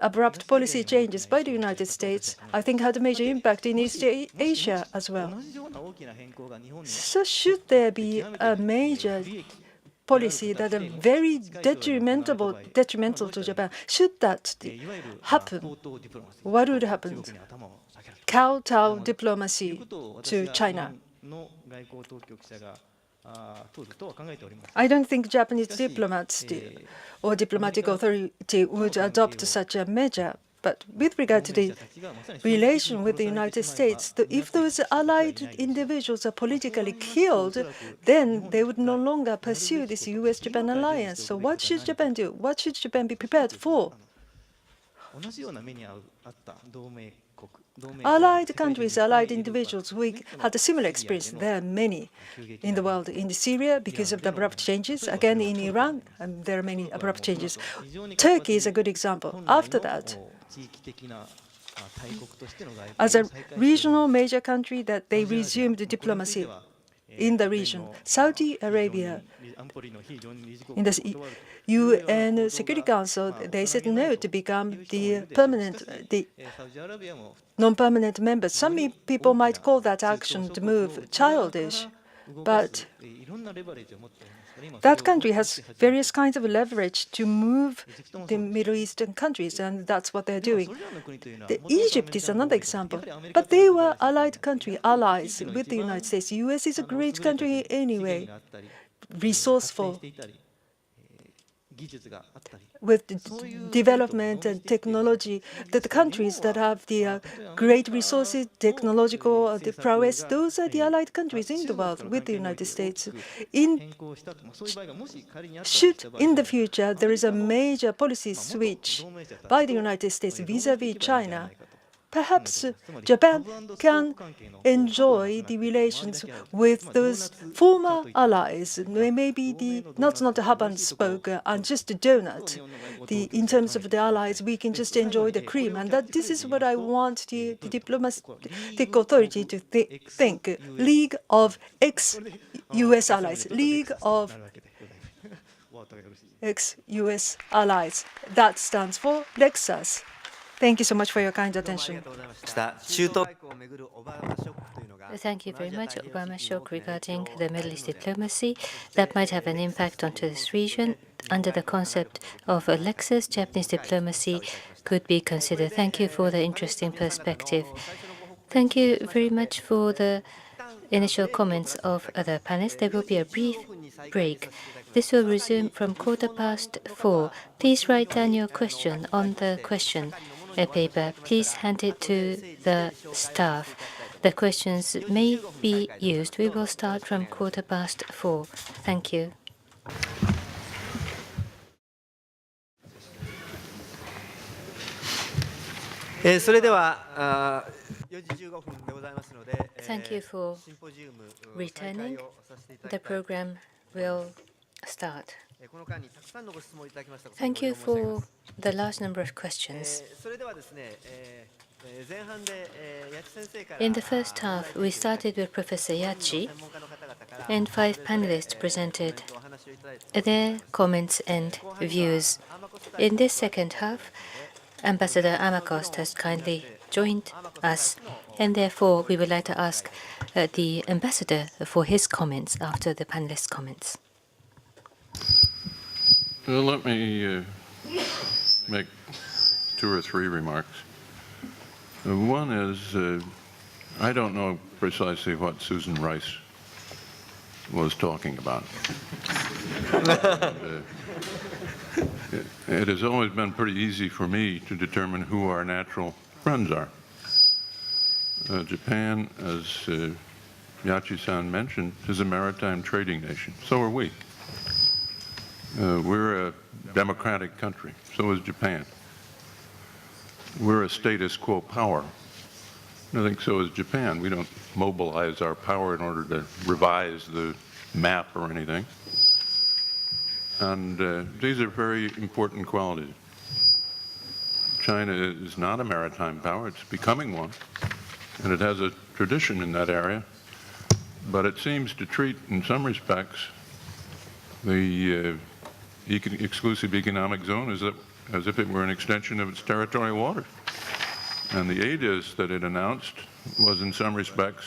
abrupt policy changes by the United States, I think, had a major impact in East Asia as well. So should there be a major policy that are very detrimental to Japan? Should that happen, what would happen? Kowtow diplomacy to China. I don't think Japanese diplomats or diplomatic authority would adopt such a measure. But with regard to the relation with the United States, if those allied individuals are politically killed, then they would no longer pursue this US-Japan alliance. So what should Japan do? What should Japan be prepared for? Allied countries, allied individuals, we had a similar experience. There are many in the world. In Syria, because of the abrupt changes. Again, in Iran, there are many abrupt changes. Turkey is a good example. After that, as a regional major country, that they resumed diplomacy. in the region. Saudi Arabia, in the UN Security Council, they said no to become the non-permanent member. Some people might call that action to move childish, but that country has various kinds of leverage to move the Middle Eastern countries, and that's what they're doing. Egypt is another example, but they were allied allies with the United States. The U.S. is a great country anyway, resourceful, with development and technology. The countries that have the great resources, technological prowess, those are the allied countries in the world with the United States. Should in the future there is a major policy switch by the United States vis-à-vis China, perhaps Japan can enjoy the relations with those former allies. Maybe not a hub and spoke and just a donut. In terms of the allies, we can just enjoy the cream. And this is what I want the diplomatic authority to think. League of ex-US allies. League of ex-US allies. That stands for Lexus. Thank you so much for your kind attention. Thank you very much. Obama shock regarding the Middle East diplomacy that might have an impact onto this region. Under the concept of a Lexus, Japanese diplomacy could be considered. Thank you for the interesting perspective. Thank you very much for the initial comments of other panelists. There will be a brief break. This will resume from 4:15. Please write down your question on the question paper. Please hand it to the staff. The questions may be used. We will start from 4:15. Thank you. Thank you for returning. The program will start. Thank you for the large number of questions. In the first half, we started with Professor Yachi, and 5 panelists presented their comments and views. In this second half, Ambassador Armacost has kindly joined us, and therefore we would like to ask the ambassador for his comments after the panelists' comments. Well, let me make 2 or 3 remarks. One is, I don't know precisely what Susan Rice was talking about. It has always been pretty easy for me to determine who our natural friends are. Japan, as Yachi-san mentioned, is a maritime trading nation. So are we. We're a democratic country. So is Japan. We're a status quo power. I think so is Japan. We don't mobilize our power in order to revise the map or anything. And these are very important qualities. China is not a maritime power. It's becoming one. And it has a tradition in that area. But it seems to treat, in some respects, the exclusive economic zone as if it were an extension of its territorial waters. And the ADIS that it announced was, in some respects,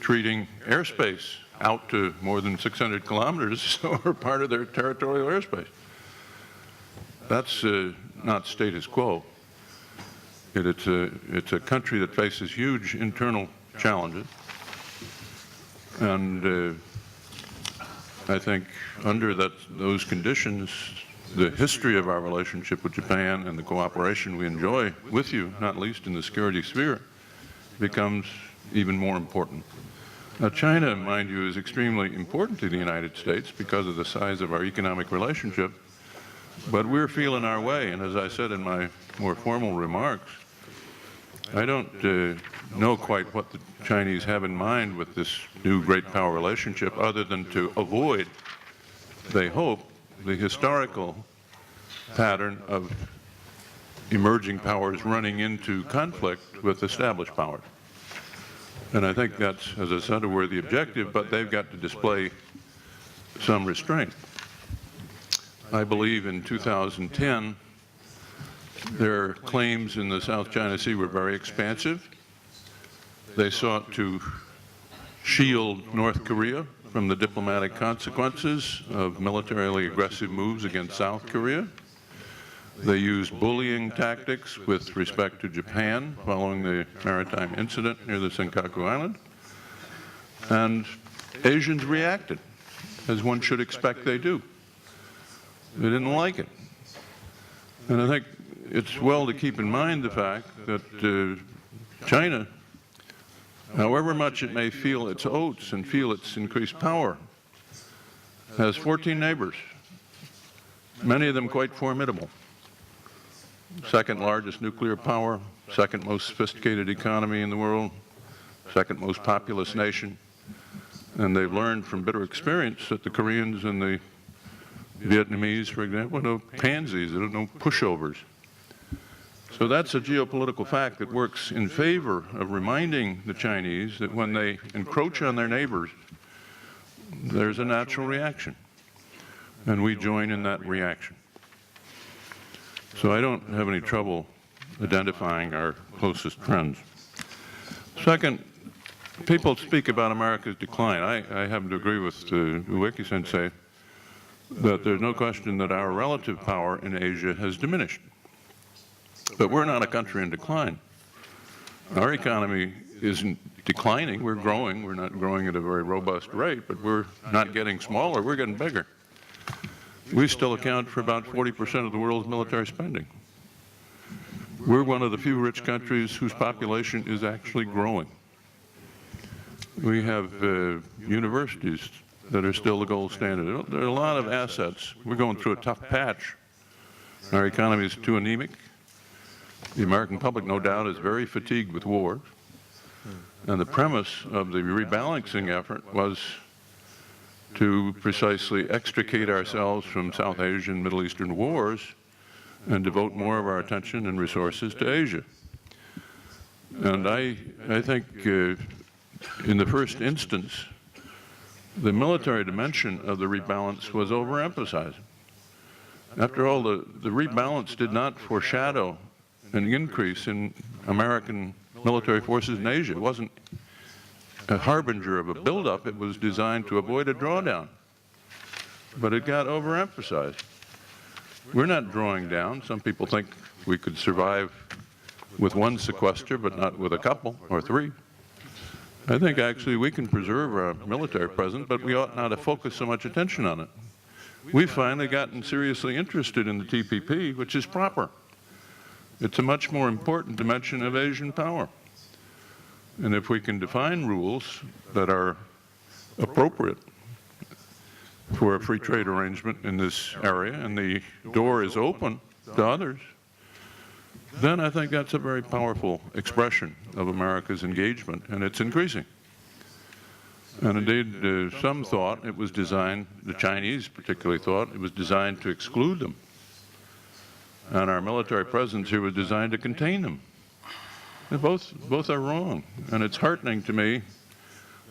treating airspace out to more than 600 kilometers, so we're part of their territorial airspace. That's not status quo. It's a country that faces huge internal challenges. And I think under those conditions, the history of our relationship with Japan and the cooperation we enjoy with you, not least in the security sphere, becomes even more important. Now, China, mind you, is extremely important to the United States because of the size of our economic relationship, but we're feeling our way, and as I said in my more formal remarks, I don't know quite what the Chinese have in mind with this new great power relationship other than to avoid, they hope, the historical pattern of emerging powers running into conflict with established powers. And I think that's, as I said, a worthy objective, but they've got to display some restraint. I believe in 2010, their claims in the South China Sea were very expansive. They sought to shield North Korea from the diplomatic consequences of militarily aggressive moves against South Korea. They used bullying tactics with respect to Japan following the maritime incident near the Senkaku Island. And Asians reacted, as one should expect they do. They didn't like it. And I think it's well to keep in mind the fact that China, however much it may feel its oats and feel its increased power, has 14 neighbors, many of them quite formidable. Second largest nuclear power, second most sophisticated economy in the world, second most populous nation. And they've learned from bitter experience that the Koreans and the Vietnamese, for example, are no pansies, they're no pushovers. So that's a geopolitical fact that works in favor of reminding the Chinese that when they encroach on their neighbors, there's a natural reaction. And we join in that reaction. So I don't have any trouble identifying our closest friends. Second, people speak about America's decline. I happen to agree with Ueki-sensei that there's no question that our relative power in Asia has diminished. But we're not a country in decline. Our economy isn't declining, we're growing. We're not growing at a very robust rate, but we're not getting smaller, we're getting bigger. We still account for about 40% of the world's military spending. We're one of the few rich countries whose population is actually growing. We have universities that are still the gold standard. There are a lot of assets. We're going through a tough patch. Our economy is too anemic. The American public, no doubt, is very fatigued with war. And the premise of the rebalancing effort was to precisely extricate ourselves from South Asian, Middle Eastern wars and devote more of our attention and resources to Asia. And I think in the first instance, the military dimension of the rebalance was overemphasized. After all, the rebalance did not foreshadow an increase in American military forces in Asia. It wasn't a harbinger of a buildup. It was designed to avoid a drawdown. But it got overemphasized. We're not drawing down. Some people think we could survive with one sequester, but not with a couple or three. I think actually we can preserve our military presence, but we ought not to focus so much attention on it. We've finally gotten seriously interested in the TPP, which is proper. It's a much more important dimension of Asian power. And if we can define rules that are appropriate for a free trade arrangement in this area, and the door is open to others, then I think that's a very powerful expression of America's engagement, and it's increasing. And indeed, some thought it was designed, the Chinese particularly thought, it was designed to exclude them. And our military presence here was designed to contain them. Both are wrong. And it's heartening to me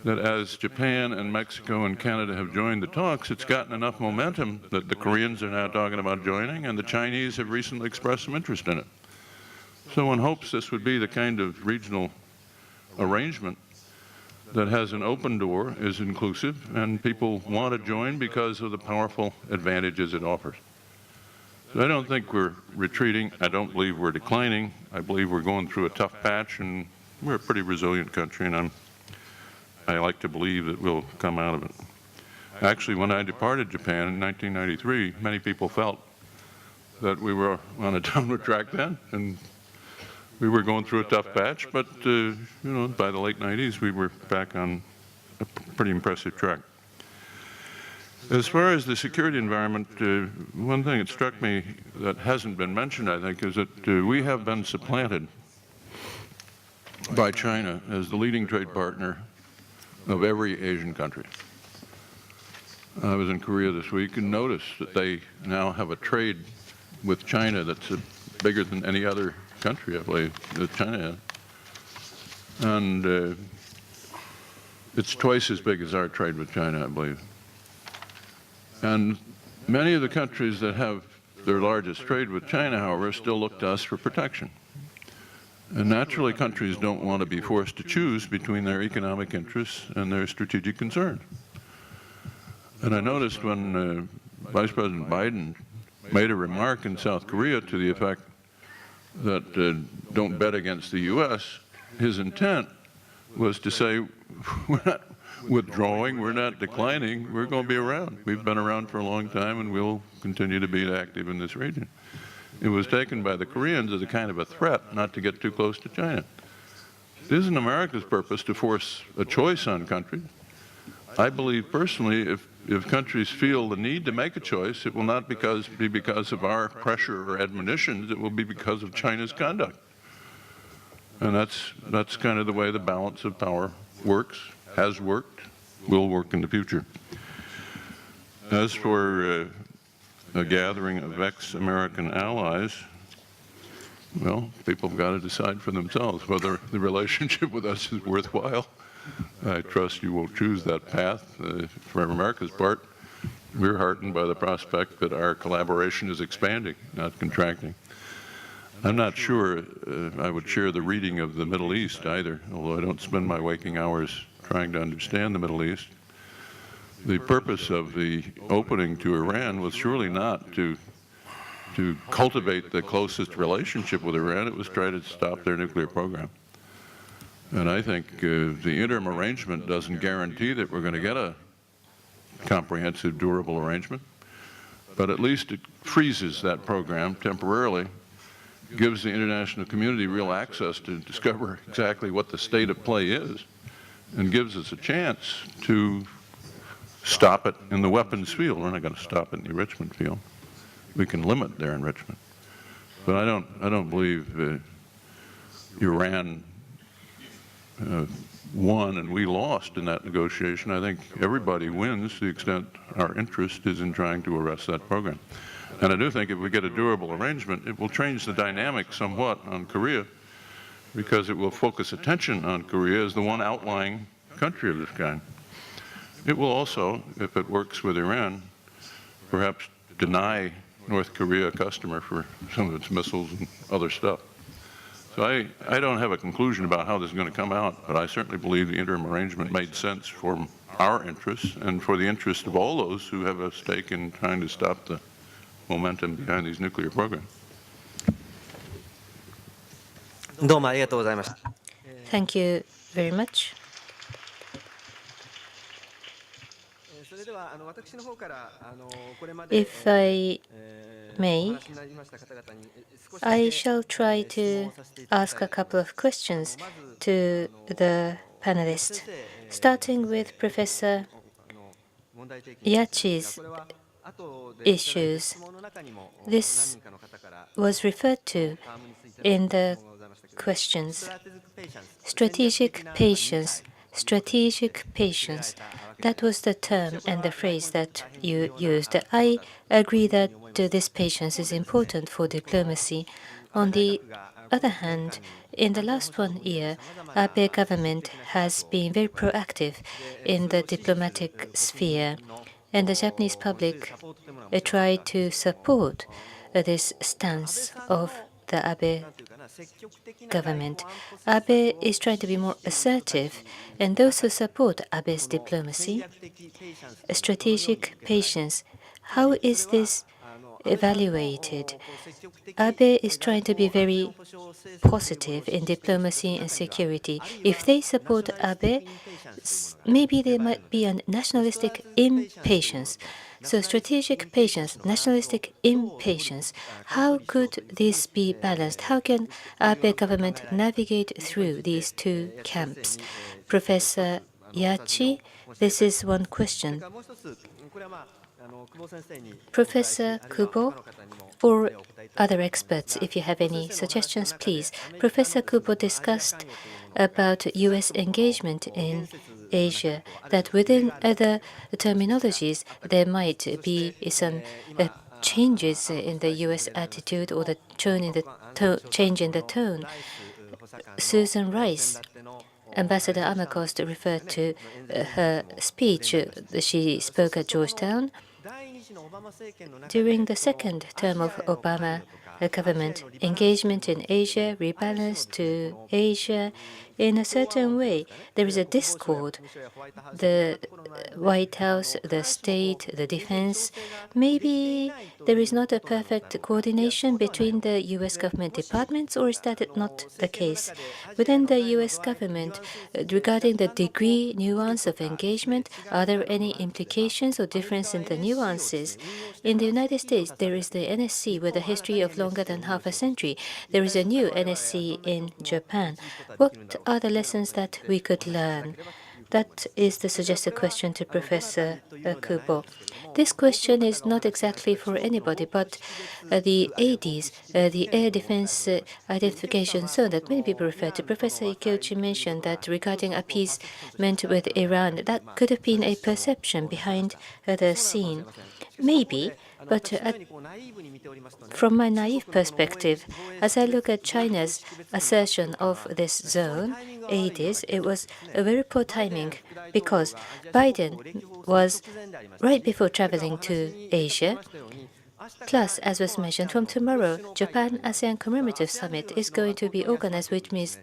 that as Japan and Mexico and Canada have joined the talks, it's gotten enough momentum that the Koreans are now talking about joining, and the Chinese have recently expressed some interest in it. So one hopes this would be the kind of regional arrangement that has an open door, is inclusive, and people want to join because of the powerful advantages it offers. So I don't think we're retreating. I don't believe we're declining. I believe we're going through a tough patch, and we're a pretty resilient country, and I like to believe that we'll come out of it. Actually, when I departed Japan in 1993, many people felt that we were on a downward track then, and we were going through a tough patch, but you know, by the late 90s, we were back on a pretty impressive track. As far as the security environment, one thing that struck me that hasn't been mentioned, I think, is that we have been supplanted by China as the leading trade partner of every Asian country. I was in Korea this week and noticed that they now have a trade with China that's bigger than any other country, I believe, that China has. And It's twice as big as our trade with China, I believe. And many of the countries that have their largest trade with China, however, still look to us for protection. And naturally, countries don't want to be forced to choose between their economic interests and their strategic concerns. And I noticed when Vice President Biden made a remark in South Korea to the effect that don't bet against the U.S., his intent was to say, we're not withdrawing, we're not declining, we're going to be around. We've been around for a long time and we'll continue to be active in this region. It was taken by the Koreans as a kind of a threat not to get too close to China. It isn't America's purpose to force a choice on countries. I believe personally if countries feel the need to make a choice, it will not be because of our pressure or admonitions, it will be because of China's conduct. And that's kind of the way the balance of power works, has worked, will work in the future. As for a gathering of ex-American allies, well, people have got to decide for themselves whether the relationship with us is worthwhile. I trust you will choose that path. For America's part, we're heartened by the prospect that our collaboration is expanding, not contracting. I'm not sure I would share the reading of the Middle East either, although I don't spend my waking hours trying to understand the Middle East. The purpose of the opening to Iran was surely not to cultivate the closest relationship with Iran. It was try to stop their nuclear program. And I think the interim arrangement doesn't guarantee that we're going to get a comprehensive, durable arrangement, but at least it freezes that program temporarily, gives the international community real access to discover exactly what the state of play is, and gives us a chance to stop it in the weapons field. We're not going to stop it in the enrichment field. We can limit their enrichment. But I don't believe Iran won and we lost in that negotiation. I think everybody wins to the extent our interest is in trying to arrest that program. And I do think if we get a durable arrangement, it will change the dynamic somewhat on Korea, because it will focus attention on Korea as the one outlying country of this kind. It will also, if it works with Iran, perhaps deny North Korea a customer for some of its missiles and other stuff. So I don't have a conclusion about how this is going to come out, but I certainly believe the interim arrangement made sense for our interests and for the interest of all those who have a stake in trying to stop the momentum behind these nuclear programs. Thank you very much. If I may, I shall try to ask a couple of questions to the panelists, starting with Professor Yachi's issues. This was referred to in the questions. Strategic patience. Strategic patience. That was the term and the phrase that you used. I agree that this patience is important for diplomacy. On the other hand, in the last 1 year, Abe government has been very proactive in the diplomatic sphere, and the Japanese public tried to support this stance of the Abe government. Abe is trying to be more assertive, and those who support Abe's diplomacy, strategic patience, how is this evaluated? Abe is trying to be very positive in diplomacy and security. If they support Abe, maybe there might be a nationalistic impatience. So strategic patience, nationalistic impatience, how could this be balanced? How can Abe government navigate through these two camps? Professor Yachi, this is one question. Professor Kubo, or other experts, if you have any suggestions, please. Professor Kubo discussed about U.S. engagement in Asia, that within other terminologies, there might be some changes in the U.S. attitude or the change in the tone. Susan Rice Ambassador Armacost referred to her speech she spoke at Georgetown. During the second term of Obama government, engagement in Asia, rebalance to Asia, in a certain way, there is a discord. The White House, the state, the defense, maybe there is not a perfect coordination between the U.S. government departments, or is that not the case? Within the U.S. government, regarding the degree, nuance of engagement, are there any implications or difference in the nuances? In the United States, there is the NSC with a history of longer than half a century. There is a new NSC in Japan. What are the lessons that we could learn? That is the suggested question to Professor Kubo. This question is not exactly for anybody, but the ADs, the Air Defense Identification Zone that many people refer to. Professor Ikeuchi mentioned that regarding appeasement with Iran, that could have been a perception behind the scene. Maybe, but from my naive perspective, as I look at China's assertion of this zone, ADIS, it was a very poor timing because Biden was right before traveling to Asia. Plus, as was mentioned, from tomorrow, Japan-ASEAN Commemorative Summit is going to be organized, which means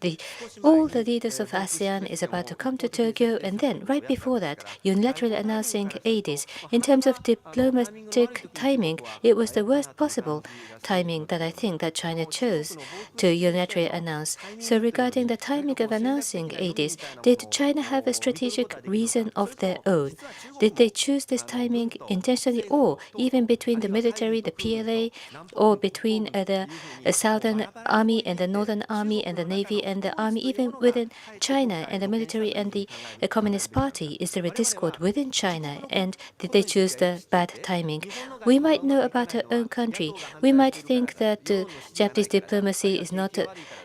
all the leaders of ASEAN is about to come to Tokyo, and then, right before that, unilaterally announcing ADIS. In terms of diplomatic timing, it was the worst possible timing that I think that China chose to unilaterally announce. So regarding the timing of announcing ADIS, did China have a strategic reason of their own? Did they choose this timing intentionally, or even between the military, the PLA, or between the Southern Army and the Northern Army and the Navy and the Army, even within China and the military and the Communist Party? Is there a discord within China? And did they choose the bad timing? We might know about our own country. We might think that Japanese diplomacy is not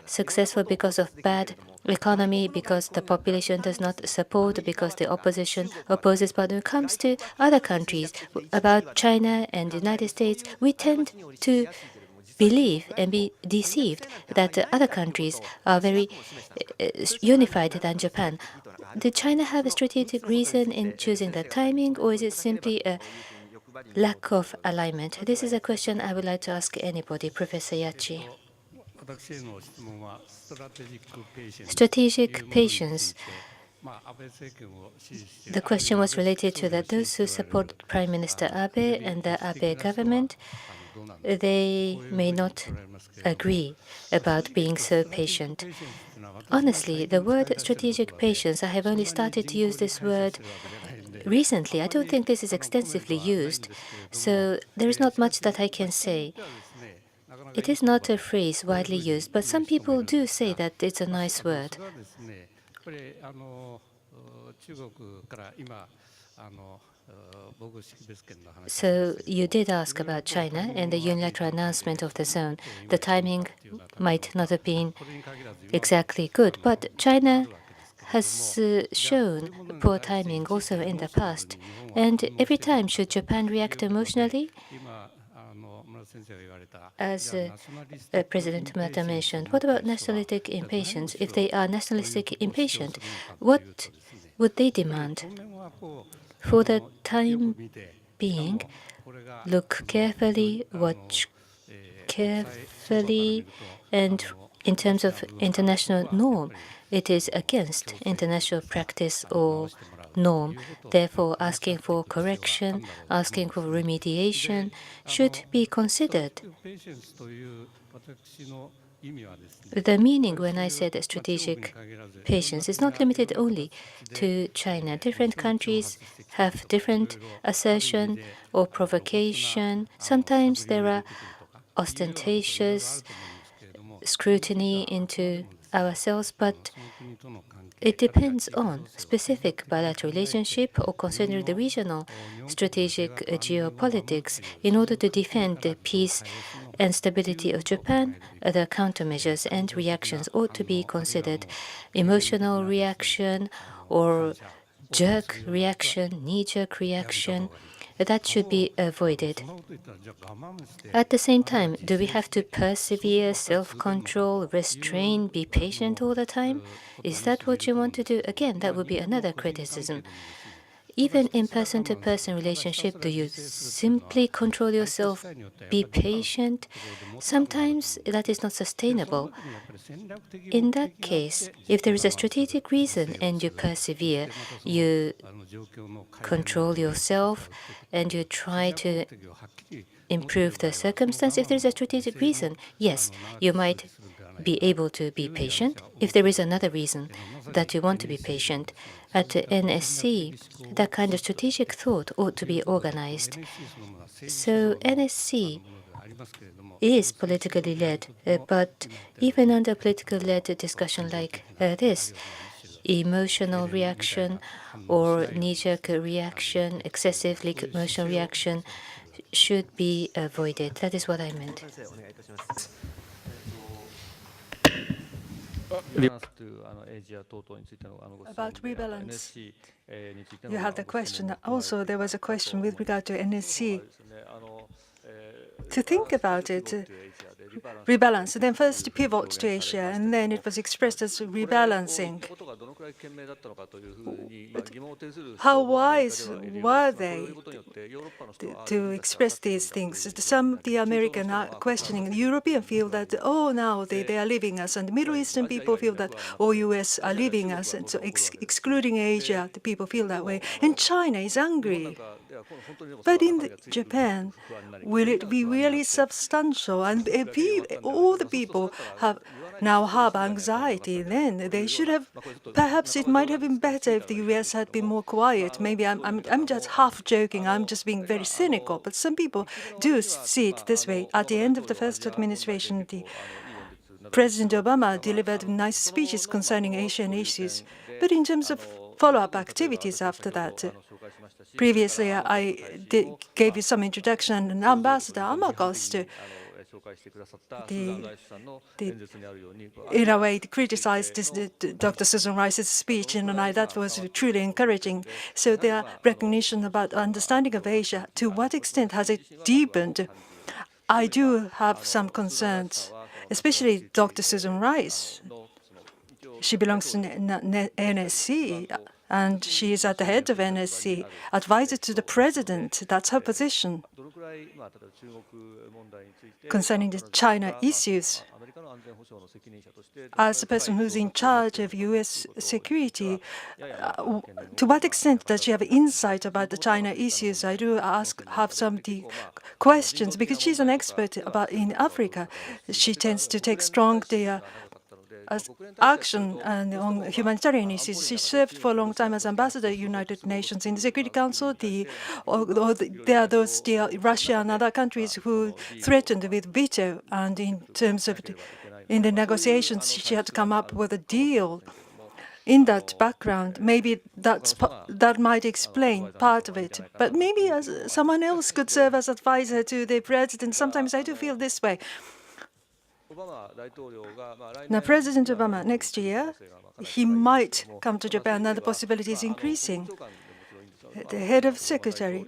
successful because of bad economy, because the population does not support, because the opposition opposes. But when it comes to other countries, about China and the United States, we tend to believe and be deceived that other countries are very unified than Japan. Did China have a strategic reason in choosing the timing, or is it simply a lack of alignment? This is a question I would like to ask anybody. Professor Yachi. Strategic patience. The question was related to that those who support Prime Minister Abe and the Abe government, they may not agree about being so patient. Honestly, the word strategic patience, I have only started to use this word recently. I don't think this is extensively used, so there is not much that I can say. It is not a phrase widely used, but some people do say that it's a nice word. So you did ask about China and the unilateral announcement of the zone. The timing might not have been exactly good, but China has shown poor timing also in the past. And every time, should Japan react emotionally? As President Murata mentioned, what about nationalistic impatience? If they are nationalistic impatient, what would they demand? For the time being, look carefully, watch carefully, and in terms of international norm, it is against international practice or norm. Therefore, asking for correction, asking for remediation should be considered. The meaning when I said strategic patience is not limited only to China. Different countries have different assertion or provocation. Sometimes there are ostentatious scrutiny into ourselves, but it depends on specific bilateral relationship or considering the regional strategic geopolitics. In order to defend the peace and stability of Japan, the countermeasures and reactions ought to be considered. Emotional reaction or jerk reaction, knee-jerk reaction, That should be avoided. At the same time, do we have to persevere, self-control, restrain, be patient all the time? Is that what you want to do? Again, that would be another criticism. Even in person-to-person relationship, do you simply control yourself, be patient? Sometimes that is not sustainable. In that case, if there is a strategic reason and you persevere, you control yourself and you try to improve the circumstance. If there is a strategic reason, yes, you might be able to be patient. If there is another reason that you want to be patient, at the NSC, that kind of strategic thought ought to be organized. So NSC is politically led, but even under politically led discussion like this, emotional reaction or knee-jerk reaction, excessively emotional reaction should be avoided. That is what I meant. About rebalance, you had the question. Also, there was a question with regard to NSC. To think about it, rebalance, then first pivot to Asia, and then it was expressed as rebalancing. How wise were they to express these things? Some of the American are questioning. The European feel that, oh, now they are leaving us, and the Middle Eastern people feel that, oh, US are leaving us, and so excluding Asia, the people feel that way. And China is angry. But in Japan, will it be really substantial? And all the people now have anxiety. Then they should have. Perhaps it might have been better if the U.S. had been more quiet. Maybe I'm just half joking. I'm just being very cynical. But some people do see it this way. At the end of the first administration, President Obama delivered nice speeches concerning Asian issues. But in terms of follow-up activities after that, previously I gave you some introduction, and Ambassador Armacost, in a way, criticized Dr. Susan Rice's speech, and that was truly encouraging. So their recognition about understanding of Asia, to what extent has it deepened? I do have some concerns, especially Dr. Susan Rice. She belongs to NSC, and she is at the head of NSC, advisor to the president. That's her position. Concerning the China issues, as a person who's in charge of U.S. security, to what extent does she have insight about the China issues? I do have some questions, because she's an expert in Africa. She tends to take strong action on humanitarian issues. She served for a long time as ambassador to the United Nations in the Security Council. There are those Russia and other countries who threatened with veto, and in terms of in the negotiations, she had to come up with a deal. In that background, maybe that might explain part of it. But maybe someone else could serve as advisor to the president. Sometimes I do feel this way. Now, President Obama, next year, he might come to Japan, and the possibility is increasing. The head of secretary,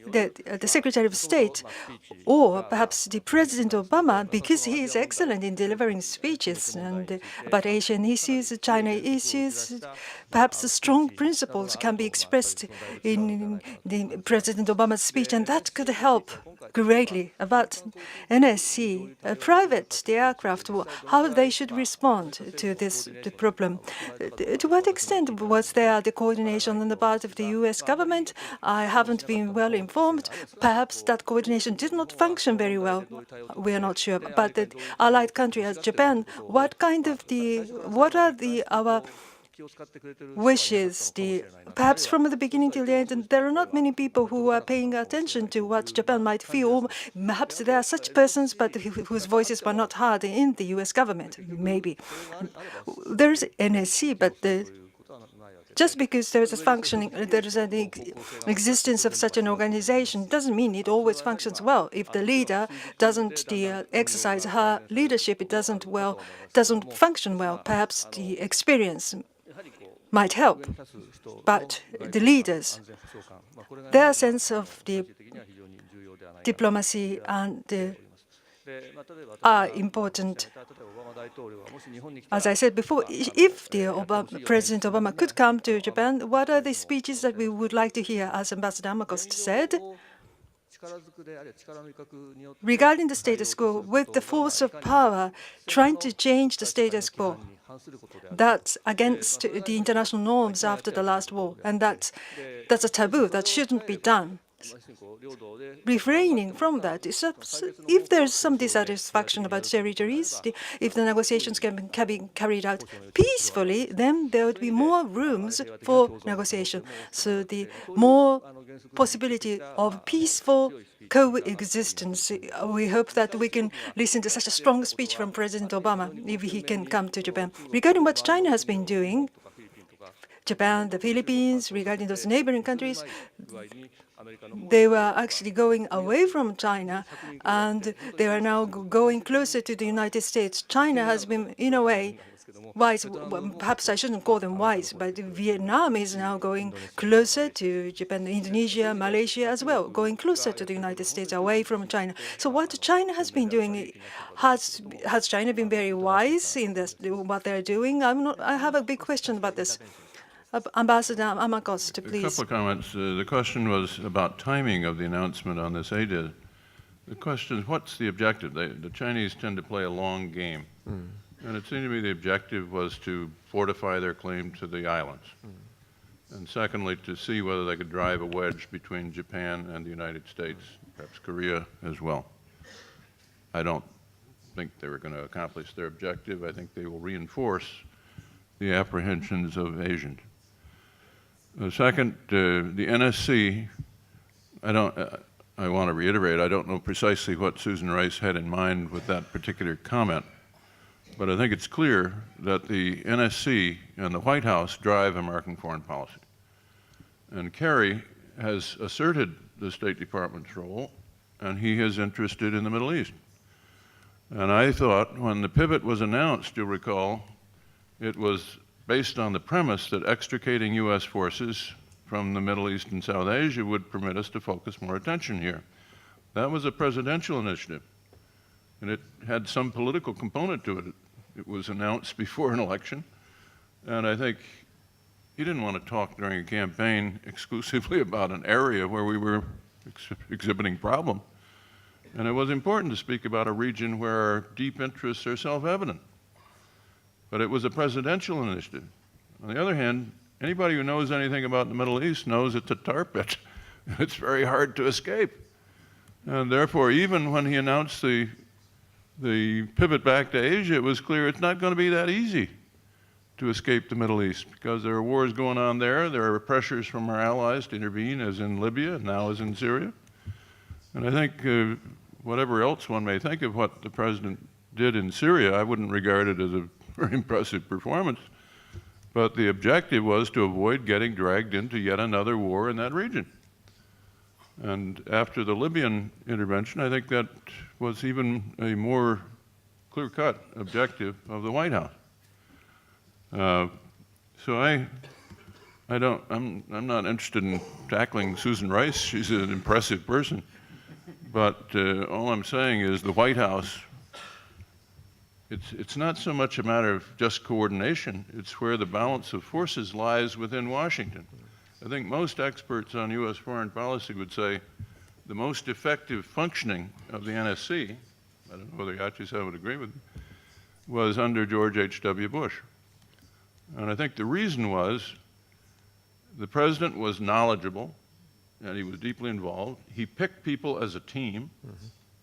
the Secretary of State, or perhaps the President Obama, because he is excellent in delivering speeches and about Asian issues, China issues. Perhaps the strong principles can be expressed in the President Obama's speech, and that could help greatly. About NSC, the aircraft, how they should respond to the problem. To what extent was there the coordination on the part of the U.S. government? I haven't been well informed. Perhaps that coordination did not function very well. We are not sure. But the allied country as Japan, what are our wishes, perhaps from the beginning till the end, and there are not many people who are paying attention to what Japan might feel. Or perhaps there are such persons, but whose voices were not heard in the U.S. government. Maybe there is NSC, but just because there is a functioning, there is an existence of such an organization, doesn't mean it always functions well. If the leader doesn't exercise her leadership, it doesn't function well. Perhaps the experience might help. But the leaders, their sense of the diplomacy and are important. As I said before, if President Obama could come to Japan, what are the speeches that we would like to hear? As Ambassador Armacost said, regarding the status quo, with the force of power, trying to change the status quo, that's against the international norms after the last war, and that's a taboo that shouldn't be done. Refraining from that, if there's some dissatisfaction about territories, if the negotiations can be carried out peacefully, then there would be more rooms for negotiation. So the more possibility of peaceful coexistence. We hope that we can listen to such a strong speech from President Obama if he can come to Japan. Regarding what China has been doing, Japan, the Philippines, regarding those neighboring countries, they were actually going away from China, and they are now going closer to the United States. China has been, in a way, wise. Perhaps I shouldn't call them wise, but Vietnam is now going closer to Japan, Indonesia, Malaysia as well, going closer to the United States, away from China. So what China has been doing, has China been very wise in this, what they're doing? I have a big question about this. Ambassador Armacost, please. A couple of comments. The question was about timing of the announcement on this ADID. The question is, what's the objective? The Chinese tend to play a long game. And it seemed to me the objective was to fortify their claim to the islands. And secondly, to see whether they could drive a wedge between Japan and the United States, perhaps Korea as well. I don't think they were going to accomplish their objective. I think they will reinforce the apprehensions of Asians. Second, the NSC, I want to reiterate, I don't know precisely what Susan Rice had in mind with that particular comment, but I think it's clear that the NSC and the White House drive American foreign policy. And Kerry has asserted the State Department's role, and he is interested in the Middle East. And I thought when the pivot was announced, you'll recall, it was based on the premise that extricating U.S. forces from the Middle East and South Asia would permit us to focus more attention here. That was a presidential initiative, and it had some political component to it. It was announced before an election, and I think he didn't want to talk during a campaign exclusively about an area where we were exhibiting problem. And it was important to speak about a region where our deep interests are self-evident. But it was a presidential initiative. On the other hand, anybody who knows anything about the Middle East knows it's a tar pit. It's very hard to escape. And therefore, even when he announced the pivot back to Asia, it was clear it's not going to be that easy to escape the Middle East because there are wars going on there. There are pressures from our allies to intervene, as in Libya, now as in Syria. And I think whatever else one may think of what the president did in Syria, I wouldn't regard it as a very impressive performance. But the objective was to avoid getting dragged into yet another war in that region. And after the Libyan intervention, I think that was even a more clear-cut objective of the White House. So I'm not interested in tackling Susan Rice. She's an impressive person. But all I'm saying is the White House, it's not so much a matter of just coordination. It's where the balance of forces lies within Washington. I think most experts on U.S. foreign policy would say the most effective functioning of the NSC, I don't know whether Yachi would agree with me, was under George H.W. Bush. And I think the reason was the president was knowledgeable and he was deeply involved. He picked people as a team.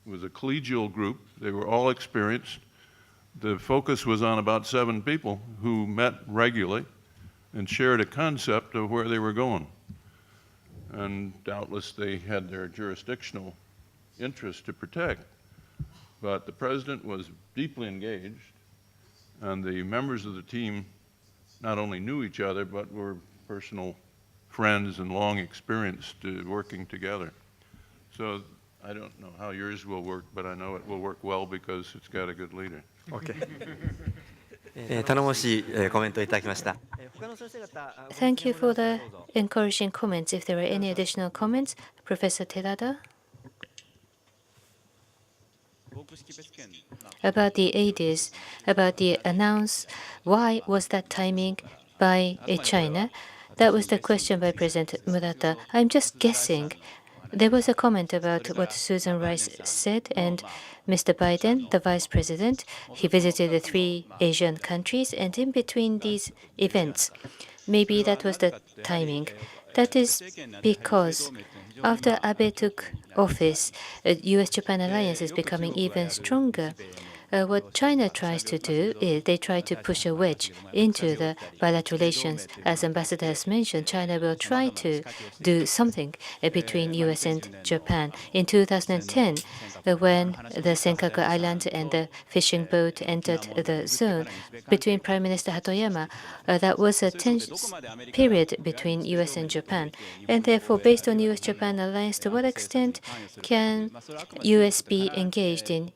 It was a collegial group. They were all experienced. The focus was on about 7 people who met regularly and shared a concept of where they were going. And doubtless they had their jurisdictional interests to protect. But the president was deeply engaged, and the members of the team not only knew each other, but were personal friends and long experienced working together. So I don't know how yours will work, but I know it will work well because it's got a good leader. Okay. 頼もしいコメントをいただきました。Thank you for the encouraging comments. If there are any additional comments, Professor Terada? About the ADIS, about the announce, why was that timing by China? That was the question by President Murata. I'm just guessing. There was a comment about what Susan Rice said, and Mr. Biden, the Vice President, he visited the 3 Asian countries, and in between these events, maybe that was the timing. That is because after Abe took office, U.S.-Japan alliance is becoming even stronger. What China tries to do is they try to push a wedge into the bilateral relations. As Ambassador has mentioned, China will try to do something between U.S. and Japan. In 2010, when the Senkaku Island and the fishing boat entered the zone, between Prime Minister Hatoyama, that was a tense period between U.S. and Japan. And therefore, based on U.S.-Japan alliance, to what extent can U.S. be engaged in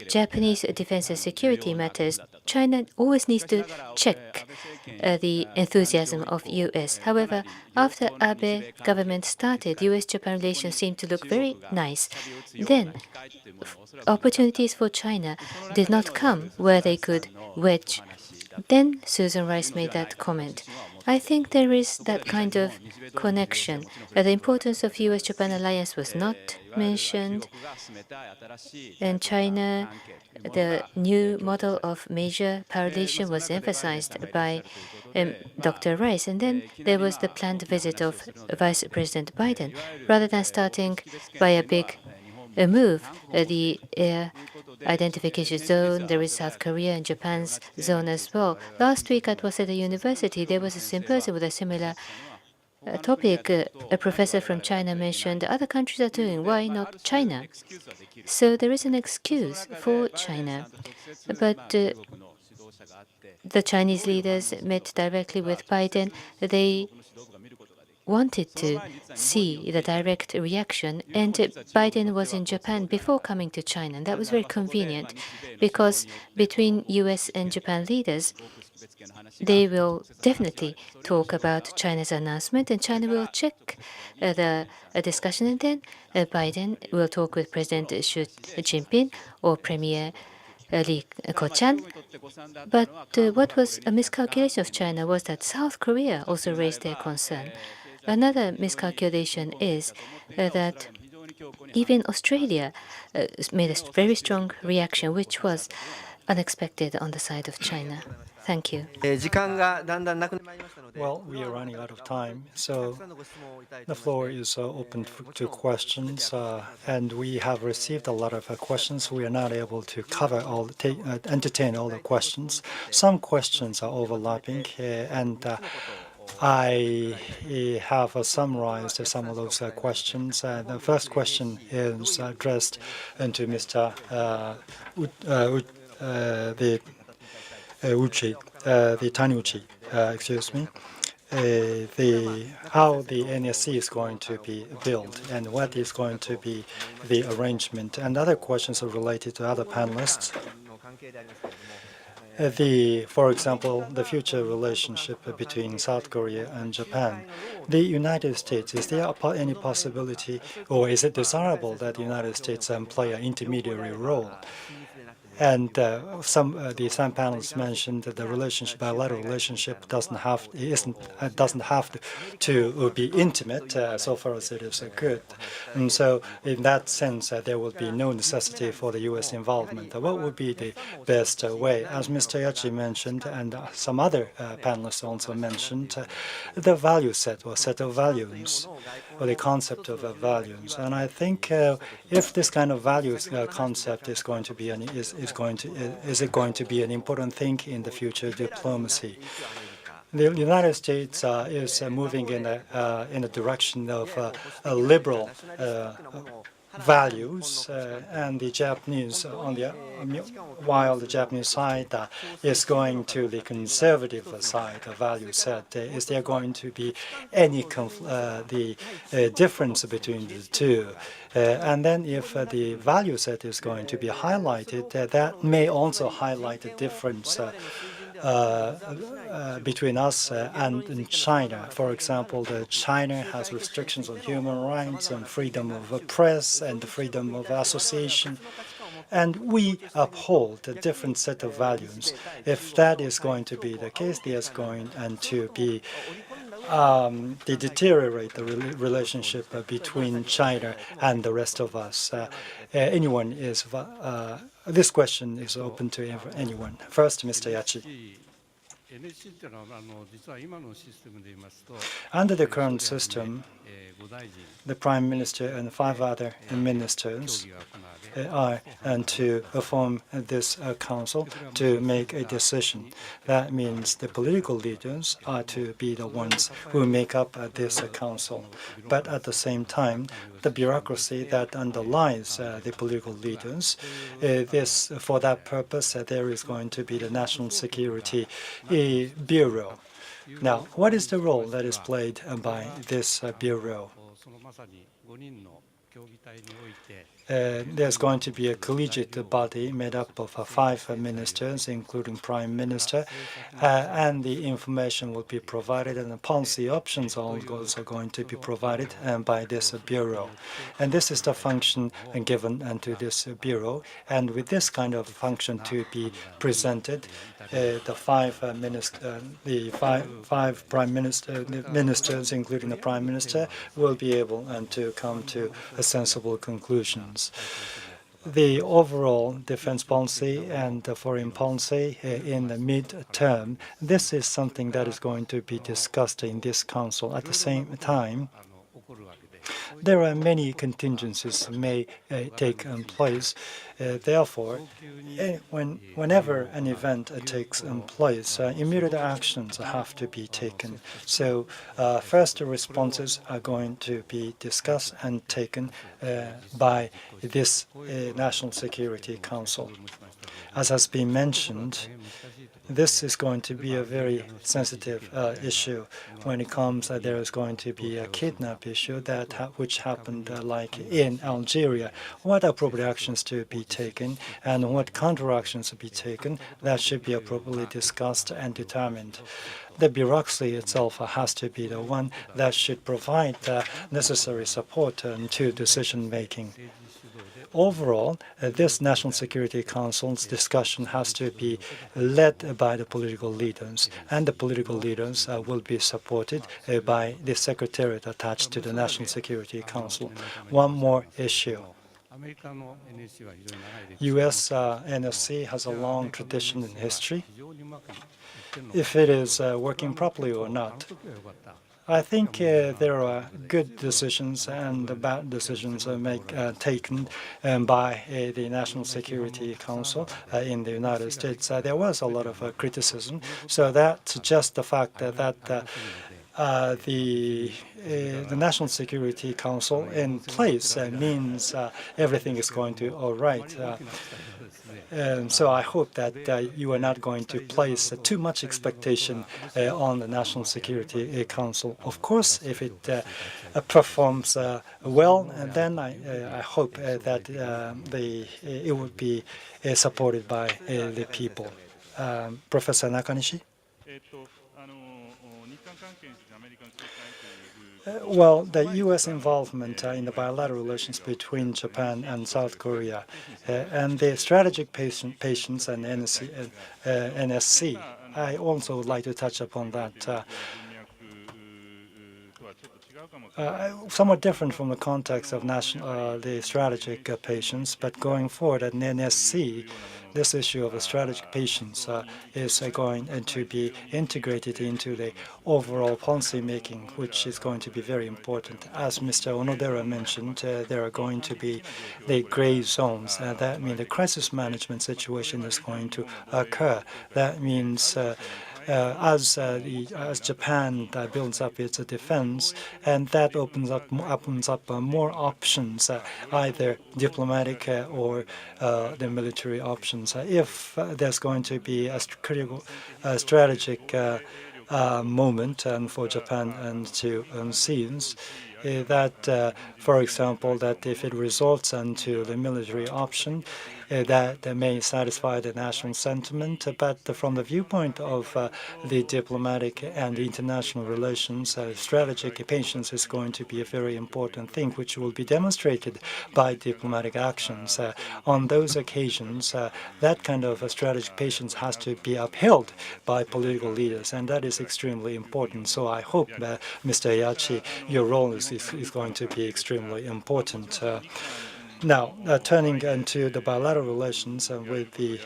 Japanese defense and security matters? China always needs to check the enthusiasm of U.S. However, after Abe government started, U.S.-Japan relations seemed to look very nice. Then, opportunities for China did not come where they could wedge. Then Susan Rice made that comment. I think there is that kind of connection. The importance of U.S.-Japan alliance was not mentioned, and China, the new model of major power relation was emphasized by Dr. Rice, and then there was the planned visit of Vice President Biden. Rather than starting by a big move, the air identification zone, there is South Korea and Japan's zone as well. Last week at Waseda University, there was a symposium with a similar topic. A professor from China mentioned other countries are doing, why not China? So there is an excuse for China. But the Chinese leaders met directly with Biden. They wanted to see the direct reaction, and Biden was in Japan before coming to China. And that was very convenient because between U.S. and Japan leaders, they will definitely talk about China's announcement, and China will check the discussion, and then Biden will talk with President Xi Jinping or Premier Li Keqiang. But what was a miscalculation of China was that South Korea also raised their concern. Another miscalculation is that even Australia made a very strong reaction, which was unexpected on the side of China. Thank you. Well, we are running out of time, so the floor is open to questions, and we have received a lot of questions. We are not able to cover all, entertain all the questions. Some questions are overlapping, and I have summarized some of those questions. The first question is addressed to Mr. Tanuchi, excuse me. How the NSC is going to be built and what is going to be the arrangement. And other questions are related to other panelists. For example, the future relationship between South Korea and Japan. The United States, is there any possibility, or is it desirable that the United States play an intermediary role? And some panelists mentioned that the bilateral relationship doesn't have to be intimate so far as it is good. And so, in that sense, there will be no necessity for the U.S. involvement. What would be the best way? As Mr. Yachi mentioned, and some other panelists also mentioned, the value set or set of values, or the concept of values. And I think if this kind of values concept is going to be is it going to be an important thing in the future diplomacy? The United States is moving in a direction of liberal values, and the Japanese, while the Japanese side is going to the conservative side of value set. Is there going to be any difference between the two? And then if the value set is going to be highlighted, that may also highlight the difference between us and China. For example, China has restrictions on human rights and freedom of press and freedom of association. And we uphold a different set of values. If that is going to be the case, there's going to be they deteriorate the relationship between China and the rest of us. Anyone is this question is open to anyone. First, Mr. Yachi. Under the current system, the Prime Minister and 5 other ministers are to form this council to make a decision. That means the political leaders are to be the ones who make up this council. But at the same time, the bureaucracy that underlies the political leaders, for that purpose, there is going to be the National Security Bureau. Now, what is the role that is played by this bureau? There's going to be a collegiate body made up of 5 ministers, including Prime Minister, and the information will be provided, and the policy options are also going to be provided by this bureau. And this is the function given to this bureau. And with this kind of function to be presented, the 5 prime ministers, including the Prime Minister, will be able to come to sensible conclusions. The overall defense policy and foreign policy in the mid-term, this is something that is going to be discussed in this council. At the same time, there are many contingencies may take place. Therefore, whenever an event takes place, immediate actions have to be taken. So first responses are going to be discussed and taken by this National Security Council. As has been mentioned, this is going to be a very sensitive issue. When it comes, there is going to be a kidnap issue which happened like in Algeria. What appropriate actions to be taken and what counteractions to be taken, that should be appropriately discussed and determined. The bureaucracy itself has to be the one that should provide necessary support to decision-making. Overall, this National Security Council's discussion has to be led by the political leaders, and the political leaders will be supported by the Secretariat attached to the National Security Council. One more issue. U.S. NSC has a long tradition in history. If it is working properly or not, I think there are good decisions and bad decisions taken by the National Security Council in the United States. There was a lot of criticism, so that's just the fact that the National Security Council in place means everything is going to all right. So I hope that you are not going to place too much expectation on the National Security Council. Of course, if it performs well, then I hope that it would be supported by the people. Professor Nakanishi? Well, the U.S. involvement in the bilateral relations between Japan and South Korea and the strategic patience and NSC, I also would like to touch upon that. Somewhat different from the context of the strategic patience, but going forward at NSC, this issue of a strategic patience is going to be integrated into the overall policy making, which is going to be very important. As Mr. Onodera mentioned, there are going to be the gray zones. That means the crisis management situation is going to occur. That means as Japan builds up its defense, and that opens up more options, either diplomatic or the military options. If there's going to be a critical strategic moment for Japan and to seize, that, for example, that if it results into the military option, that may satisfy the national sentiment, but from the viewpoint of the diplomatic and international relations, strategic patience is going to be a very important thing, which will be demonstrated by diplomatic actions. On those occasions, that kind of strategic patience has to be upheld by political leaders, and that is extremely important. So I hope, Mr. Yachi, your role is going to be extremely important. Now, turning to the bilateral relations with the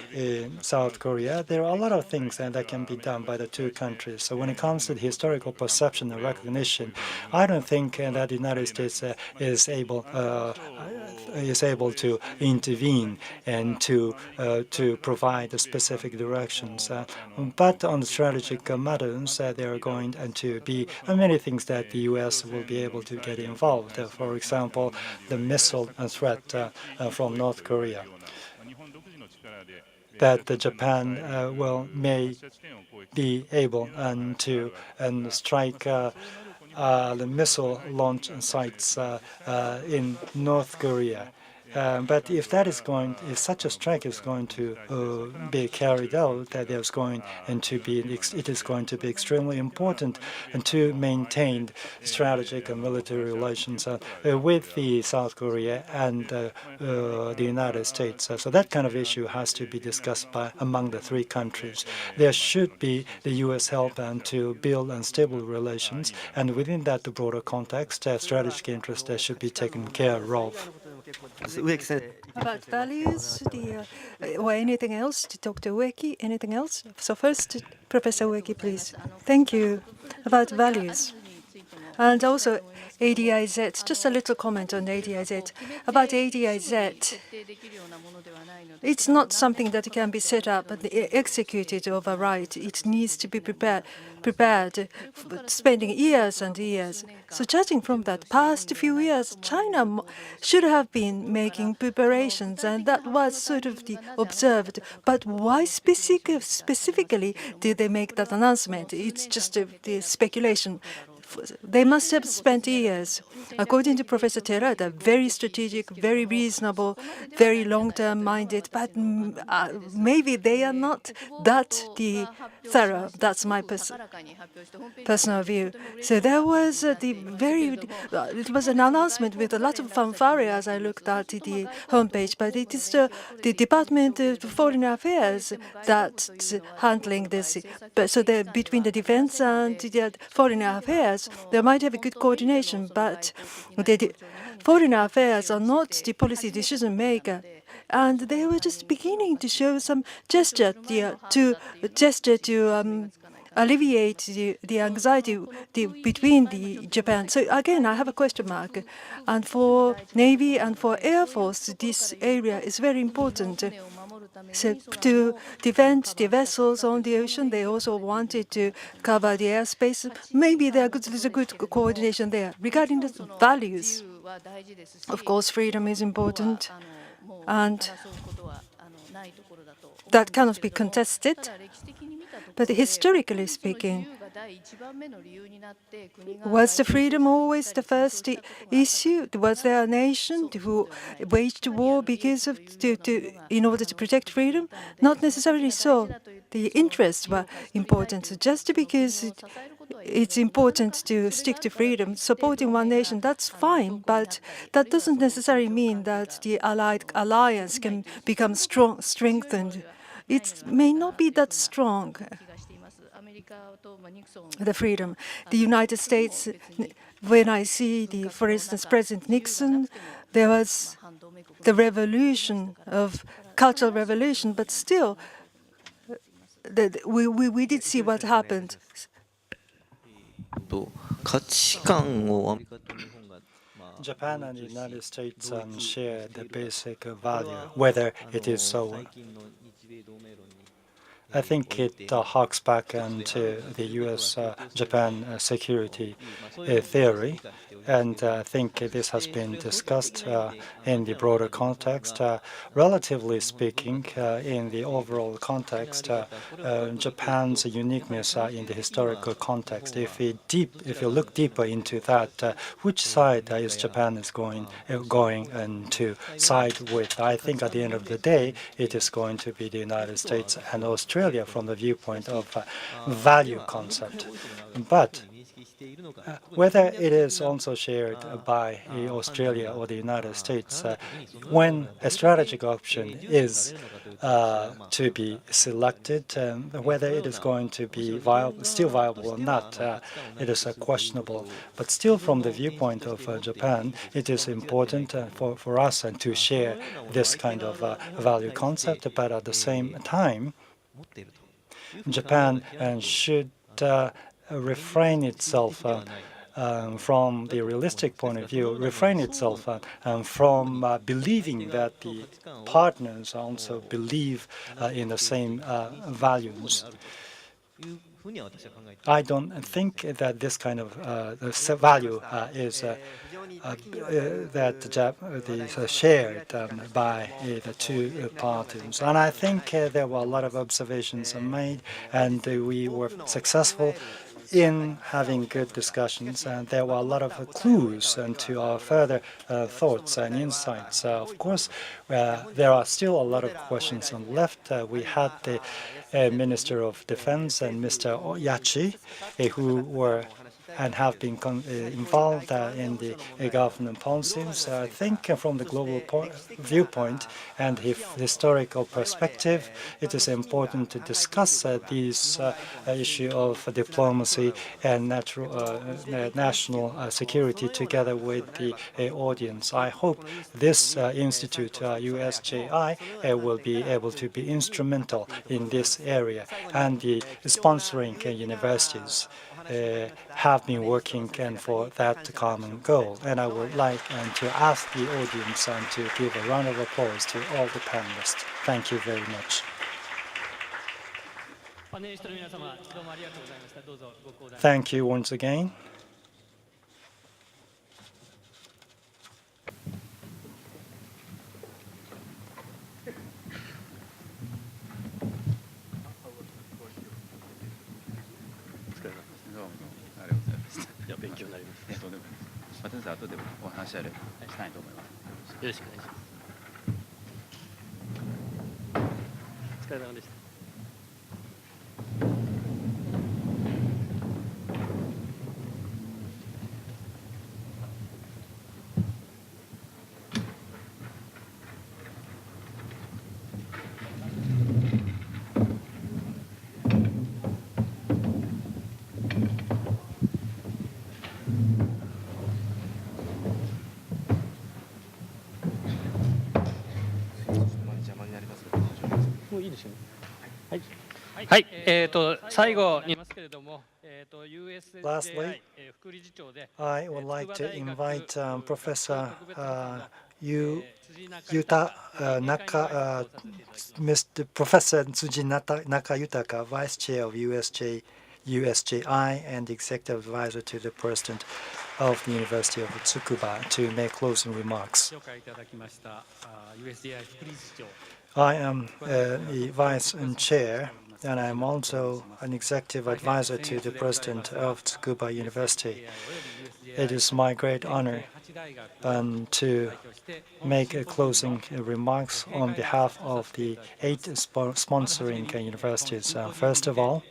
South Korea, there are a lot of things that can be done by the two countries. So when it comes to the historical perception and recognition, I don't think that the United States is able to intervene and to provide the specific directions. But on the strategic matters, there are going to be many things that the U.S. will be able to get involved. For example, the missile threat from North Korea, that Japan may be able to strike the missile launch sites in North Korea. But if such a strike is going to be carried out, that it is going to be extremely important to maintain strategic and military relations with the South Korea and the United States. So that kind of issue has to be discussed among the three countries. There should be the U.S. help to build unstable relations, and within that broader context, strategic interests should be taken care of. About values, or anything else to Dr. Ueki? Anything else? So first, Professor Ueki, please. Thank you. About values. And also ADIZ, just a little comment on ADIZ. About ADIZ, it's not something that can be set up and executed overnight. It needs to be prepared, spending years and years. So judging from that, past few years, China should have been making preparations, and that was sort of observed. But why specifically did they make that announcement? It's just the speculation. They must have spent years. According to Professor Terada, very strategic, very reasonable, very long-term minded, but maybe they are not that thorough. That's my personal view. So there was it was an announcement with a lot of fanfare as I looked at the homepage, but it is the Department of Foreign Affairs that's handling this. So between the defense and the foreign affairs, there might have a good coordination, but the foreign affairs are not the policy decision maker. And they were just beginning to show some gesture to alleviate the anxiety between Japan. So again, I have a question mark. And for Navy and for Air Force, this area is very important. So to defend the vessels on the ocean, they also wanted to cover the airspace. Maybe there's a good coordination there. Regarding the values, of course, freedom is important, and that cannot be contested. But historically speaking, was the freedom always the first issue? Was there a nation who waged war because of in order to protect freedom? Not necessarily so. The interests were important. So just because it's important to stick to freedom, supporting one nation, that's fine, but that doesn't necessarily mean that the alliance can become strengthened. It may not be that strong. The freedom. The United States, when I see for instance, President Nixon, there was the revolution of cultural revolution, but still, we did see what happened. Japan and the United States share the basic value, whether it is so. I think it harks back into the U.S.-Japan security theory, and I think this has been discussed in the broader context. Relatively speaking, in the overall context, Japan's uniqueness in the historical context. If you look deeper into that, which side is Japan going to side with? I think at the end of the day, it is going to be the United States and Australia from the viewpoint of value concept. But whether it is also shared by Australia or the United States, when a strategic option is to be selected, whether it is going to be still viable or not, it is questionable. But still, from the viewpoint of Japan, it is important for us to share this kind of value concept. But at the same time, Japan should refrain itself from the realistic point of view, refrain itself from believing that the partners also believe in the same values. I don't think that this kind of value is shared by the two parties. And I think there were a lot of observations made, and we were successful in having good discussions, and there were a lot of clues to our further thoughts and insights. Of course, there are still a lot of questions left. We had the Minister of Defense and Mr. Yachi, who were and have been involved in the government policies. I think from the global viewpoint and historical perspective, it is important to discuss these issue of diplomacy and national security together with the audience. I hope this institute, USJI, will be able to be instrumental in this area, and the sponsoring universities have been working for that common goal. And I would like to ask the audience to give a round of applause to all the panelists. Thank you very much. Thank you once again. Lastly, I would like to invite Professor Mr. Professor Tsuji Nakayutaka, Vice Chair of USJI and Executive Advisor to the President of the University of Tsukuba, to make closing remarks. I am the Vice Chair, and I am also an Executive Advisor to the President of Tsukuba University. It is my great honor to make closing remarks on behalf of the 8 sponsoring universities. First of all,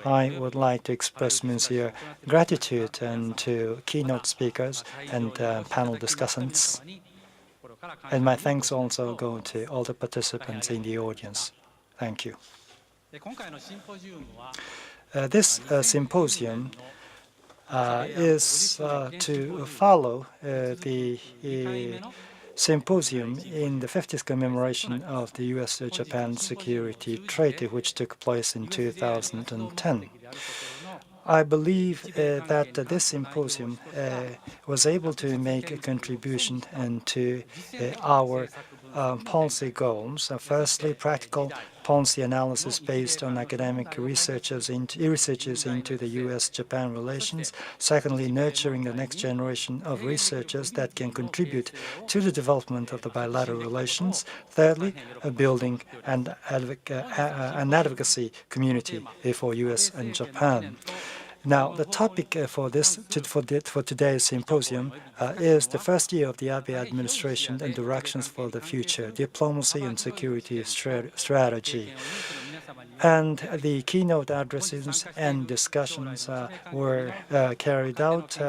I would like to express sincere gratitude to keynote speakers and panel discussants. And my thanks also go to all the participants in the audience. Thank you. This symposium is to follow the symposium in the 50th commemoration of the U.S.-Japan Security Treaty, which took place in 2010. I believe that this symposium was able to make a contribution to our policy goals. Firstly, practical policy analysis based on academic researches into the U.S.-Japan relations. Secondly, nurturing the next generation of researchers that can contribute to the development of the bilateral relations. Thirdly, building an advocacy community for U.S. and Japan. Now, the topic for today's symposium is the first year of the Abe Administration and Directions for the Future, Diplomacy and Security Strategy. And the keynote addresses and discussions were carried out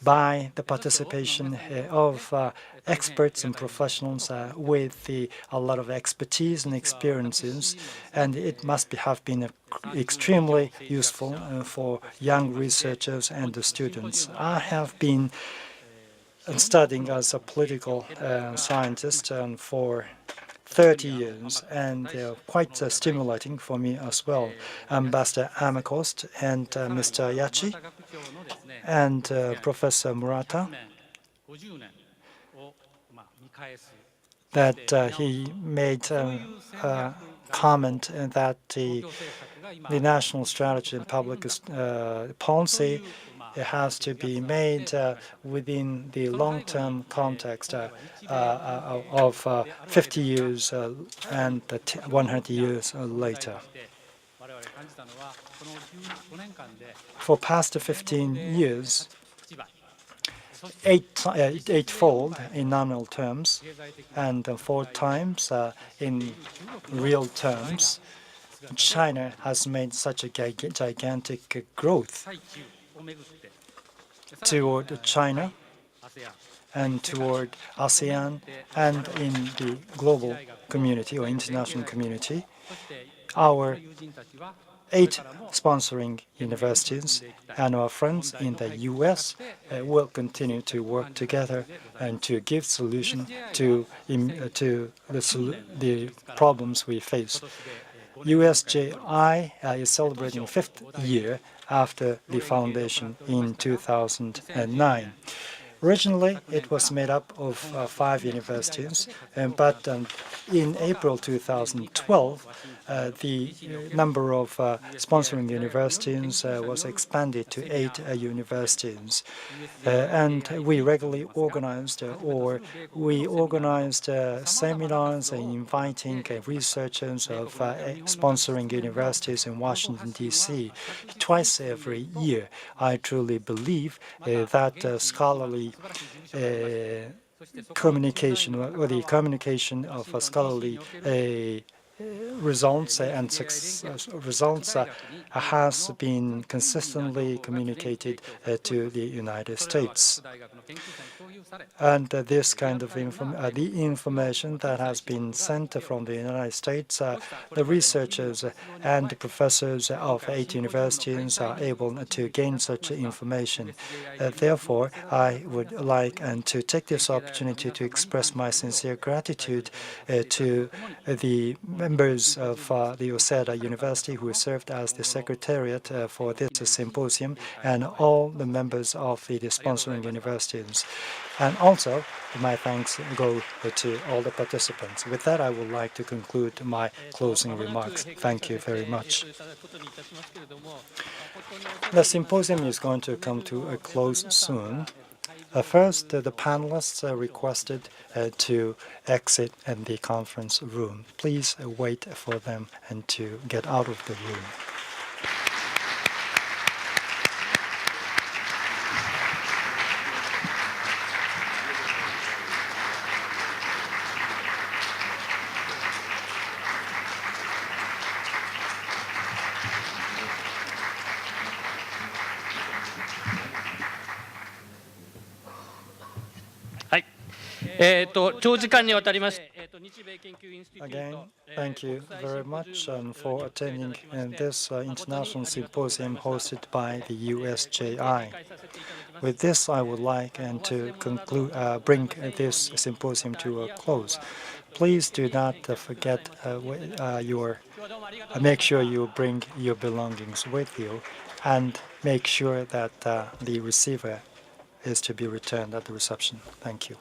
by the participation of experts and professionals with a lot of expertise and experiences, and it must have been extremely useful for young researchers and the students. I have been studying as a political scientist for 30 years, and quite stimulating for me as well. Ambassador Armacost and Mr. Yachi and Professor Murata, that he made a comment that the national strategy and public policy has to be made within the long-term context of 50 years and 100 years later. For past 15 years, eightfold in nominal terms and 4 times in real terms, China has made such a gigantic growth toward China and toward ASEAN and in the global community or international community. Our 8 sponsoring universities and our friends in the U.S. will continue to work together and to give solution to the problems we face. USJI is celebrating 5th year after the foundation in 2009. Originally, it was made up of 5 universities, but in April 2012, the number of sponsoring universities was expanded to 8 universities. And we regularly organized seminars inviting researchers of sponsoring universities in Washington, D.C. twice every year. I truly believe that scholarly communication or the communication of scholarly results and results has been consistently communicated to the United States. And this kind of the information that has been sent from the United States, the researchers and the professors of 8 universities are able to gain such information. Therefore, I would like to take this opportunity to express my sincere gratitude to the members of the Waseda University who served as the secretariat for this symposium, and all the members of the sponsoring universities. And also, my thanks go to all the participants. With that, I would like to conclude my closing remarks. Thank you very much. The symposium is going to come to a close soon. First, the panelists are requested to exit the conference room. Please wait for them and to get out of the room. Again, thank you very much for attending this international symposium hosted by the USJI. With this, I would like to bring this symposium to a close. Please do not forget make sure you bring your belongings with you, and make sure that the receiver is to be returned at the reception. Thank you.